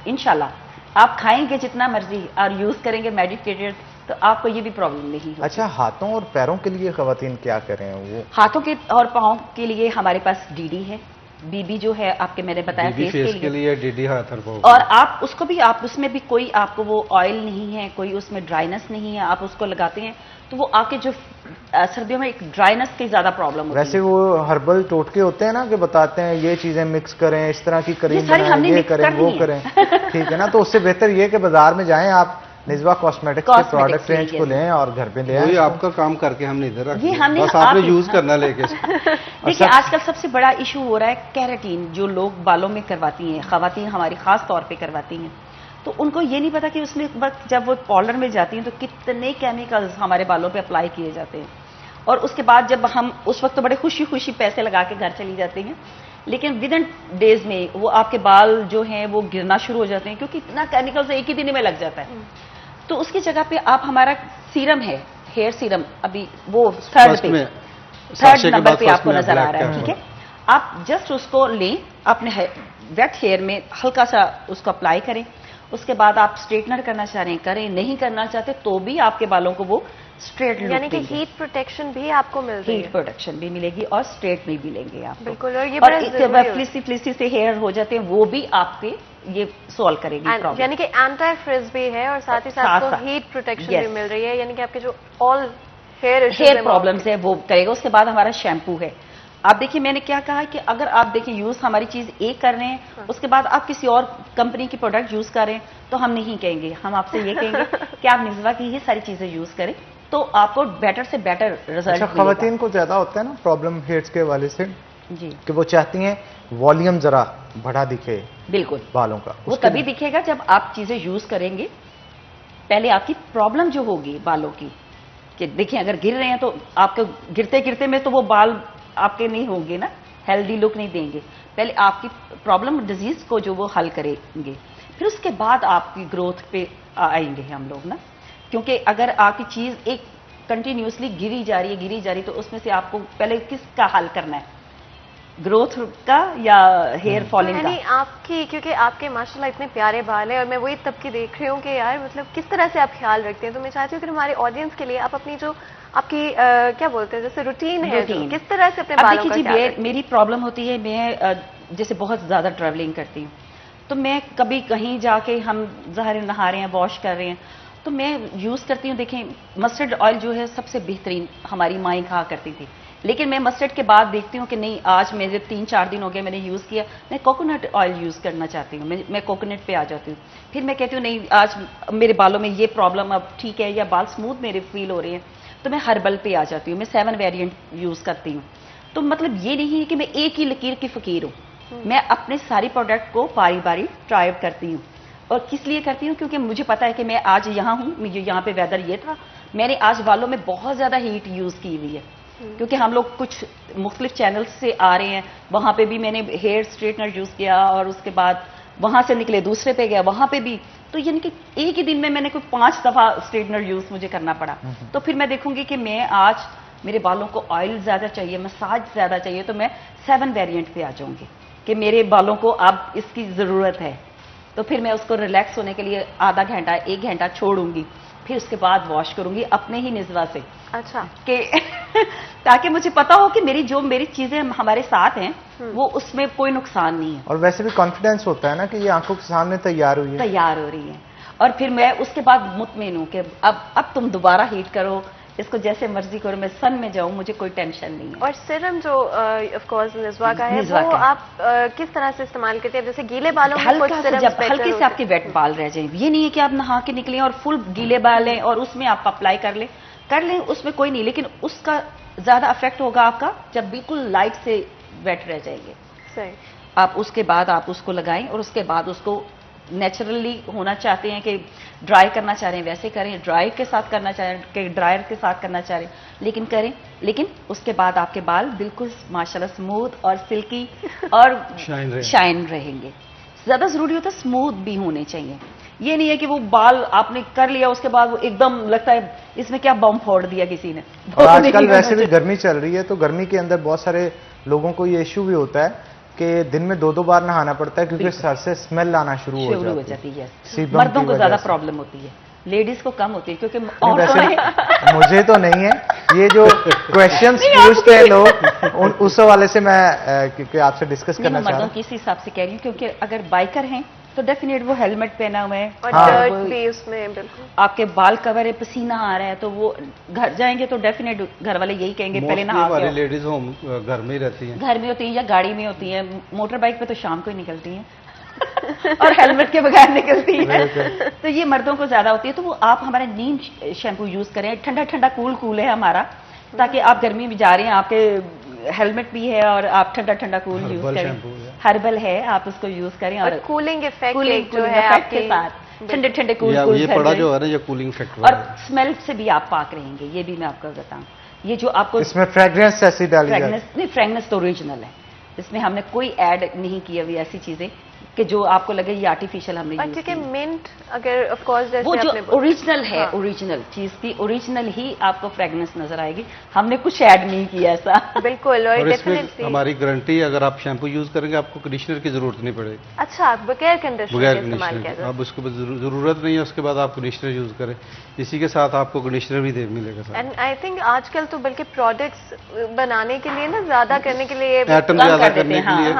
इंशाल्लाह आप खाएंगे जितना मर्जी और यूज करेंगे मेडिकेटेड तो आपको ये भी प्रॉब्लम नहीं होगी। अच्छा, हाथों और पैरों के लिए खवातीन क्या करें? वो हाथों के और पाँव के लिए हमारे पास डीडी है, बीबी जो है आपके, मैंने बताया फेस के लिए डीडी हाथ और आप उसको भी, आप उसमें भी कोई आपको वो ऑयल नहीं है, कोई उसमें ड्राइनेस नहीं है, आप उसको लगाते हैं तो वो आपके जो सर्दियों में एक ड्राइनेस की ज्यादा प्रॉब्लम होती है। वैसे वो हर्बल टोटके होते हैं ना कि बताते हैं ये चीजें मिक्स करें, इस तरह की क्रीम बनाएं, ये करें, वो करें, ठीक है ना। तो उससे बेहतर ये कि बाजार में जाएं आप, निजवा कॉस्मेटिक्स के प्रोडक्ट रेंज को लें और घर पे ले आए। वही आपका काम करके हमने इधर रख ये दिया, हमने बस आपने आप- यूज करना लेके। देखिए आजकल सबसे बड़ा इशू हो रहा है कैराटीन, जो लोग बालों में करवाती हैं, खवातीन हमारी खास तौर पे करवाती हैं, तो उनको ये नहीं पता कि उसमें वक्त जब वो पार्लर में जाती हैं तो कितने केमिकल्स हमारे बालों पे अप्लाई किए जाते हैं, और उसके बाद जब हम उस वक्त तो बड़े खुशी खुशी पैसे लगा के घर चली जाती हैं, लेकिन विद इन डेज में वो आपके बाल जो हैं वो गिरना शुरू हो जाते हैं, क्योंकि इतना केमिकल्स एक ही दिन में लग जाता है। तो उसकी जगह पे आप हमारा सीरम है, हेयर सीरम, अभी वो थर्ड नंबर पे आपको नजर आ रहा है, ठीक है। आप जस्ट उसको लें, अपने वेट हेयर में हल्का सा उसको अप्लाई करें, उसके बाद आप स्ट्रेटनर करना चाह रहे हैं करें, नहीं करना चाहते तो भी आपके बालों को वो स्ट्रेट लुक यानी कि देंगे। हीट प्रोटेक्शन भी आपको मिल रही हीट है। प्रोटेक्शन भी मिलेगी और स्ट्रेट में भी लेंगे आप। बिल्कुल, और ये बड़ा जरूरी है। फ्लिसी फ्लिसी से हेयर हो जाते हैं, वो भी आपके ये सॉल्व करेगी प्रॉब्लम। यानी कि एंटी फ्रिज भी है और साथ ही साथ आपको हीट प्रोटेक्शन भी मिल रही है, यानी कि आपके जो ऑल हेयर प्रॉब्लम्स है वो करेगा। उसके बाद हमारा शैम्पू है। आप देखिए मैंने क्या कहा कि अगर आप देखिए यूज हमारी चीज एक कर रहे हैं, उसके बाद आप किसी और कंपनी की प्रोडक्ट यूज कर रहे हैं, तो हम नहीं कहेंगे, हम आपसे ये कहेंगे कि आप निजवा की ही सारी चीजें यूज करें, तो आपको बेटर से बेटर रिजल्ट। अच्छा, खवातीन को ज्यादा होता है ना प्रॉब्लम हेयर्स के वाले से जी, कि वो चाहती हैं वॉल्यूम जरा बढ़ा दिखे बिल्कुल बालों का, वो तभी दिखेगा जब आप चीजें यूज करेंगे। पहले आपकी प्रॉब्लम जो होगी बालों की, कि देखिए अगर गिर रहे हैं तो आपके गिरते गिरते में तो वो बाल आपके नहीं होंगे ना, हेल्दी लुक नहीं देंगे। पहले आपकी प्रॉब्लम डिजीज को जो वो हल करेंगे, फिर उसके बाद आपकी ग्रोथ पे आएंगे हम लोग ना। क्योंकि अगर आपकी चीज एक कंटिन्यूसली गिरी जा रही है तो उसमें से आपको पहले किसका हल करना है, ग्रोथ का या हेयर फॉलिंग का? आपकी, क्योंकि आपके माशाल्लाह इतने प्यारे बाल है और मैं वही तब की देख रही हूँ कि यार मतलब किस तरह से आप ख्याल रखते हैं, तो मैं चाहती हूँ कि हमारे ऑडियंस के लिए आप अपनी जो आपकी क्या बोलते हैं जैसे रूटीन है, किस तरह से अपने बालों का ख्याल रखते हैं? मेरी प्रॉब्लम होती है, मैं जैसे बहुत ज्यादा ट्रैवलिंग करती हूँ, तो मैं कभी कहीं जाके हम ज़ाहिर नहा रहे हैं, वॉश कर रहे हैं, तो मैं यूज करती हूँ। देखें मस्टर्ड ऑयल जो है सबसे बेहतरीन हमारी माएँ कहा करती थी, लेकिन मैं मस्टर्ड के बाद देखती हूँ कि नहीं, आज मेरे 3-4 दिन हो गए मैंने यूज़ किया, मैं कोकोनट ऑयल यूज़ करना चाहती हूँ, मैं कोकोनट पे आ जाती हूँ। फिर मैं कहती हूँ नहीं, आज मेरे बालों में ये प्रॉब्लम अब ठीक है, या बाल स्मूथ मेरे फील हो रहे हैं, तो मैं हर्बल पे आ जाती हूँ। मैं 7 वेरिएंट यूज़ करती हूँ। तो मतलब ये नहीं है कि मैं एक ही लकीर की फ़कीर हूँ, मैं अपने सारी प्रोडक्ट को बारी बारी ट्राई करती हूँ। और किस लिए करती हूँ, क्योंकि मुझे पता है कि मैं आज यहाँ हूँ, मुझे यहाँ पे वेदर ये था, मैंने आज बालों में बहुत ज़्यादा हीट यूज़ की हुई है, क्योंकि हम लोग कुछ मुख्तलिफ चैनल्स से आ रहे हैं, वहाँ पे भी मैंने हेयर स्ट्रेटनर यूज़ किया और उसके बाद वहाँ से निकले दूसरे पे गया, वहाँ पे भी, तो यानी कि एक ही दिन में मैंने कोई 5 दफ़ा स्ट्रेटनर यूज़ मुझे करना पड़ा। तो फिर मैं देखूंगी कि मैं आज मेरे बालों को ऑयल ज़्यादा चाहिए, मसाज ज़्यादा चाहिए, तो मैं 7 वेरिएंट पे आ जाऊंगी कि मेरे बालों को अब इसकी ज़रूरत है। तो फिर मैं उसको रिलैक्स होने के लिए आधा घंटा 1 घंटा छोड़ूंगी, फिर उसके बाद वॉश करूंगी अपने ही निजवा से। अच्छा, कि ताकि मुझे पता हो कि मेरी चीजें हमारे साथ हैं, वो उसमें कोई नुकसान नहीं है। और वैसे भी कॉन्फिडेंस होता है ना कि ये आंखों के सामने तैयार हुई है, तैयार हो रही है, और फिर मैं उसके बाद मुतमिन हूँ कि अब तुम दोबारा हीट करो, इसको जैसे मर्जी करो, मैं सन में जाऊं, मुझे कोई टेंशन नहीं है। और सीरम जो ऑफ कोर्स निजवा का है, वो आप किस तरह से इस्तेमाल करते हैं? जैसे गीले बालों में हल्के से आपके वेट बाल रह जाए, ये नहीं है कि आप नहा के निकलें और फुल गीले बाल हैं और उसमें आप अप्लाई कर लें, उसमें कोई नहीं, लेकिन उसका ज्यादा इफेक्ट होगा आपका जब बिल्कुल लाइट से वेट रह जाएंगे। सही। आप उसके बाद आप उसको लगाएं, और उसके बाद उसको नेचुरली होना चाहते हैं कि ड्राई करना चाह रहे हैं वैसे करें, ड्राई के साथ करना चाह रहे हैं कि ड्रायर के साथ करना चाह रहे हैं, लेकिन करें, लेकिन उसके बाद आपके बाल बिल्कुल माशाल्लाह स्मूथ और सिल्की और शाइन रहेंगे। ज्यादा जरूरी होता है स्मूथ भी होने चाहिए, ये नहीं है कि वो बाल आपने कर लिया उसके बाद वो एकदम लगता है इसमें क्या बम फोड़ दिया किसी ने। और आजकल वैसे भी गर्मी चल रही है, तो गर्मी के अंदर बहुत सारे लोगों को ये इश्यू भी होता है कि दिन में 2-2 बार नहाना पड़ता है, क्योंकि सर से स्मेल आना शुरू हो जाती है। मर्दों को ज्यादा प्रॉब्लम होती है, लेडीज को कम होती है, क्योंकि मुझे तो नहीं है। ये जो क्वेश्चंस पूछते हैं लोग, उस हवाले से मैं क्योंकि आपसे डिस्कस करना चाह रहा हूं। किस हिसाब से कह रही हूँ, क्योंकि अगर बाइकर हैं तो डेफिनेट वो हेलमेट पहना हुआ है और डर्ट भी उसमें, बिल्कुल आपके बाल कवर है, पसीना आ रहा है, तो वो घर जाएंगे तो डेफिनेट घर वाले यही कहेंगे पहले नहा के आओ। लेडीज होम घर में ही रहती हैं, घर में होती है या गाड़ी में होती है, मोटर बाइक पे तो शाम को ही निकलती हैं। और हेलमेट के बगैर निकलती है। तो ये मर्दों को ज्यादा होती है। तो वो आप हमारा नीम शैम्पू यूज करें, ठंडा ठंडा कूल है हमारा, ताकि आप गर्मी में जा रहे हैं, आपके हेलमेट भी है और आप ठंडा ठंडा कूल यूज करें। हर्बल है, आप उसको यूज करें और कूलिंग इफेक्ट जो है आपके साथ ठंडे ठंडे कूल ये पड़ा जो है ना, ये कूलिंग फैक्टर और स्मेल से भी आप पाक रहेंगे। ये भी मैं आपको बताऊं, ये जो आपको इसमें फ्रेग्रेंस ऐसी डाली जाए, फ्रेग्रेंस नहीं, फ्रेग्रेंस तो ओरिजिनल है, इसमें हमने कोई ऐड नहीं की अभी ऐसी चीजें कि जो आपको लगे ये आर्टिफिशियल हमने यूज क्योंकि मिंट अगर ऑफ कोर्स जैसे वो जो आपने ओरिजिनल है, ओरिजिनल चीज की ओरिजिनल ही आपको फ्रेग्रेंस नजर आएगी। हमने कुछ ऐड नहीं किया ऐसा। बिल्कुल। और इसमें हमारी गारंटी है, अगर आप शैम्पू यूज करेंगे आपको कंडीशनर की जरूरत नहीं पड़ेगी। अच्छा, बगैर कंडीशनर इस्तेमाल किया अब उसके बाद जरूरत नहीं है, उसके बाद आप कंडीशनर यूज करें, इसी के साथ आपको कंडीशनर भी मिलेगा। एंड आई थिंक आजकल तो बल्कि प्रोडक्ट्स बनाने के लिए ना, ज्यादा करने के लिए, आइटम ज्यादा करने के लिए,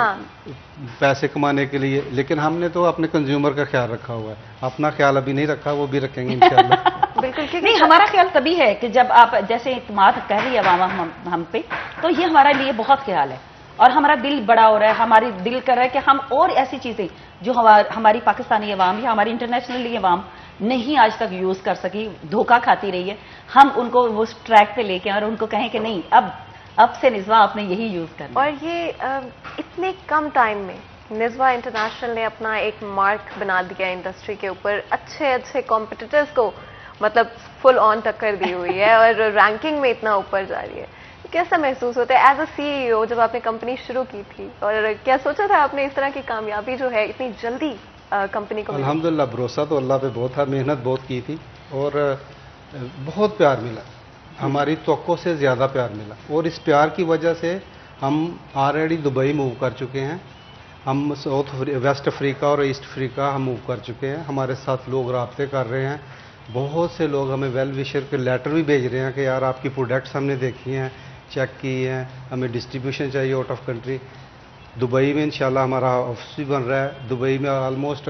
पैसे कमाने के लिए, लेकिन हमने तो अपने कंज्यूमर का ख्याल रखा हुआ है। अपना ख्याल अभी नहीं रखा, वो भी रखेंगे इंशाल्लाह। बिल्कुल नहीं, हमारा ख्याल तभी है कि जब आप जैसे इत्मीनान कर रही है अवाम हम पे, तो ये हमारे लिए बहुत ख्याल है और हमारा दिल बड़ा हो रहा है, हमारी दिल कर रहा है कि हम और ऐसी चीजें जो हमारी पाकिस्तानी अवाम या हमारी इंटरनेशनली अवाम नहीं आज तक यूज कर सकी, धोखा खाती रही है, हम उनको वो ट्रैक पे लेके और उनको कहें कि नहीं, अब से निज़वा आपने यही यूज करना। और ये इतने कम टाइम में निज़वा इंटरनेशनल ने अपना एक मार्क बना दिया इंडस्ट्री के ऊपर, अच्छे कॉम्पिटिटर्स को मतलब फुल ऑन टक्कर दी हुई है और रैंकिंग में इतना ऊपर जा रही है। कैसा महसूस होता है एज अ CEO जब आपने कंपनी शुरू की थी, और क्या सोचा था आपने इस तरह की कामयाबी जो है इतनी जल्दी कंपनी को? अल्हम्दुलिल्लाह, भरोसा तो अल्लाह पे बहुत था, मेहनत बहुत की थी और बहुत प्यार मिला, हमारी तवक्को से ज़्यादा प्यार मिला। और इस प्यार की वजह से हम ऑलरेडी दुबई मूव कर चुके हैं, हम वेस्ट अफ्रीका और ईस्ट अफ्रीका हम मूव कर चुके हैं, हमारे साथ लोग राब्ते कर रहे हैं, बहुत से लोग हमें वेल विशर के लेटर भी भेज रहे हैं कि यार आपकी प्रोडक्ट्स हमने देखी हैं, चेक की हैं, हमें डिस्ट्रीब्यूशन चाहिए आउट ऑफ कंट्री। दुबई में इंशाल्लाह हमारा ऑफिस भी बन रहा है, दुबई में ऑलमोस्ट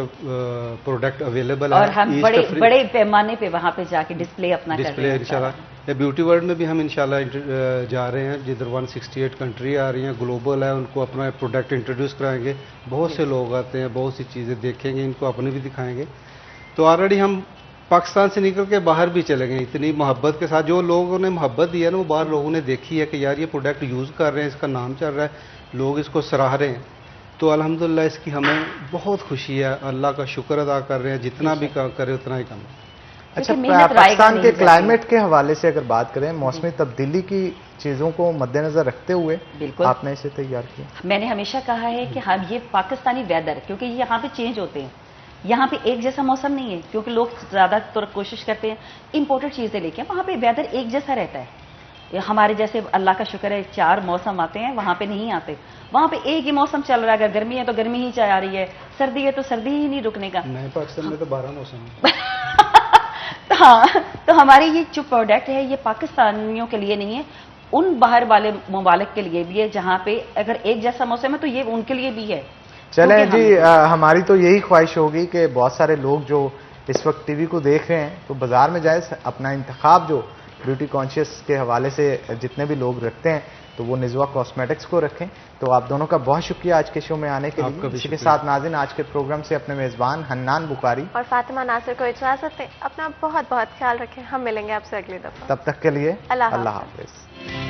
प्रोडक्ट अवेलेबल है और हम बड़े पैमाने पे वहाँ पे जाके डिस्प्ले अपना कर रहे हैं इंशाल्लाह। ब्यूटी वर्ल्ड में भी हम इंशाल्लाह जा रहे हैं, जिधर 168 कंट्री आ रही हैं, ग्लोबल है, उनको अपना प्रोडक्ट इंट्रोड्यूस कराएंगे। बहुत से लोग आते हैं, बहुत सी चीज़ें देखेंगे, इनको अपने भी दिखाएंगे। तो ऑलरेडी हम पाकिस्तान से निकल के बाहर भी चले गए, इतनी मोहब्बत के साथ। जो लोगों ने मोहब्बत दी है ना, वो बाहर लोगों ने देखी है कि यार ये प्रोडक्ट यूज़ कर रहे हैं, इसका नाम चल रहा है, लोग इसको सराह रहे हैं, तो अल्हम्दुलिल्लाह इसकी हमें बहुत खुशी है, अल्लाह का शुक्र अदा कर रहे हैं, जितना भी करें उतना ही कम। अच्छा, पाकिस्तान के क्लाइमेट के हवाले से अगर बात करें, मौसमी तब्दीली की चीज़ों को मद्देनजर रखते हुए आपने इसे तैयार किया? मैंने हमेशा कहा है कि हम ये पाकिस्तानी वेदर, क्योंकि यहाँ पे चेंज होते हैं, यहाँ पे एक जैसा मौसम नहीं है, क्योंकि लोग ज़्यादातर कोशिश करते हैं इंपोर्टेड चीज़ें लेके, वहाँ पे वेदर एक जैसा रहता है। हमारे जैसे अल्लाह का शुक्र है 4 मौसम आते हैं, वहाँ पे नहीं आते। वहाँ पे एक ही मौसम चल रहा है, अगर गर्मी है तो गर्मी ही आ रही है, सर्दी है तो सर्दी ही नहीं रुकने का। नहीं, पाकिस्तान में तो 12 मौसम है। हाँ, तो हमारे ये जो प्रोडक्ट है ये पाकिस्तानियों के लिए नहीं है, उन बाहर वाले ममालिक के लिए भी है, जहाँ पे अगर एक जैसा मौसम है तो ये उनके लिए भी है। चले जी, हमारी तो यही ख्वाहिश होगी कि बहुत सारे लोग जो इस वक्त टीवी को देख रहे हैं तो बाजार में जाए, अपना इंतखाब जो ब्यूटी कॉन्शियस के हवाले से जितने भी लोग रखते हैं तो वो निज़वा कॉस्मेटिक्स को रखें। तो आप दोनों का बहुत शुक्रिया आज के शो में आने के लिए। इसी के साथ नाज़रीन, आज के प्रोग्राम से अपने मेज़बान हन्नान बुखारी और फातिमा नासिर को इजाज़त दें। अपना बहुत बहुत ख्याल रखें, हम मिलेंगे आपसे अगली दफ़ा। तब तक के लिए अल्लाह हाफ़िज़।